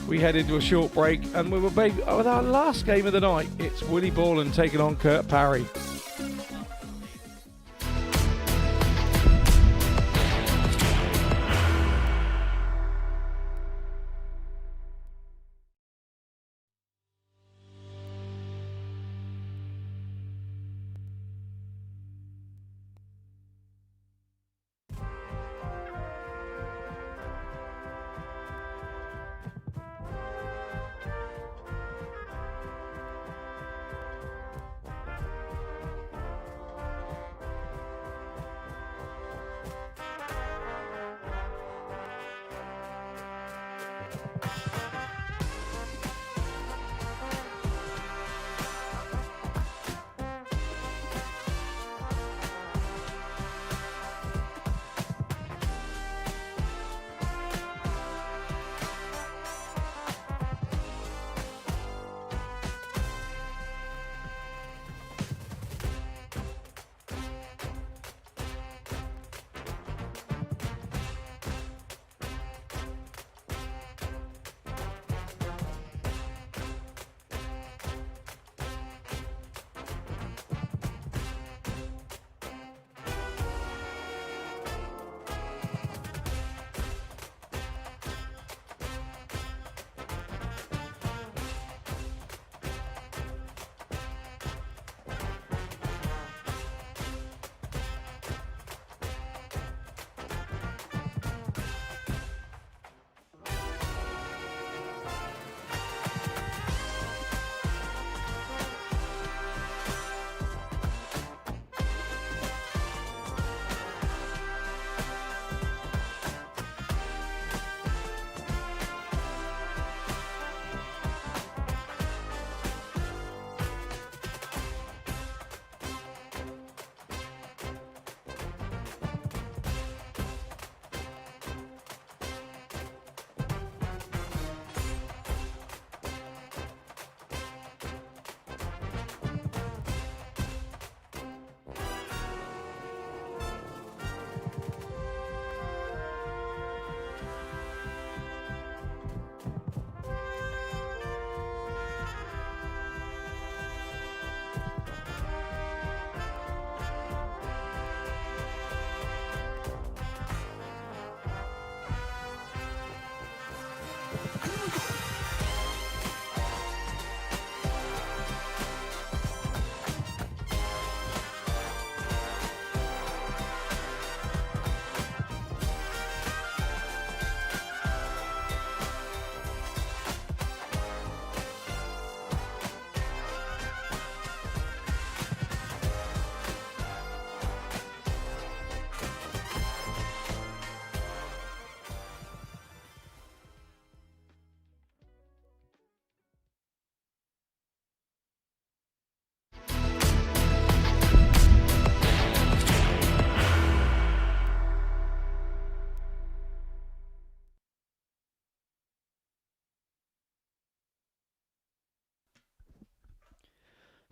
We head into a short break and with our last game of the night, it's Willie Borland taking on Parry.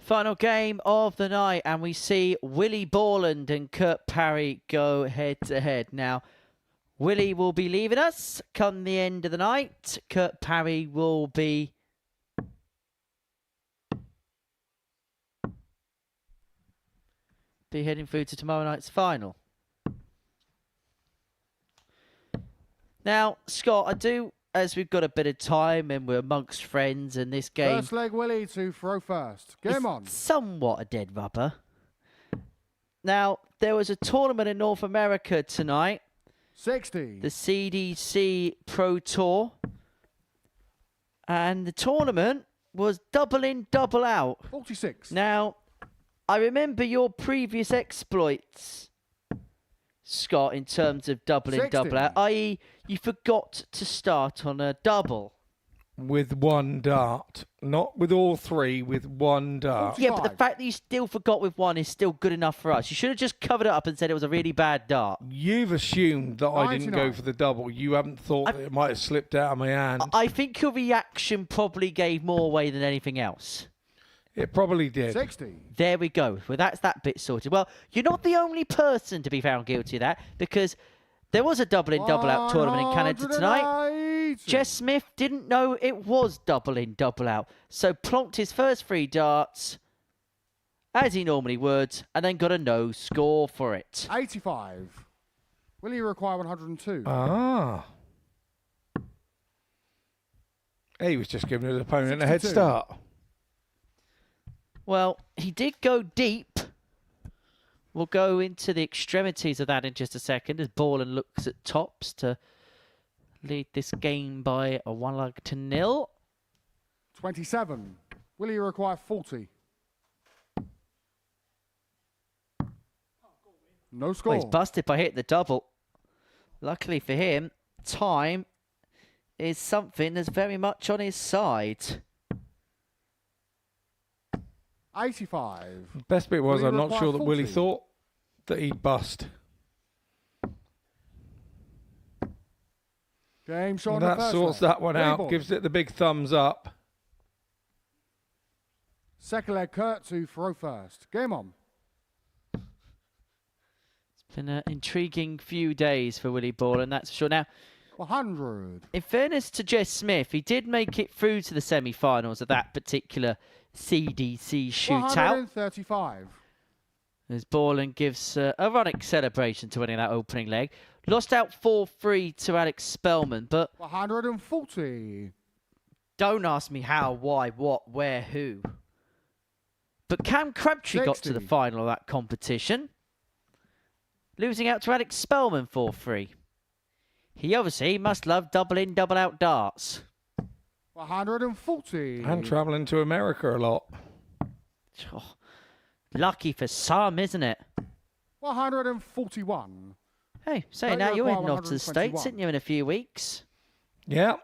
Final game of the night, and we see Willie Borland and Kurt Parry go head-to-head. Now, Willie will be leaving us come the end of the night. Kurt Parry will be heading through to tomorrow night's final. Now, Scott, I do, as we've got a bit of time and we're amongst friends, and this game... First leg, Willie to throw first. Game on. Somewhat a dead rubber. Now, there was a tournament in North America tonight. 60. The CDC Pro Tour. And the tournament was double in, double out. 46. Now, I remember your previous exploits, Scott, in terms of double in, 60. double out, i.e. you forgot to start on a double. With one dart. Not with all three, with one dart. Yeah, but the fact that you still forgot with one is still good enough for us. You should have just covered it up and said it was a really bad dart. You've assumed that I didn't go 99. for the double. You haven't thought that it might have slipped out of my hand. I think your reaction probably gave more away than anything else. It probably did. 60. There we go. Well, that's that bit sorted. Well, you're not the only person to be found guilty of that, because there was a double in, double out tournament in Canada tonight. 180. Jess Smith didn't know it was double in, double out, so plonked his first 3 darts, as he normally would, and then got a no score for it. 85. Will you require 102? Ah. He was just giving his opponent a head 62. start. Well, he did go deep. We'll go into the extremities of that in just a second as Borland looks at tops to lead this game by a 1-0. 27. Will you require 40? No score. Well, he's busted by hitting the double. Luckily for him, time is something that's very much on his side. 85. Best bit was, Will I'm you not require sure that Willie 40? thought that he'd bust. Game shot on That the first sorts leg. that one Willie out, Borland. gives it the big thumbs up. Second leg, Kurt to throw first. Game on. It's been an intriguing few days for Willie Borland, that's for sure. Now, 100. in fairness to Jess Smith, he did make it through to the semi-finals of that particular CDC shootout. 135. As Borland gives a ironic celebration to winning that opening leg. Lost out 4-3 to Alex Spellman, but 140. don't ask me how, why, what, where, who. But Cam Crabtree got to the 60. final of that competition, losing out to Alex Spellman 4-3. He obviously must love double in, double out darts. 140. And travelling to America a lot. Oh, lucky for some, isn't it? 141. Hey, say Don't now you you're require heading off to the 121? States, aren't you, in a few weeks? Yeah,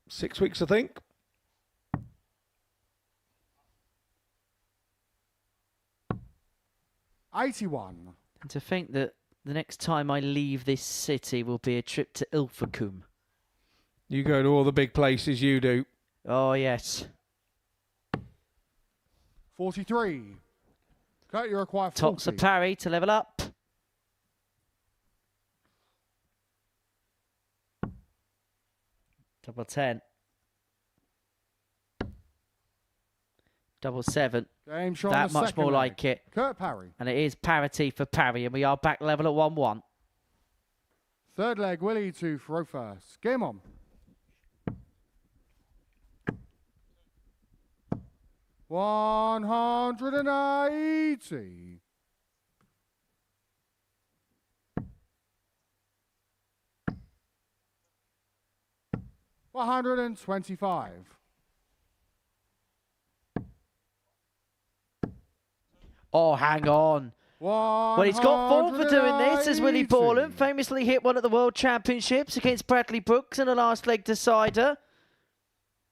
6 weeks, I think. $81. And to think that the next time I leave this city will be a trip to Ilfracombe. You go to all the big places, you do. Oh, yes. 43. Kurt, you require 40. Tops of Parry to level up. Double 10. Double 7. Game shot on That the much second more leg. like it. Kurt Parry. And it is parity for Parry, and we are back level at 1-1. Third leg, Willie to throw first. Game on. $180. $125. Oh, hang on. Well, he's got form for doing this, as Willie Borland famously hit one at the World Championships against Bradley Brooks in the last leg decider.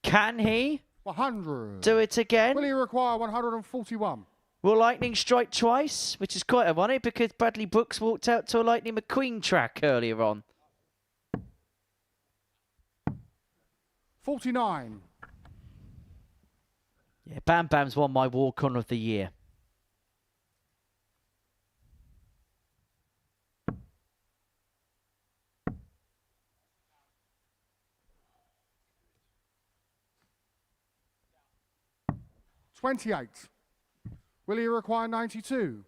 Can he 100. do it again? Will he require 141? Will Lightning strike twice? Which is quite ironic because Bradley Brooks walked out to a Lightning McQueen track earlier on. 49. Yeah, Bam Bam's won my walk-on of the year. $28. Will you require 92?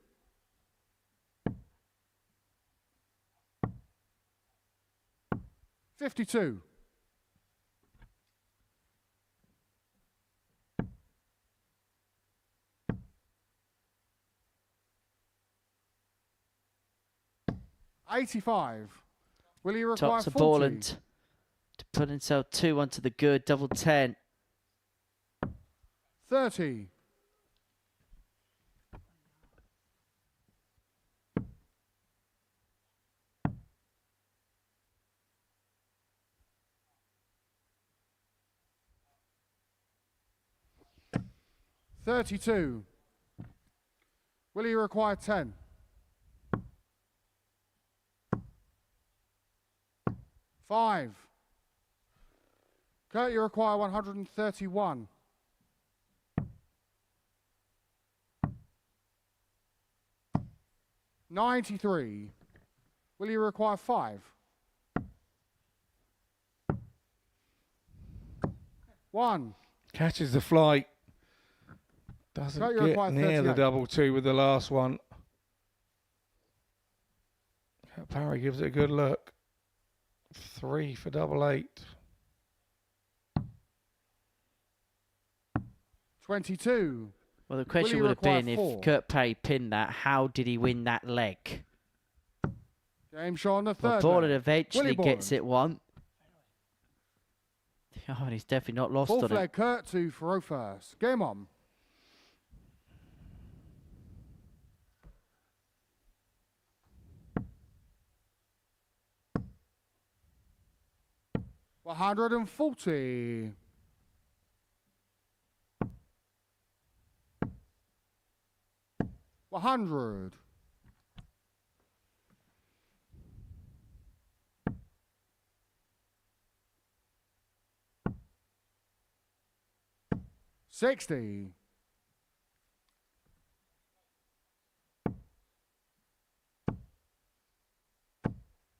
$52. $85. Will you require Top to 40? Borland to put himself 2 onto the good. Double 10. $30. $32. Will you require 10? $5. Kurt, you require 131. $93. Will you require 5? 1. Catches the flight. Cut Doesn't your get required near the 38. double 2 with the last one. Parry gives it a good look. 3 for double 8. 22. Well, the question you would have require been 4? if Kurt Parry pinned that, how did he win that leg? James Shaw on the Well, third. Borland leg. eventually Willie gets it one. Oh, and he's definitely not lost Full on flag it. Kurt to throw first. Game on. $140. $100. $60.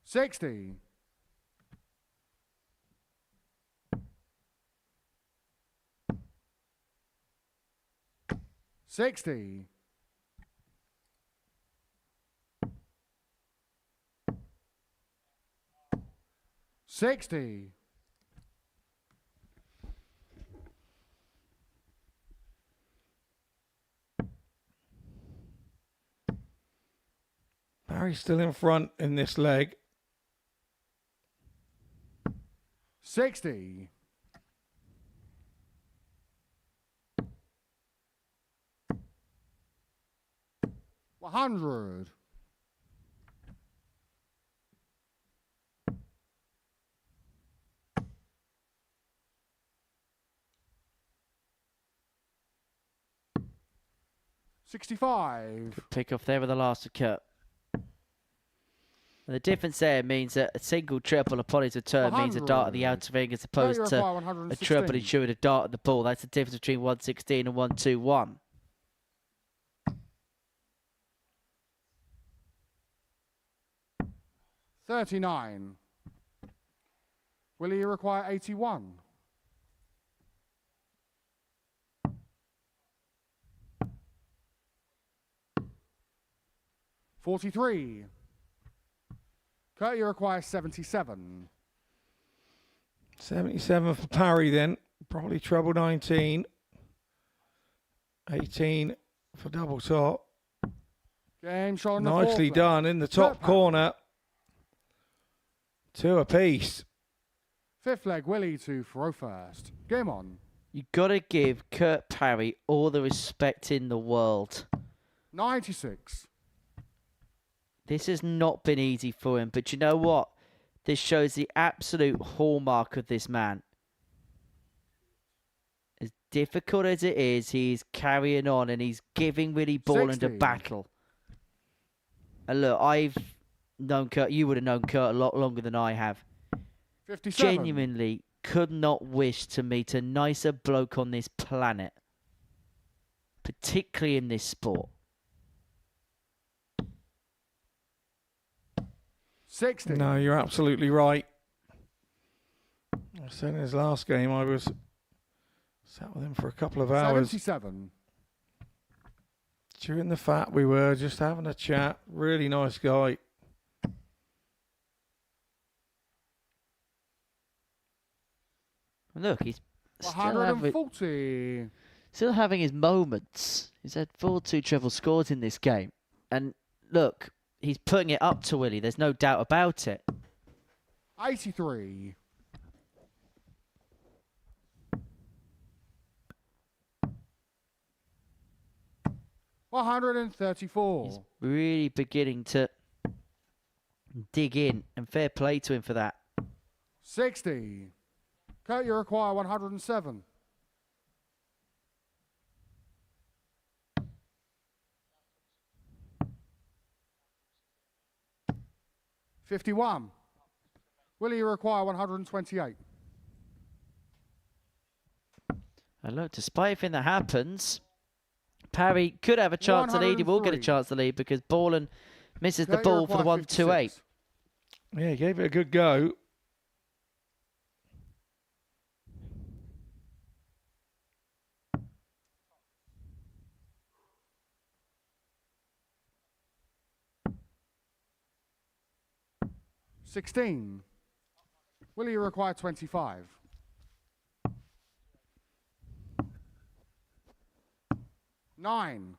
$60. $60. $60. Parry's still in front in this leg. 60. $100. $65. Pick off there with the last cut. And the difference there means that a single triple upon his return means a dart at the outer ring as opposed to a triple ensuring a dart at the ball. That's the difference between 116 and 121. $39. Will you require 81? $43. Kurt, you require 77. 77 for Parry then. Probably treble 19. 18 for double top. Game shot on the Nicely fourth done leg. in the top Kurt corner. 2 apiece. Fifth leg, Willie to throw first. Game on. You got to give Kurt Parry all the respect in the world. 96. This has not been easy for him, but you know what? This shows the absolute hallmark of this man. As difficult as it is, he's carrying on and he's giving Willie Borland a 60. battle. And look, I've known Kurt, you would have known Kurt a lot longer than I have. 57. Genuinely could not wish to meet a nicer bloke on this planet. particularly in this sport. 60. No, you're absolutely right. I said in his last game, I was sat with him for a couple of hours. 77. Chewing the fat, we were just having a chat. Really nice guy. Look, he's $140. still having his moments. He's had 4-2 treble scores in this game. And look, he's putting it up to Willie. There's no doubt about it. 83. $134. He's really beginning to dig in, and fair play to him for that. 60. Kurt, you require 107. $51. Willie, you require 128. And look, despite everything that happens, Parry could have a chance to lead. He will get a 103. chance to lead because Borland misses the Kurt, you ball for the require 128. 56. Yeah, he gave it a good go. $16. Willie, you require 25. $9.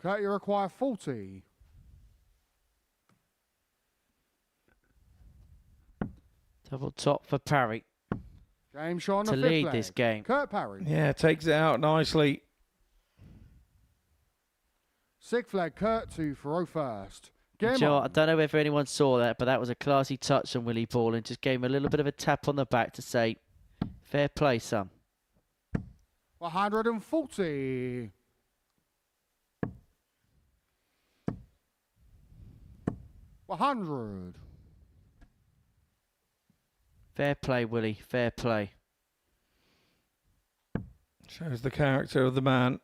Kurt, you require 40. Double top for Parry James Shaw on the to fifth lead leg. this game. Kurt Parry. Yeah, takes it out nicely. Sixth leg, Kurt to throw first. Game Joe, I on. don't know if anyone saw that, but that was a classy touch on Willie Borland. Just gave him a little bit of a tap on the back to say, fair play, son. 140. $100. Fair play, Willie. Fair play. Shows the character of the man.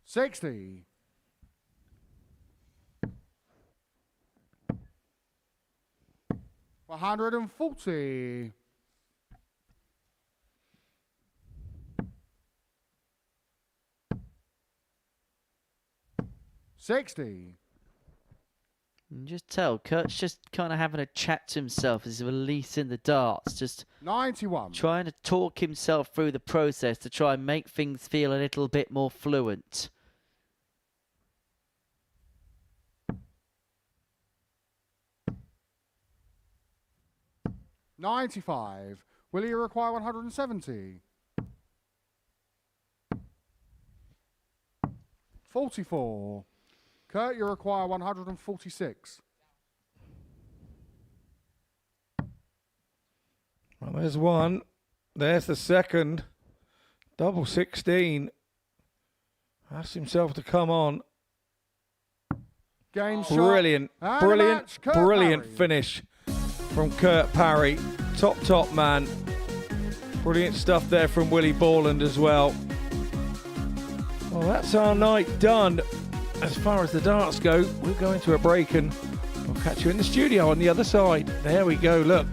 60. $140. $60. You can just tell, Kurt's just kind of having a chat to himself as he's releasing the darts, just $91. trying to talk himself through the process to try and make things feel a little bit more fluent. $95. Will you require 170? 44. Kurt, you require 146. Well, there's one. There's the second. Double 16. Asked himself to come on. Game shot. Brilliant, And a brilliant, match, Kurt brilliant Parry. finish from Kurt Parry. Top man. Brilliant stuff there from Willie Borland as well. Well, that's our night done. As far as the darts go, we'll go into a break and we'll catch you in the studio on the other side. There we go, look.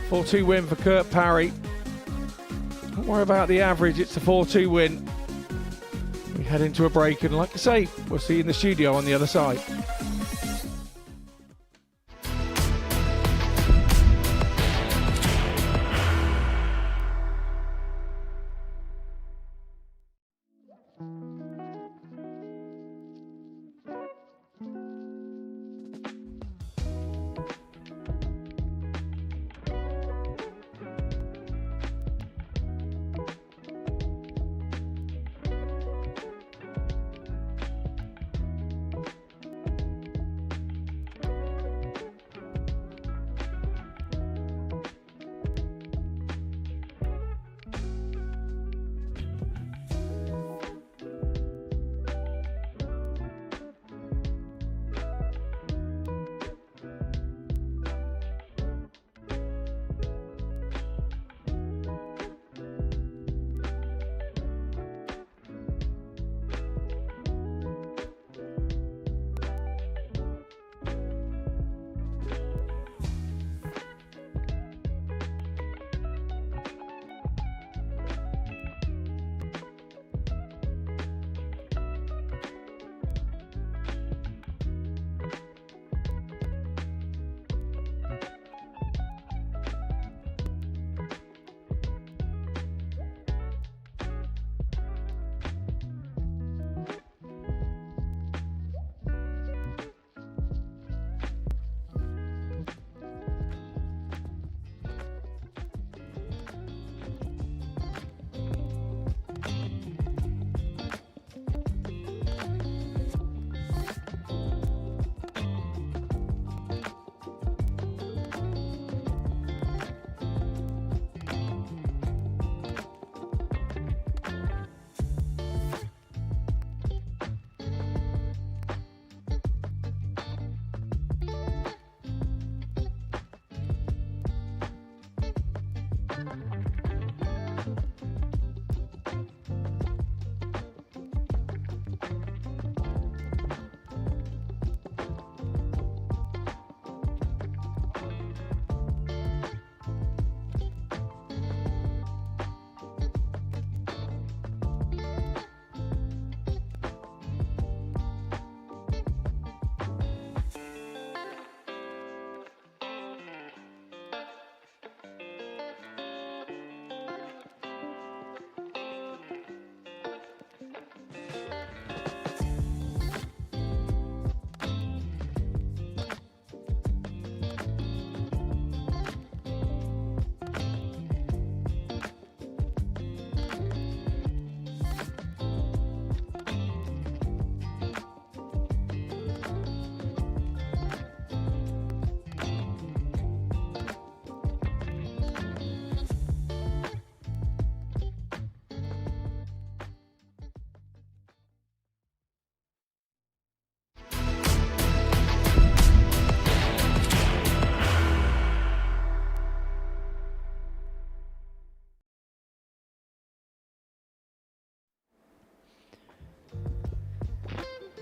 4-2 win for Kurt Parry. Don't worry about the average, it's a 4-2 win. We head into a break and like I say, we'll see you in the studio on the other side.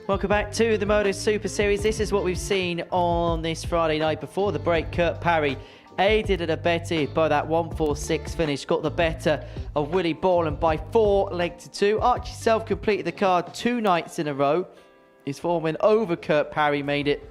Welcome back to the Modus Super Series. This is what we've seen on this Friday night. Before the break, Kurt Parry, aided and abetted by that 1-4-6 finish, got the better of Willie Borland by 4-2. Archie self completed the card 2 nights in a row. His form win over Kurt Parry made it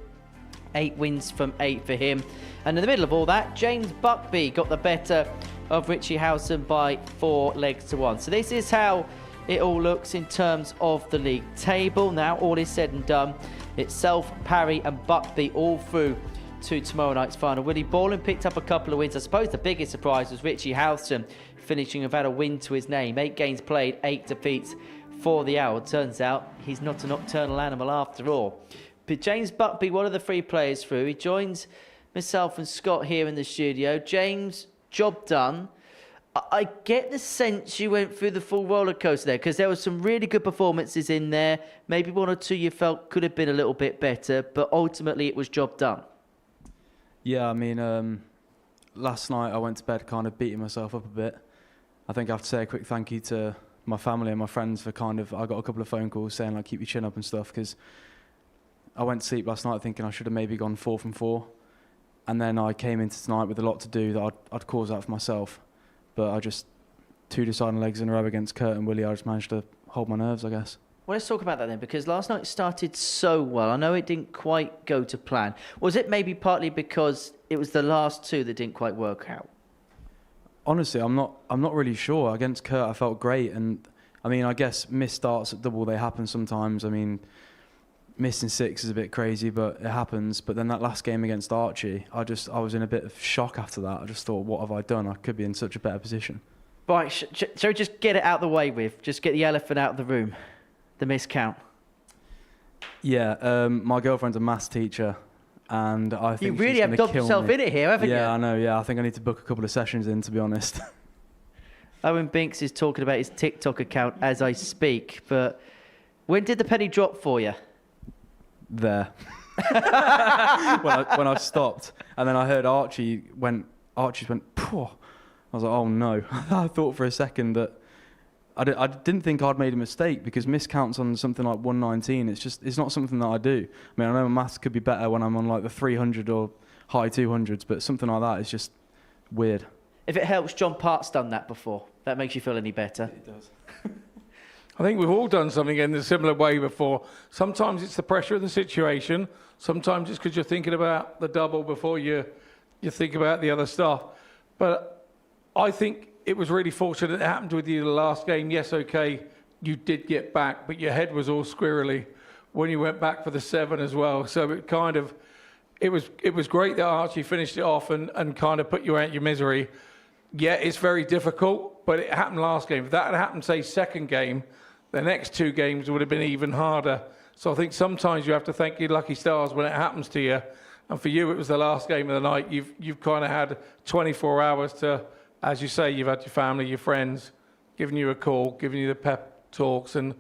8 wins from 8 for him. And in the middle of all that, James Buckby got the better of Richie Howson by 4-1. So this is how it all looks in terms of the league table. Now all is said and done, it's Self, Parry and Buckby all through to tomorrow night's final. Willie Borland picked up a couple of wins. I suppose the biggest surprise was Richie Howson finishing without a win to his name. 8 games played, 8 defeats for the Owl. Turns out he's not a nocturnal animal after all. But James Buckby, one of the 3 players through, he joins myself and Scott here in the studio. James, job done. I get the sense you went through the full roller coaster there, because there were some really good performances in there. Maybe 1 or 2 you felt could have been a little bit better, but ultimately it was job done. Yeah, I mean, last night I went to bed kind of beating myself up a bit. I think I have to say a quick thank you to my family and my friends for I got a couple of phone calls saying, like, keep your chin up and stuff, because I went to sleep last night thinking I should have maybe gone 4 from 4. And then I came into tonight with a lot to do that I'd cause out for myself. But I just, 2 deciding legs in a row against Kurt and Willie, I just managed to hold my nerves, I guess. Well, let's talk about that then, because last night started so well. I know it didn't quite go to plan. Was it maybe partly because it was the last 2 that didn't quite work out? Honestly, I'm not really sure. Against Kurt, I felt great. And, I mean, I guess missed starts at double, they happen sometimes. I mean, missing 6 is a bit crazy, but it happens. But then that last game against Archie, I was in a bit of shock after that. I just thought, what have I done? I could be in such a better position. Right, shall we just get it out of the way with? Just get the elephant out of the room. The miscount. Yeah, my girlfriend's a maths teacher, and I think you really have dubbed yourself in it here, haven't you? Yeah, I know. Yeah, I think I need to book a couple of sessions in, to be honest. Owen Binks is talking about his TikTok account as I speak, but when did the penny drop for you? There. when I stopped, and then I heard Archie went, Phew. I was like, oh no. I thought for a second that I didn't think I'd made a mistake, because miscounts on something like 119, it's not something that I do. I mean, I know my maths could be better when I'm on like the 300 or high 200s, but something like that is just weird. If it helps, John Part's done that before. That makes you feel any better. It does. I think we've all done something in a similar way before. Sometimes it's the pressure of the situation. Sometimes it's because you're thinking about the double before you think about the other stuff. But I think it was really fortunate it happened with you the last game. Yes, okay, you did get back, but your head was all squirrely when you went back for the 7 as well. So it was great that Archie finished it off and kind of put you out your misery. Yeah, it's very difficult, but it happened last game. If that had happened, say, second game, the next 2 games would have been even harder. So I think sometimes you have to thank your lucky stars when it happens to you. And for you, it was the last game of the night. You've kind of had 24 hours to, as you say, you've had your family, your friends, giving you a call, giving you the pep talks, and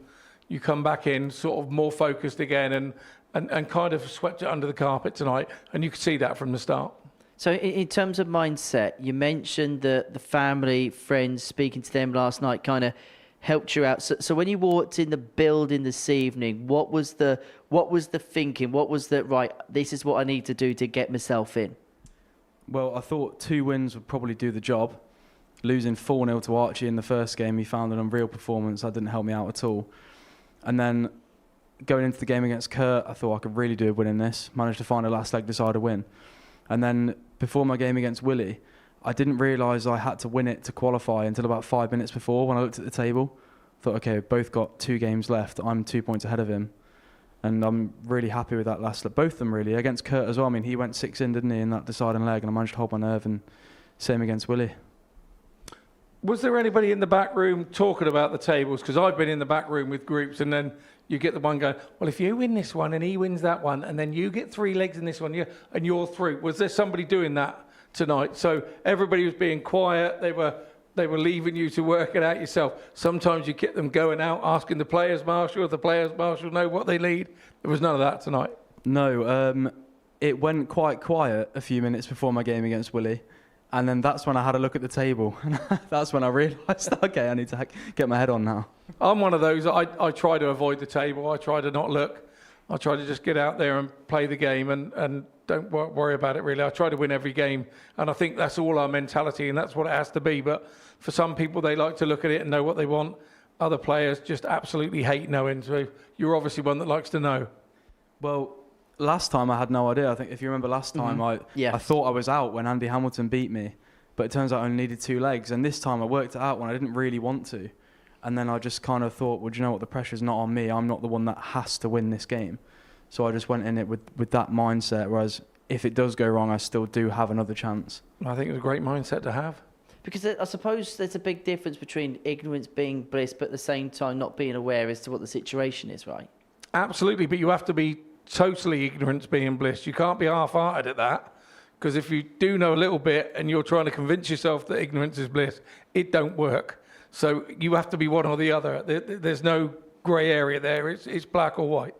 you come back in sort of more focused again and kind of swept it under the carpet tonight. And you could see that from the start. So in terms of mindset, you mentioned that the family, friends, speaking to them last night kind of helped you out. So when you walked in the building this evening, what was the thinking? What was the, right, this is what I need to do to get myself in? Well, I thought 2 wins would probably do the job. Losing 4-0 to Archie in the first game, he found an unreal performance. That didn't help me out at all. And then going into the game against Kurt, I thought I could really do a win in this. Managed to find a last leg decider win. And then before my game against Willie, I didn't realise I had to win it to qualify until about 5 minutes before, when I looked at the table. Thought, okay, we've both got 2 games left. I'm 2 points ahead of him. And I'm really happy with that last leg. Both of them, really. Against Kurt as well. I mean, he went 6 in, didn't he, in that deciding leg, and I managed to hold my nerve, and same against Willie. Was there anybody in the back room talking about the tables? Because I've been in the back room with groups, and then you get the one going, well, if you win this one and he wins that one, and then you get 3 legs in this one, and you're through. Was there somebody doing that tonight? So everybody was being quiet. They were leaving you to work it out yourself. Sometimes you get them going out, asking the players' marshal, if the players' marshal know what they need. There was none of that tonight. No, it went quite quiet a few minutes before my game against Willie. And then that's when I had a look at the table. And that's when I realised, okay, I need to get my head on now. I'm one of those, I try to avoid the table. I try to not look. I try to just get out there and play the game and don't worry about it really. I try to win every game, and I think that's all our mentality, and that's what it has to be. But for some people, they like to look at it and know what they want. Other players just absolutely hate knowing. So you're obviously one that likes to know. Well, last time I had no idea. I think if you remember last time, I thought I was out when Andy Hamilton beat me, but it turns out I only needed 2 legs. And this time I worked it out when I didn't really want to. And then I just kind of thought, well, do you know what? The pressure's not on me. I'm not the one that has to win this game. So I just went in it with that mindset, whereas if it does go wrong, I still do have another chance. I think it's a great mindset to have. Because I suppose there's a big difference between ignorance being bliss, but at the same time not being aware as to what the situation is, right? Absolutely, but you have to be totally ignorant being bliss. You can't be half-hearted at that, because if you do know a little bit and you're trying to convince yourself that ignorance is bliss, it don't work. So you have to be one or the other. There's no grey area there. It's black or white.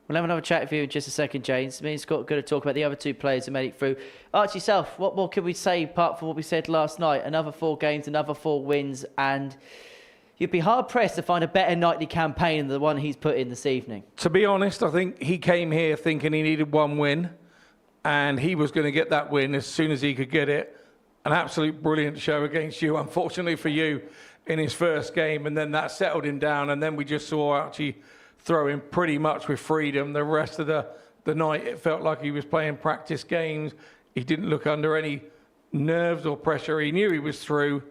We'll have another chat with you in just a second, James. Me and Scott are going to talk about the other 2 players who made it through. Archie, yourself, what more can we say apart from what we said last night? Another 4 games, another 4 wins, and you'd be hard-pressed to find a better nightly campaign than the one he's put in this evening. To be honest, I think he came here thinking he needed 1 win, and he was going to get that win as soon as he could get it. An absolute brilliant show against you, unfortunately for you, in his first game, and then that settled him down, and then we just saw Archie throw him pretty much with freedom. The rest of the night, it felt like he was playing practice games. He didn't look under any nerves or pressure. He knew he was through,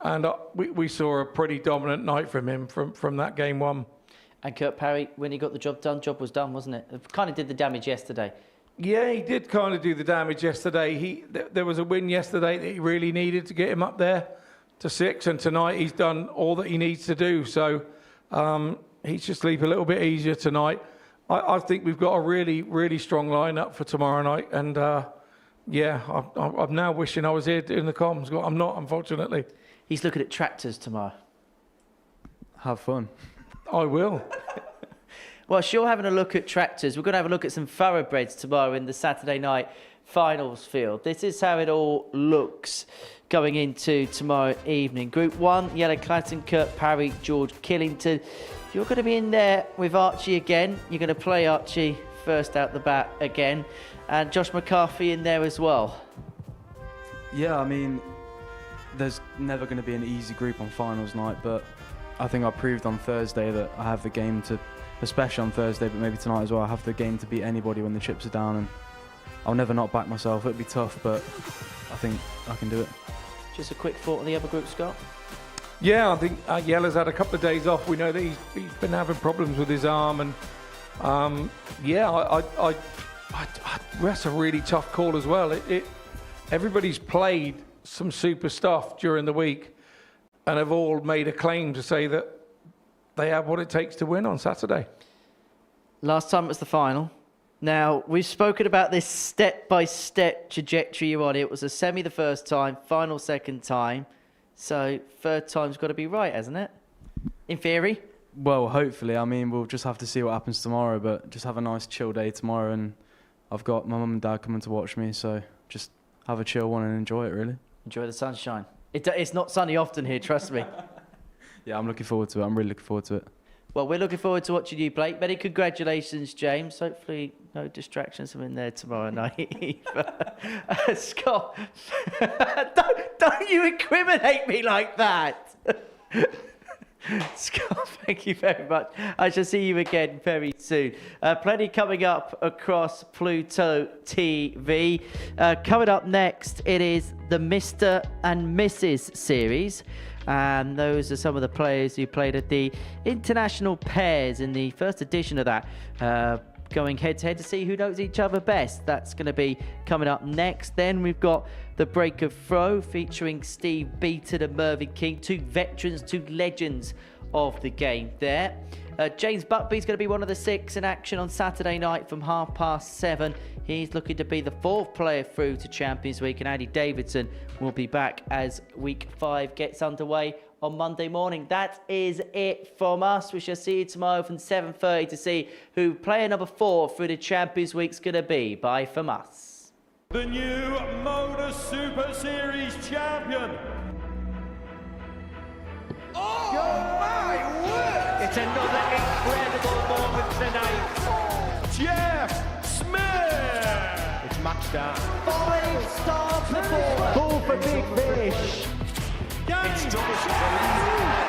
and we saw a pretty dominant night from him from that game 1. And Kurt Parry, when he got the job done, job was done, wasn't it? It kind of did the damage yesterday. Yeah, he did kind of do the damage yesterday. There was a win yesterday that he really needed to get him up there to 6, and tonight he's done all that he needs to do. So he should sleep a little bit easier tonight. I think we've got a really, really strong lineup for tomorrow night. And I'm now wishing I was here doing the comms. I'm not, unfortunately. He's looking at tractors tomorrow. Have fun. I will. Well, sure, having a look at tractors. We're going to have a look at some thoroughbreds tomorrow in the Saturday night finals field. This is how it all looks going into tomorrow evening. Group 1, Yellow Clayton, Kurt Parry, George Killington. You're going to be in there with Archie again. You're going to play Archie first out the bat again. And Josh McCarthy in there as well. Yeah, I mean, there's never going to be an easy group on finals night, but I think I proved on Thursday that I have the game to, especially on Thursday, but maybe tonight as well, I have the game to beat anybody when the chips are down, and I'll never not back myself. It'll be tough, but I think I can do it. Just a quick thought on the other group, Scott. Yeah, I think Yella's had a couple of days off. We know that he's been having problems with his arm, and that's a really tough call as well. Everybody's played some super stuff during the week, and have all made a claim to say that they have what it takes to win on Saturday. Last time it was the final. Now, we've spoken about this step-by-step trajectory you're on. It was a semi the first time, final second time. So, third time's got to be right, hasn't it? In theory? Well, hopefully. I mean, we'll just have to see what happens tomorrow, but just have a nice chill day tomorrow, and I've got my mum and dad coming to watch me, so just have a chill one and enjoy it, really. Enjoy the sunshine. It's not sunny often here, trust me. Yeah, I'm looking forward to it. I'm really looking forward to it. Well, we're looking forward to watching you play. Many congratulations, James. Hopefully no distractions are in there tomorrow night. Scott, don't you incriminate me like that. Scott, thank you very much. I shall see you again very soon. Plenty coming up across Pluto TV. Coming up next, it is the Mr. and Mrs. series. And those are some of the players who played at the international pairs in the first edition of that, going head-to-head to see who knows each other best. That's going to be coming up next. Then we've got the Break of Throw featuring Steve Beaton and Mervyn King, 2 veterans, 2 legends of the game there. James Buckby is going to be one of the 6 in action on Saturday night from 7:30. He's looking to be the 4th player through to Champions Week, and Andy Davidson will be back as Week 5 gets underway on Monday morning. That is it from us. We shall see you tomorrow from 7:30 to see who player number 4 through the Champions Week's going to be. Bye from us. The new Modus Super Series champion. Oh my word! It's another incredible moment tonight. Jeff Smith. It's matched out. 5-star performance. Ball for big fish. It's double.